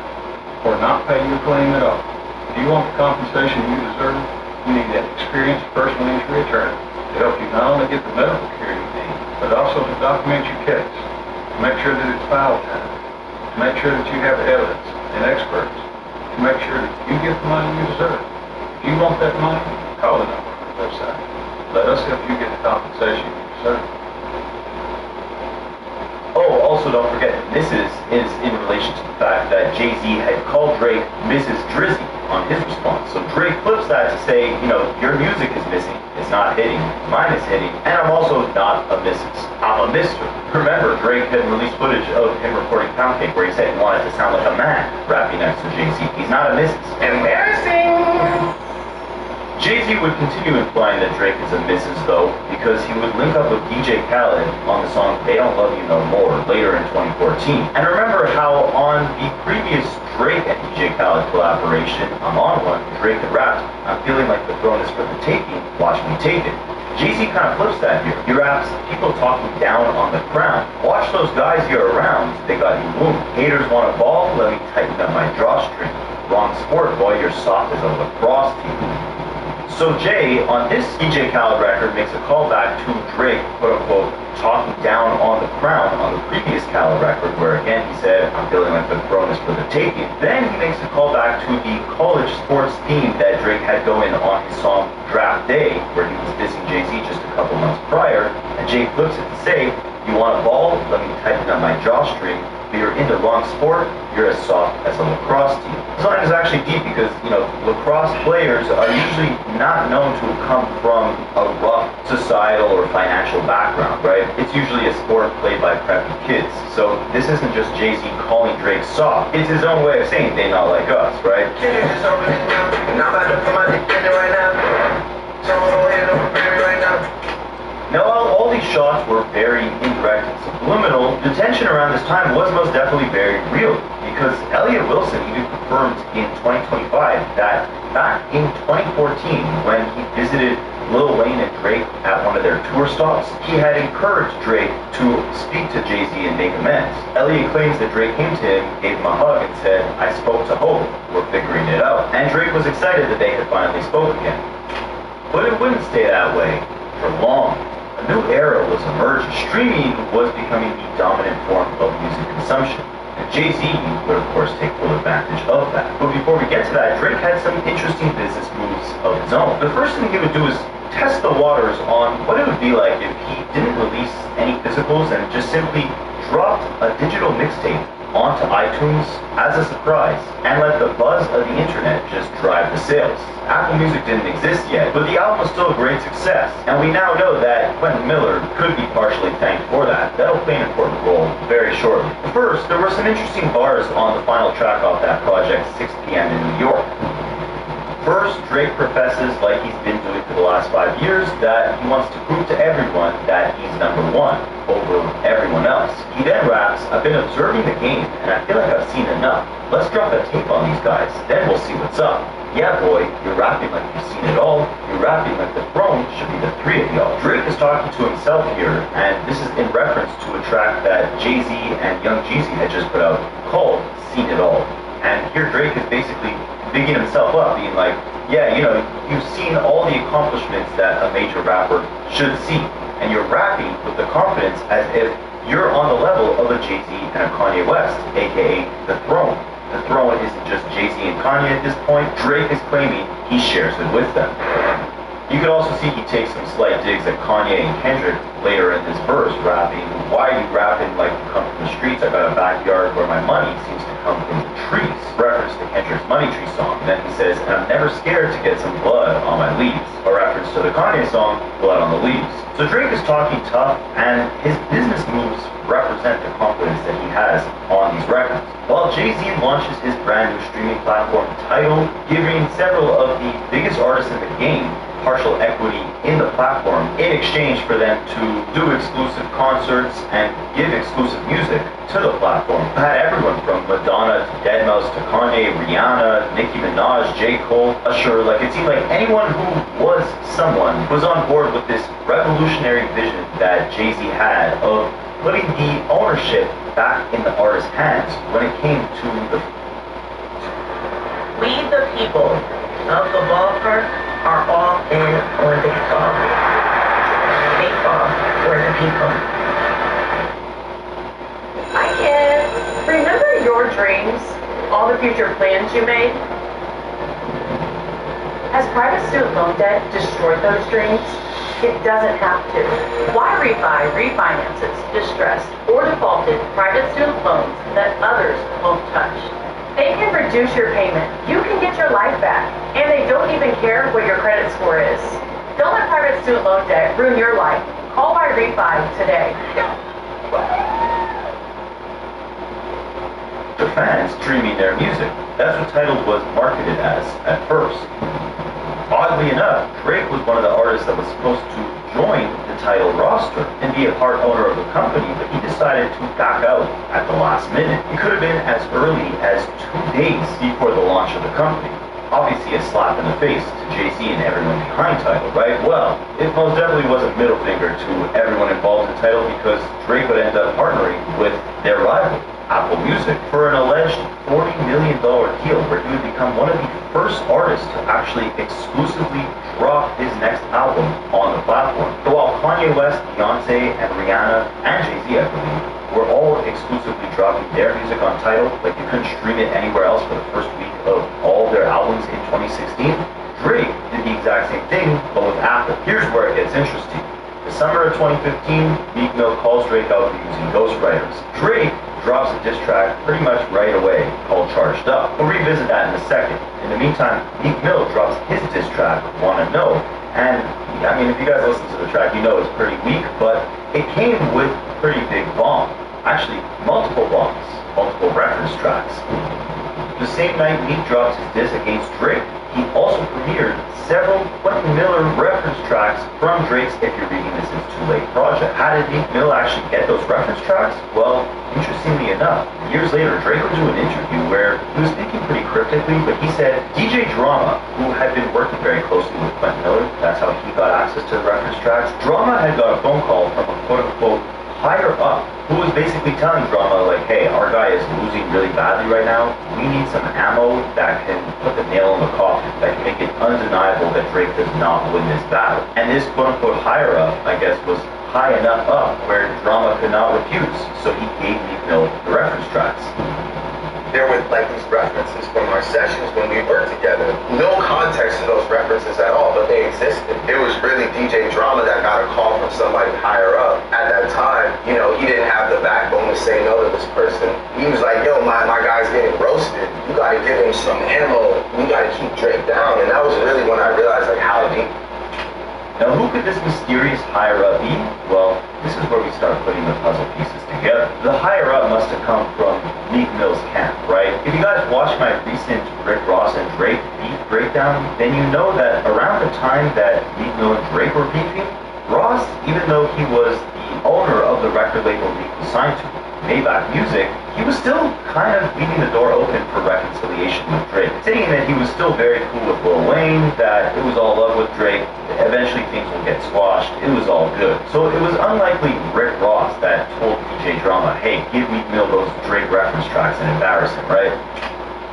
or not pay your claim at all. If you want the compensation you deserve, you need an experienced personal injury attorney to help you not only get the medical care you need, but also to document your case, to make sure that it's file time, to make sure that you have evidence and experts, to make sure that you get the money you deserve. If you want that money, call the number on the website. Let us help you get the compensation you deserve. Oh, also don't forget that Mrs. is in relation to the fact that Jay-Z had called Drake Mrs. Drizzy on his response. So Drake flips that to say, you know, your music is missing. It's not hitting. Mine is hitting. And I'm also not a Mrs. I'm a Mr. Remember, Drake had released footage of him recording Pound Cake where he said he wanted to sound like a man rapping next to Jay-Z. He's not a Mrs. Embarrassing! Jay-Z would continue implying that Drake is a Mrs. though, because he would link up with DJ Khaled on the song They Don't Love You No More later in 2014. And remember how on the previous Drake and DJ Khaled collaboration, I'm On One, Drake had rapped, "I'm feeling like the throne is for the taking, watch me take it." Jay-Z kind of flips that here. He raps, "People talking down on the crown. Watch those guys you're around, they got you wounded. Haters want a ball, let me tighten up my drawstring. Wrong sport, boy, you're soft as a lacrosse team." So Jay, on this DJ Khaled record, makes a callback to Drake, quote-unquote, talking down on the crown on the previous Khaled record, where again he said, "I'm feeling like the throne is for the taking." Then he makes a callback to the college sports theme that Drake had going on his song Draft Day, where he was dissing Jay-Z just a couple months prior, and Jay flips it to say, "You want a ball? Let me tighten up my drawstring. If you're into wrong sport, you're as soft as a lacrosse team." The song is actually deep because, you know, lacrosse players are usually not known to come from a rough societal or financial background, right? It's usually a sport played by preppy kids. So this isn't just Jay-Z calling Drake soft. It's his own way of saying they not like us, right? Now, while all these shots were very indirect and subliminal, the tension around this time was most definitely very real, because Elliott Wilson even confirmed in 2025 that back in 2014, when he visited Lil Wayne and Drake at one of their tour stops, he had encouraged Drake to speak to Jay-Z and make amends. Elliott claims that Drake came to him, gave him a hug, and said, "I spoke to Hope, we're figuring it out." And Drake was excited that they had finally spoken again. But it wouldn't stay that way for long. A new era was emerging. Streaming was becoming the dominant form of music consumption. And Jay-Z would, of course, take full advantage of that. But before we get to that, Drake had some interesting business moves of his own. The first thing he would do is test the waters on what it would be like if he didn't release any physicals and just simply dropped a digital mixtape onto iTunes as a surprise and let the buzz of the internet just drive the sales. Apple Music didn't exist yet, but the album was still a great success, and we now know that Quentin Miller could be partially thanked for that. That'll play an important role very shortly. First, there were some interesting bars on the final track off that project, 6 p.m. in New York. First, Drake professes, like he's been doing for the last 5 years, that he wants to prove to everyone that he's number one over everyone else. He then raps, "I've been observing the game, and I feel like I've seen enough. Let's drop a tape on these guys, then we'll see what's up." yeah boy, you're rapping like you've seen it all. You're rapping like the throne should be the three of y'all. Drake is talking to himself here, and this is in reference to a track that Jay-Z and Young Jeezy had just put out called Seen It All. And here Drake is basically bigging himself up, being like, yeah, you know, you've seen all the accomplishments that a major rapper should see. And you're rapping with the confidence as if you're on the level of a Jay-Z and a Kanye West, aka the throne. The throne isn't just Jay-Z and Kanye at this point. Drake is claiming he shares it with them. You could also see he takes some slight digs at Kanye and Kendrick later in this verse, rapping, why are you rapping like you come from the streets? I got a backyard where my money seems to come from the trees. Reference to Kendrick's Money Tree song. And then he says, and I'm never scared to get some blood on my leaves. A reference to the Kanye song, Blood on the Leaves. So Drake is talking tough, and his business moves represent the confidence that he has on these records. While Jay-Z launches his brand new streaming platform Tidal, giving several of the biggest artists in the game partial equity in the platform in exchange for them to do exclusive concerts and give exclusive music to the platform. I had everyone from Madonna to Deadmau5 to Kanye, Rihanna, Nicki Minaj, J. Cole, Usher. Like, it seemed like anyone who was someone was on board with this revolutionary vision that Jay-Z had of putting the ownership back in the artist's hands when it came to the... We the people of the ballpark are all in on baseball. Baseball for the people. I guess. Remember your dreams? All the future plans you made? Has private student loan debt destroyed those dreams? It doesn't have to. Why refinances distressed or defaulted private student loans that others won't touch? They can reduce your payment. You can get your life back. And they don't even care what your credit score is. Don't let private student loan debt ruin your life. Call by Refi today. The fans streaming their music. That's what Tidal was marketed as at first. Oddly enough, Drake was one of the artists that was supposed to join the Tidal roster and be a part owner of the company, but he decided to back out at the last minute. It could have been as early as 2 days before the launch of the company. Obviously a slap in the face to Jay-Z and everyone behind Tidal, right? Well, it most definitely was a middle finger to everyone involved in Tidal because Drake would end up partnering with their rival, Apple Music, for an alleged $40 million deal where he would become one of the first artists to actually exclusively drop his next album on the platform. So while Kanye West, Beyonce, and Rihanna, and Jay-Z, I believe, were all exclusively dropping their music on Tidal, like you couldn't stream it anywhere else for the first week of all their albums in 2016, Drake did the exact same thing, but with Apple. Here's where it gets interesting. The summer of 2015, Meek Mill calls Drake out for using ghostwriters. Drake drops a diss track pretty much right away called Charged Up. We'll revisit that in a second. In the meantime, Meek Mill drops his diss track, Wanna Know. And, I mean, if you guys listen to the track, you know it's pretty weak, but it came with a pretty big bomb. Actually, multiple bombs, multiple reference tracks. The same night Meek drops his diss against Drake, he also premiered several Quentin Miller reference tracks from Drake's If You're Reading This It's Too Late project. How did Meek Mill actually get those reference tracks? Well, interestingly enough, years later, Drake would do an interview where he was speaking pretty cryptically, but he said DJ Drama, who had been working very closely with Quentin Miller, that's how he got access to the reference tracks, Drama had got a phone call from a quote-unquote higher up, who was basically telling Drama, like, hey, our guy is losing really badly right now. We need some ammo that can put the nail in the coffin, that can make it undeniable that Drake does not win this battle. And this quote-unquote higher up, I guess, was high enough up where Drama could not refuse, so he gave Meek Mill the reference tracks. There were like these references from our sessions when we worked together. No context to those references at all, but they existed. It was really DJ Drama that got a call from somebody higher up. At that time, you know, he didn't have the backbone to say no to this person. He was like, yo, my guy's getting roasted. You gotta give him some ammo. We gotta keep Drake down. And that was really when I realized like how deep. Now, who could this mysterious higher-up be? Well, this is where we start putting the puzzle pieces together. The higher-up must have come from Meek Mill's camp, right? If you guys watched my recent Rick Ross and Drake beef breakdown, then you know that around the time that Meek Mill and Drake were beefing, Ross, even though he was the owner of the record label Meek was signed to, Maybach Music, he was still kind of leaving the door open for reconciliation with Drake, saying that he was still very cool with Lil Wayne, that it was all love with Drake, eventually things will get squashed, it was all good. So it was unlikely Rick Ross that told DJ Drama, hey, give Meek Mill those Drake reference tracks and embarrass him, right?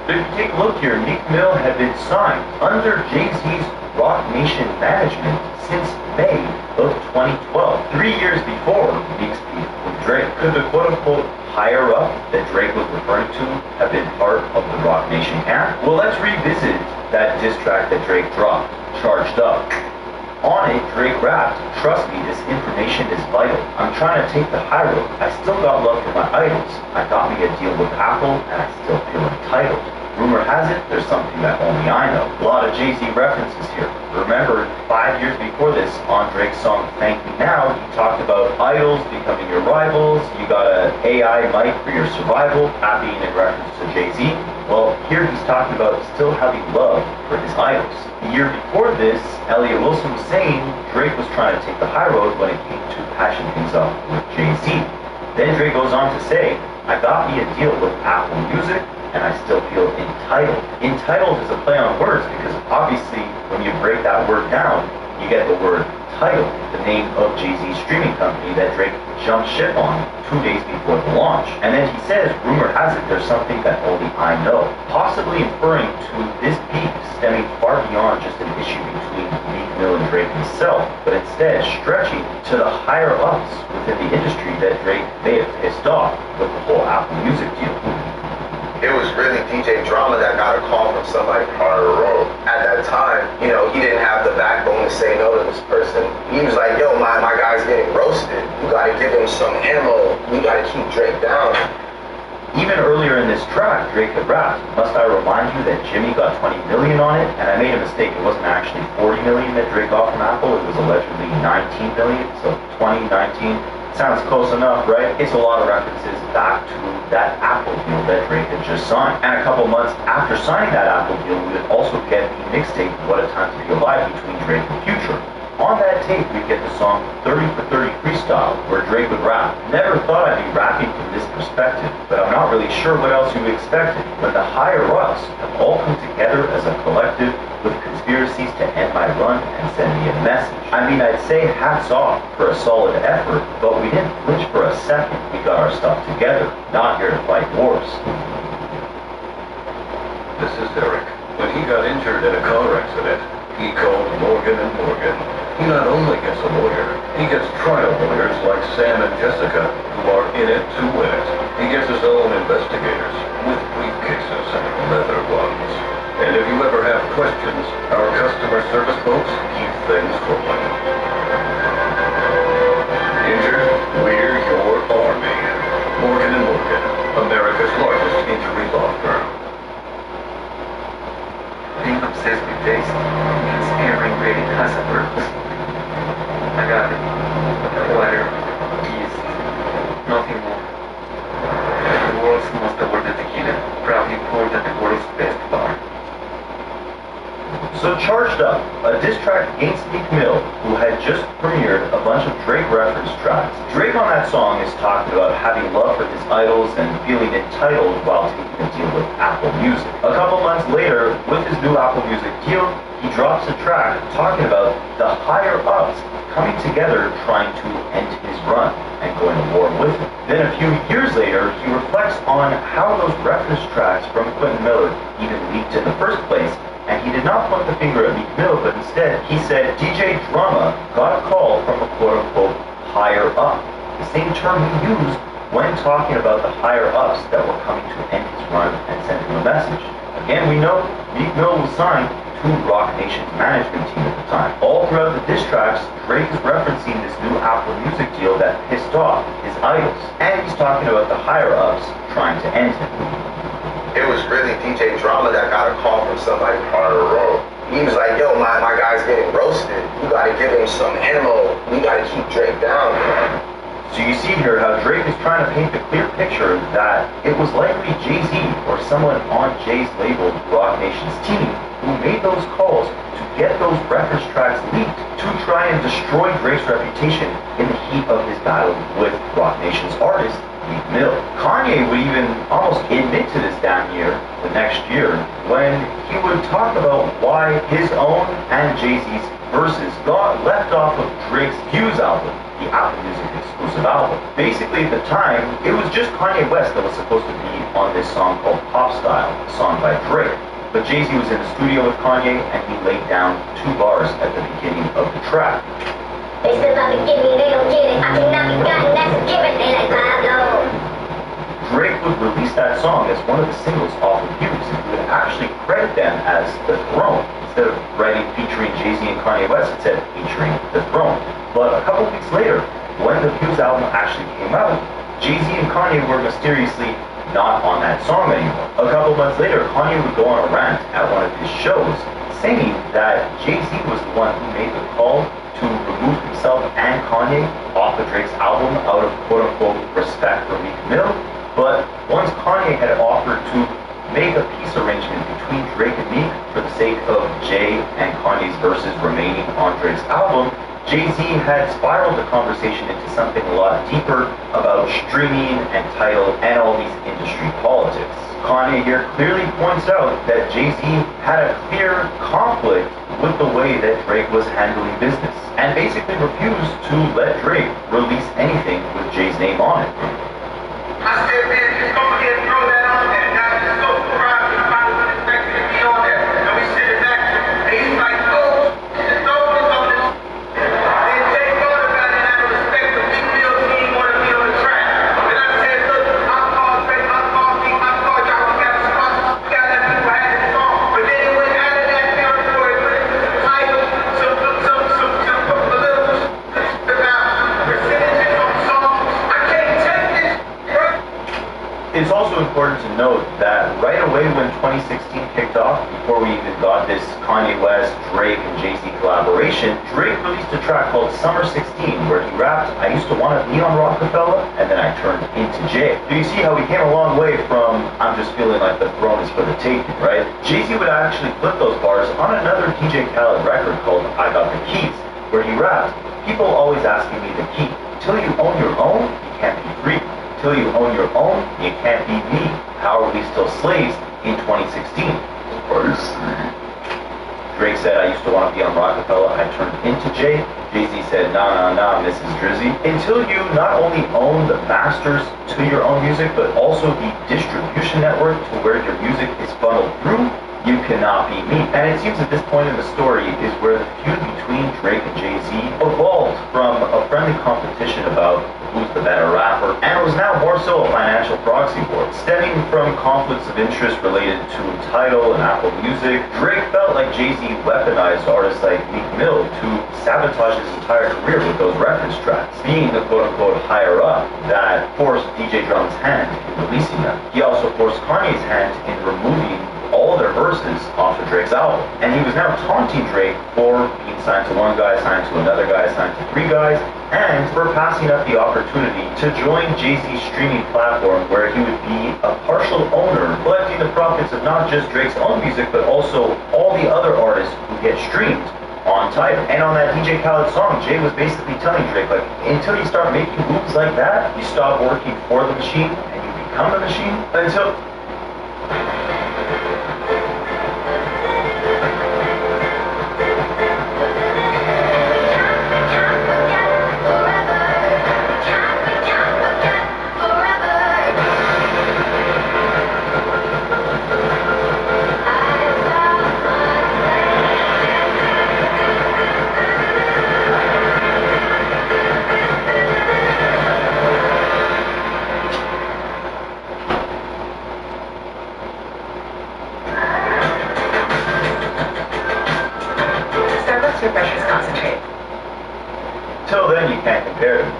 But if you take a look here, Meek Mill had been signed under Jay-Z's Rock Nation management since May of 2012, 3 years before Meek's beef with Drake. Could the quote-unquote higher up that Drake was referring to have been part of the Rock Nation camp? Well, let's revisit that diss track that Drake dropped, Charged Up. On it, Drake rapped, trust me, this information is vital. I'm trying to take the high road. I still got love for my idols. I got me a deal with Apple, and I still feel entitled. Rumor has it, there's something that only I know. A lot of Jay-Z references here. Remember, 5 years before this, on Drake's song Thank Me Now, he talked about idols becoming your rivals, you got an AI mic for your survival, that being in reference to Jay-Z. Well, here he's talking about still having love for his idols. The year before this, Elliot Wilson was saying Drake was trying to take the high road when it came to patching things up with Jay-Z. Then Drake goes on to say, I got me a deal with Apple Music, and I still feel entitled. Entitled is a play on words because obviously when you break that word down, you get the word title, the name of Jay-Z's streaming company that Drake jumped ship on 2 days before the launch. And then he says, rumor has it there's something that only I know, possibly inferring to this beef stemming far beyond just an issue between Meek Mill and Drake himself, but instead stretching to the higher ups within the industry that Drake may have pissed off with the whole Apple Music deal. It was really DJ Drama that got a call from somebody on the road. At that time, you know, he didn't have the backbone to say no to this person. He was like, yo, my guy's getting roasted. You gotta give him some ammo. You gotta keep Drake down. Even earlier in this track, Drake had rapped, must I remind you that Jimmy got 20 million on it? And I made a mistake, it wasn't actually 40 million that Drake got from Apple, it was allegedly 19 million, so 20, 19. Sounds close enough, right? It's a lot of references back to that Apple deal that Drake had just signed. And a couple months after signing that Apple deal, we would also get the mixtape What a Time to Be Alive between Drake and Future. On that tape, we'd get the song 30 for 30 Freestyle, where Drake would rap. Never thought I'd be rapping from this perspective, but I'm not really sure what else you expected when the higher ups have all come together as a collective with conspiracies to end my run and send me a message. I mean, I'd say hats off for a solid effort, but we didn't flinch for a second. We got our stuff together, not here to fight wars. This is Eric. When he got injured in a car accident, he called Morgan & Morgan. He not only gets a lawyer, he gets trial lawyers like Sam and Jessica, who are in it to win it. He gets his own investigators, with briefcases and leather ones. And if you ever have questions, our customer service folks keep things rolling. Injured? We're your army. Morgan & Morgan, America's largest injury law firm. Being obsessed with taste means every ingredient has a purpose. Agave, water, yeast, nothing more. The world's most awarded tequila, proudly poured at the world's best bar. So Charged Up, a diss track against Meek Mill, who had just premiered a bunch of Drake reference tracks. Drake on that song is talking about having love for his idols and feeling entitled while taking a deal with Apple Music. A couple months later, with his new Apple Music deal, he drops a track talking about the higher ups coming together trying to end his run and going to war with him. Then a few years later, he reflects on how those reference tracks from Quentin Miller even leaked in the first place. And he did not point the finger at Meek Mill, but instead he said DJ Drama got a call from a quote-unquote higher up, the same term he used when talking about the higher ups that were coming to end his run and send him a message. Again, we know Meek Mill was signed to Rock Nation's management team at the time. All throughout the diss tracks, Drake is referencing this new Apple Music deal that pissed off his idols. And he's talking about the higher ups trying to end him. It was really DJ Drama that got a call from somebody on the road. He was like, yo, my guy's getting roasted. You gotta give him some ammo. You gotta keep Drake down. So you see here how Drake is trying to paint the clear picture that it was likely Jay-Z or someone on Jay's label, Rock Nation's team, who made those calls to get those reference tracks leaked to try and destroy Drake's reputation in the heat of his battle with Rock Nation's artists, Meek Mill. Kanye would even almost admit to this damn year, the next year, when he would talk about why his own and Jay-Z's verses got left off of Drake's Views album, the Apple Music exclusive album. Basically, at the time, it was just Kanye West that was supposed to be on this song called Pop Style, a song by Drake. But Jay-Z was in the studio with Kanye, and he laid down 2 bars at the beginning of the track. They still love to give me, they don't get it. I cannot be gotten, that's a given. They like Pablo. Drake would release that song as one of the singles off of Views, and he would actually credit them as The Throne. Instead of writing featuring Jay-Z and Kanye West, it said featuring The Throne. But a couple weeks later, when the Views album actually came out, Jay-Z and Kanye were mysteriously not on that song anymore. A couple months later, Kanye would go on a rant at one of his shows, saying that Jay-Z was the one who made the call to remove himself and Kanye off of Drake's album out of quote-unquote respect for Meek Mill. But once Kanye had offered to make a peace arrangement between Drake and Meek for the sake of Jay and Kanye's verses remaining on Drake's album, Jay-Z had spiraled the conversation into something a lot deeper about streaming and title and all these industry politics. Kanye here clearly points out that Jay-Z had a clear conflict with the way that Drake was handling business, and basically refused to let Drake release anything with Jay's name on it. I said, man, just go ahead and throw that on there. And I was just so surprised that I was expecting to be on there. And we sitting back, and he's like, oh, just throw this on this. And Jay thought about it out of respect for Meek Mill, he didn't want to be on the track. And I said, look, I called Drake, I called Meek, I called y'all, we got a spot, we got that people had this song. But then it went out of that territory, some title, some political about percentages on songs. I can't take this. It's also important to note that right away when 2016 kicked off, before we even got this Kanye West, Drake, and Jay-Z collaboration, Drake released a track called Summer 16, where he rapped, I used to want to be on Rockefeller, and then I turned into Jay. So you see how we came a long way from, I'm just feeling like the throne is for the taking, right? Jay-Z would actually flip those bars on another DJ Khaled record called I Got the Keys, where he rapped, people always asking me the key. Till you own your own, you can't be free. Till you own your own, you can't be me. How are we still slaves in 2016? Drake said, I used to want to be on Rockefeller, I turned into Jay. Jay-Z said, nah, Mrs. Drizzy. Until you not only own the masters to your own music, but also the distribution network to where your music is funneled through, you cannot be me. And it seems at this point in the story is where the feud between Drake and Jay-Z evolved from a friendly competition about who's the better rapper, and it was now more so a financial proxy war, stemming from conflicts of interest related to Tidal and Apple Music. Drake felt like Jay-Z weaponized artists like Meek Mill to sabotage his entire career with those reference tracks, being the quote-unquote higher up that forced DJ Drum's hand in releasing them. He also forced Kanye's hand in removing all their verses off of Drake's album. And he was now taunting Drake for being signed to one guy, signed to another guy, signed to 3 guys, and for passing up the opportunity to join Jay-Z's streaming platform where he would be a partial owner, collecting the profits of not just Drake's own music, but also all the other artists who get streamed on Tidal. And on that DJ Khaled song, Jay was basically telling Drake, like, until you start making moves like that, you stop working for the machine and you become the machine. Until Refreshers concentrate. Till then, you can't compare them.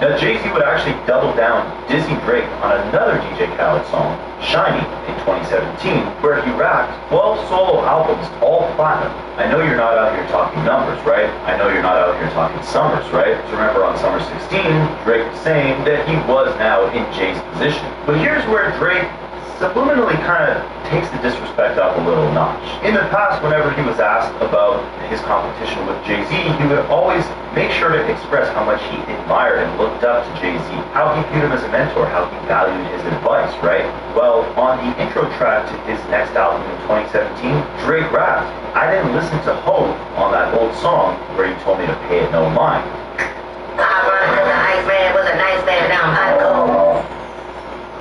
Now, Jay-Z would actually double down dissing Drake on another DJ Khaled song, Shiny, in 2017, where he rapped 12 solo albums, all platinum. I know you're not out here talking numbers, right? I know you're not out here talking summers, right? So remember on Summer 16, Drake was saying that he was now in Jay's position. But here's where Drake subliminally kind of takes the disrespect up a little notch. In the past, whenever he was asked about his competition with Jay-Z, he would always make sure to express how much he admired and looked up to Jay-Z, how he viewed him as a mentor, how he valued his advice, right? Well, on the intro track to his next album in 2017, Drake rapped, "I didn't listen to Hope on that old song where you told me to pay it no mind."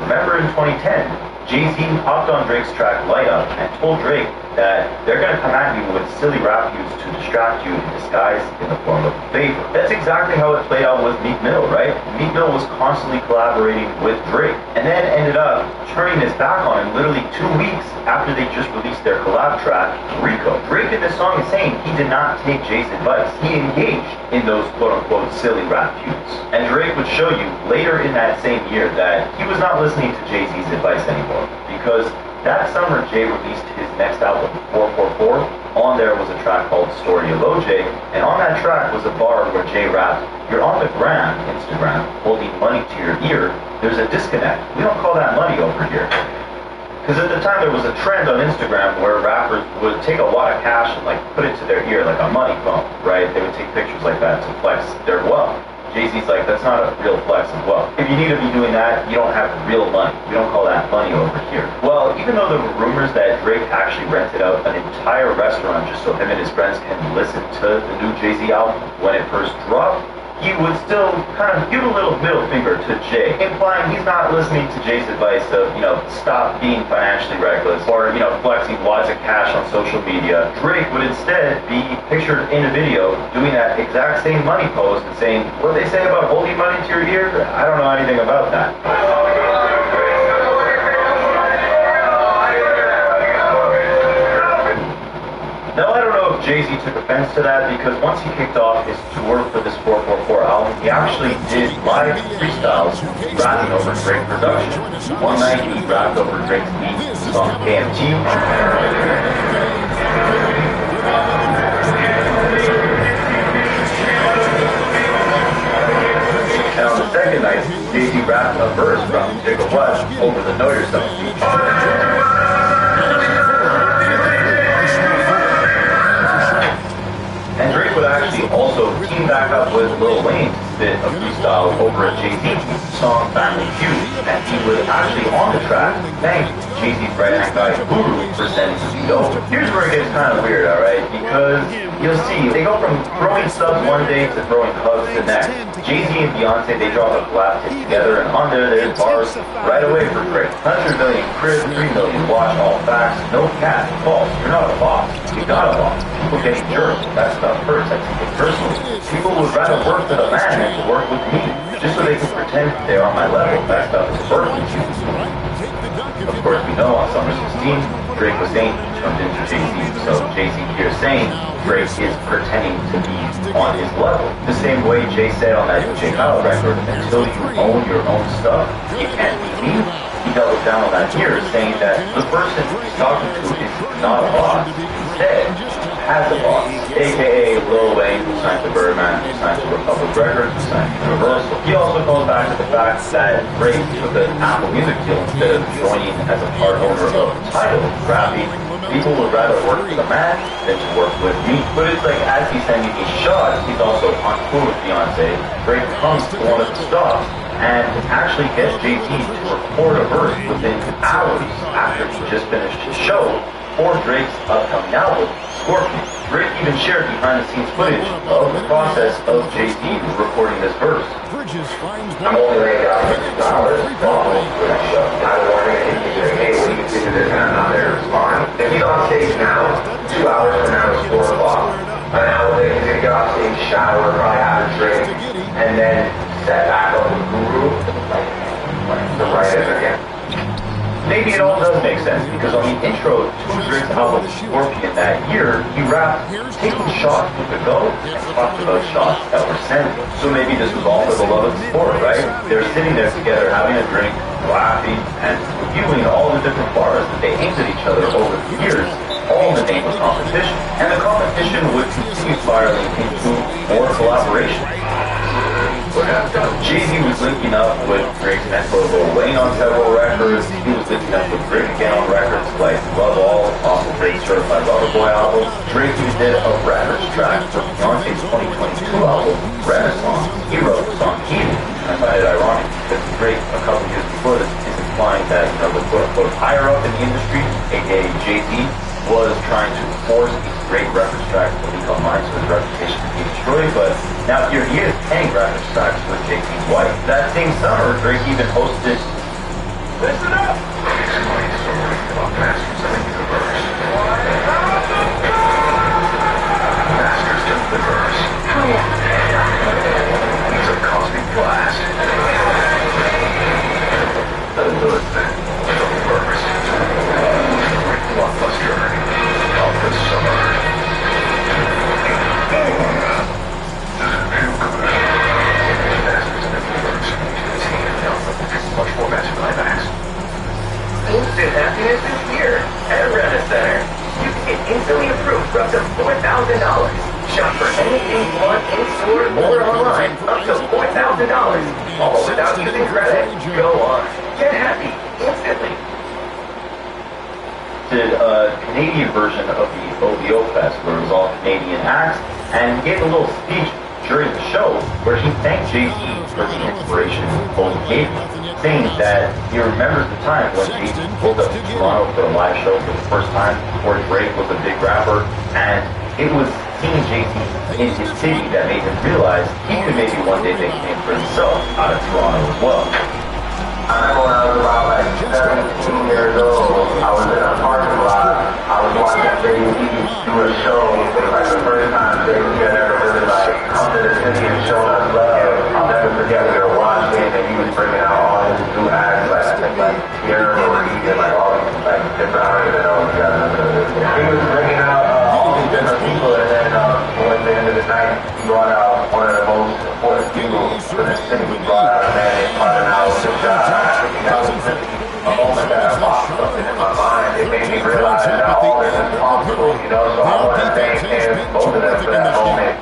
Remember in 2010, Jay-Z hopped on Drake's track Light Up and told Drake that they're going to come at you with silly rap views to distract you in disguise in the form of a favor. That's exactly how it played out with Meek Mill, right? Meek Mill was constantly collaborating with Drake and then ended up turning his back on him literally 2 weeks after they just released their collab track, Rico. Drake in this song is saying he did not take Jay's advice. He engaged in those quote-unquote silly rap feuds. And Drake would show you later in that same year that he was not listening to Jay-Z's advice anymore, because that summer Jay released his next album, 444. On there was a track called Story of OJ, and on that track was a bar where Jay rapped, "You're on the gram, Instagram, holding money to your ear. There's a disconnect. We don't call that money over here." Because at the time there was a trend on Instagram where rappers would take a lot of cash and like put it to their ear like a money phone, right? They would take pictures like that to flex their wealth. Jay-Z's like, that's not a real flex of wealth. If you need to be doing that, you don't have real money. We don't call that money over here. Well, even though there were rumors that Drake actually rented out an entire restaurant just so him and his friends can listen to the new Jay-Z album when it first dropped, he would still kind of give a little middle finger to Jay, implying he's not listening to Jay's advice of, stop being financially reckless or, flexing wads of cash on social media. Drake would instead be pictured in a video doing that exact same money pose and saying, what they say about holding money to your ear? I don't know anything about that. Now, I don't know if Jay-Z took offense to that, because once he kicked off his tour for this 444 album, he actually did live freestyles rapping over Drake production. One night he rapped over Drake's beat song KMT. And on the second night, Jay-Z rapped a verse from Jigga West over the Know Yourself beat. And Drake would actually also team back up with Lil Wayne to spit a freestyle over a Jay-Z song, Family Feud. And he would actually, on the track, thank Jay-Z's right-hand guy, Guru, for sending the beat over. Here's where it gets kind of weird, alright? Because you'll see, they go from throwing subs one day to throwing hugs the next. Jay-Z and Beyonce, they drop a collab tape together, and on there's bars right away for Drake. 100 million crib, 3 million watch, all facts, no cap, false. You're not a boss. You got a boss. People getting jerked. That stuff hurts. I take it personally. People would rather work with a man than to work with me, just so they can pretend they're on my level. That stuff is hurting you. Of course, we know on Summer 16, Drake was saying he turned into Jay-Z. So Jay-Z here saying Drake is pretending to be on his level. The same way Jay said on that J. Kyle record, until you own your own stuff, you can't be me. He doubled down on that here, saying that the person he's talking to is not a boss. Instead, has a boss, aka Lil Wayne, who signed to Birdman, who signed to Republic Records, who signed to Universal. He also goes back to the fact that Drake took an Apple Music deal instead of joining as a part owner of Tidal, rapping, people would rather work with a man than to work with me. But it's like, as he's sending these shots, he's also on tour with Beyonce. Drake comes to one of the stops and actually gets Jay-Z to record a verse within hours after he just finished his show for Drake's upcoming album, Scorpion. Drake even shared behind-the-scenes footage of the process of Jay-Z recording this verse. I'm only laying out for 2 hours for that show. I was wondering if he's like, hey, what do you think of this? And I'm not there to respond. If he's on stage now, 2 hours from now is 4 o'clock. An hour later, he's gonna get off stage, shower, probably have a drink, and then set back up with Guru, like the writer again. Maybe it all does make sense, because on the intro to Drake's album Scorpion that year, he rapped, taking shots with the go, and talked about shots that were sent. So maybe this was all for the love of the sport, right? They're sitting there together, having a drink, laughing, and reviewing all the different bars that they aimed at each other over the years, all in the name of competition. And the competition would continue spiraling into more collaboration. We're Jay-Z was linking up with Drake's mentor Lil Wayne on several records. He was linking up with Drake again on records like Love All off of Drake's Certified Lover Boy album. Drake even did a records track for Beyonce's 2022 album, Renaissance. He wrote the song Heated. I find it ironic because Drake, a couple years before this, is implying that, you know, the quote-unquote higher up in the industry, aka Jay-Z, was trying to force these great records tracks to leak online so his reputation could be destroyed, but now here he is paying records tracks with Jay-Z's wife. That same summer, Drake even hosted Listen Up! Explain stories about masters of the universe. Masters of the universe. It's a cosmic blast. The hood of the verse. Blockbuster of the summer. Masters of the universe. Much more massive climax. Instant happiness is here at Rena Center. You can get instantly approved for up to $4,000. Shop for anything you want in store or online up to $4,000. All without using credit. Go on. Get happy instantly. Did a Canadian version of the OVO Fest where it was all Canadian acts, and he gave a little speech during the show where he thanked Jay-Z for the inspiration Old gave him, saying that he remembers the time when Jay-Z pulled up to Toronto for a live show for the first time before Drake was a big rapper, and it was seeing Jay-Z in his city that made him realize he could maybe one day make a name for himself out of Toronto as well. I remember when I was about like 17 years old, I was in a parking lot. I was watching Jay-Z do a show. It was like the first time Jay-Z had ever really like come to the city and shown us love. I'll never forget we were watching and he was bringing out all his new acts, like I think like Pierre or he and like all these like different artists and all together. He was bringing out all these different people, and then towards the end of the night, he brought out one of the most important people for the city. He brought out a man named Cardinal Shah. That was a moment that unlocked something in my mind. It made me realize that all this is possible, you know, so I want to thank him, both of them, for that moment.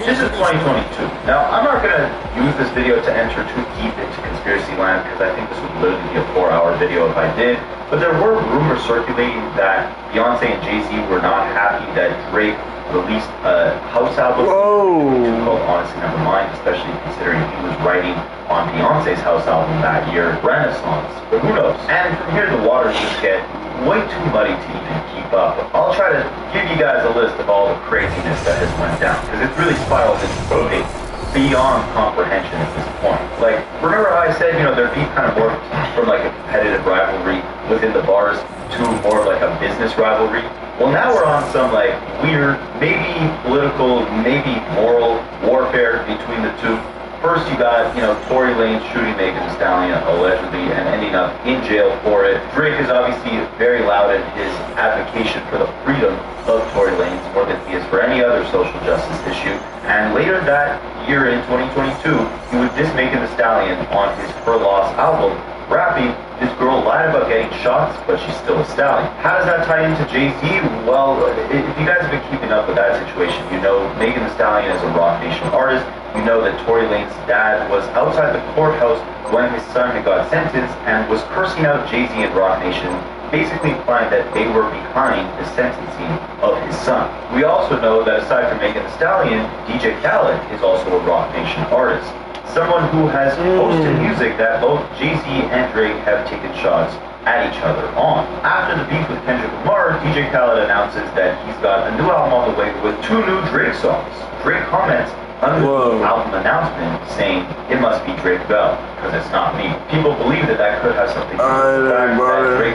This is 2022. Now, I'm not going to use this video to enter too deep into conspiracy land because I think this would literally be a 4-hour video if I did. But there were rumors circulating that Beyonce and Jay-Z were not happy that Drake released a house album called Honestly Nevermind, especially considering he was writing on Beyonce's house album that year, Renaissance. But who knows? And from here, the waters just get way too muddy to even keep up. I'll try to give you guys a list of all the craziness that has went down, because it's really spiraled into beyond comprehension at this point. Like, remember how I said, you know, their beef kind of worked from like a competitive rivalry within the bars to more of like a business rivalry? Well, now we're on some like weird, maybe political, maybe moral warfare between the two. First, you got, you know, Tory Lanez shooting Megan Thee Stallion allegedly and ending up in jail for it. Drake is obviously very loud in his advocacy for the freedom of Tory Lanez more than he is for any other social justice issue. And later that year in 2022, he would diss Megan Thee Stallion on his Her Loss album, rapping, "This girl lied about getting shots, but she's still a stallion." How does that tie into Jay-Z? Well, if you guys have been keeping up with that situation, you know Megan Thee Stallion is a Rock Nation artist. You know that Tory Lanez's dad was outside the courthouse when his son had got sentenced and was cursing out Jay-Z and Rock Nation, basically implying that they were behind the sentencing of his son. We also know that aside from Megan Thee Stallion, DJ Khaled is also a Rock Nation artist. Someone who has posted music that both Jay-Z and Drake have taken shots at each other on. After the beef with Kendrick Lamar, DJ Khaled announces that he's got a new album on the way with 2 new Drake songs. Drake comments under the album announcement saying, "It must be Drake Bell, because it's not me." People believe that that could have something to do with the fact that Drake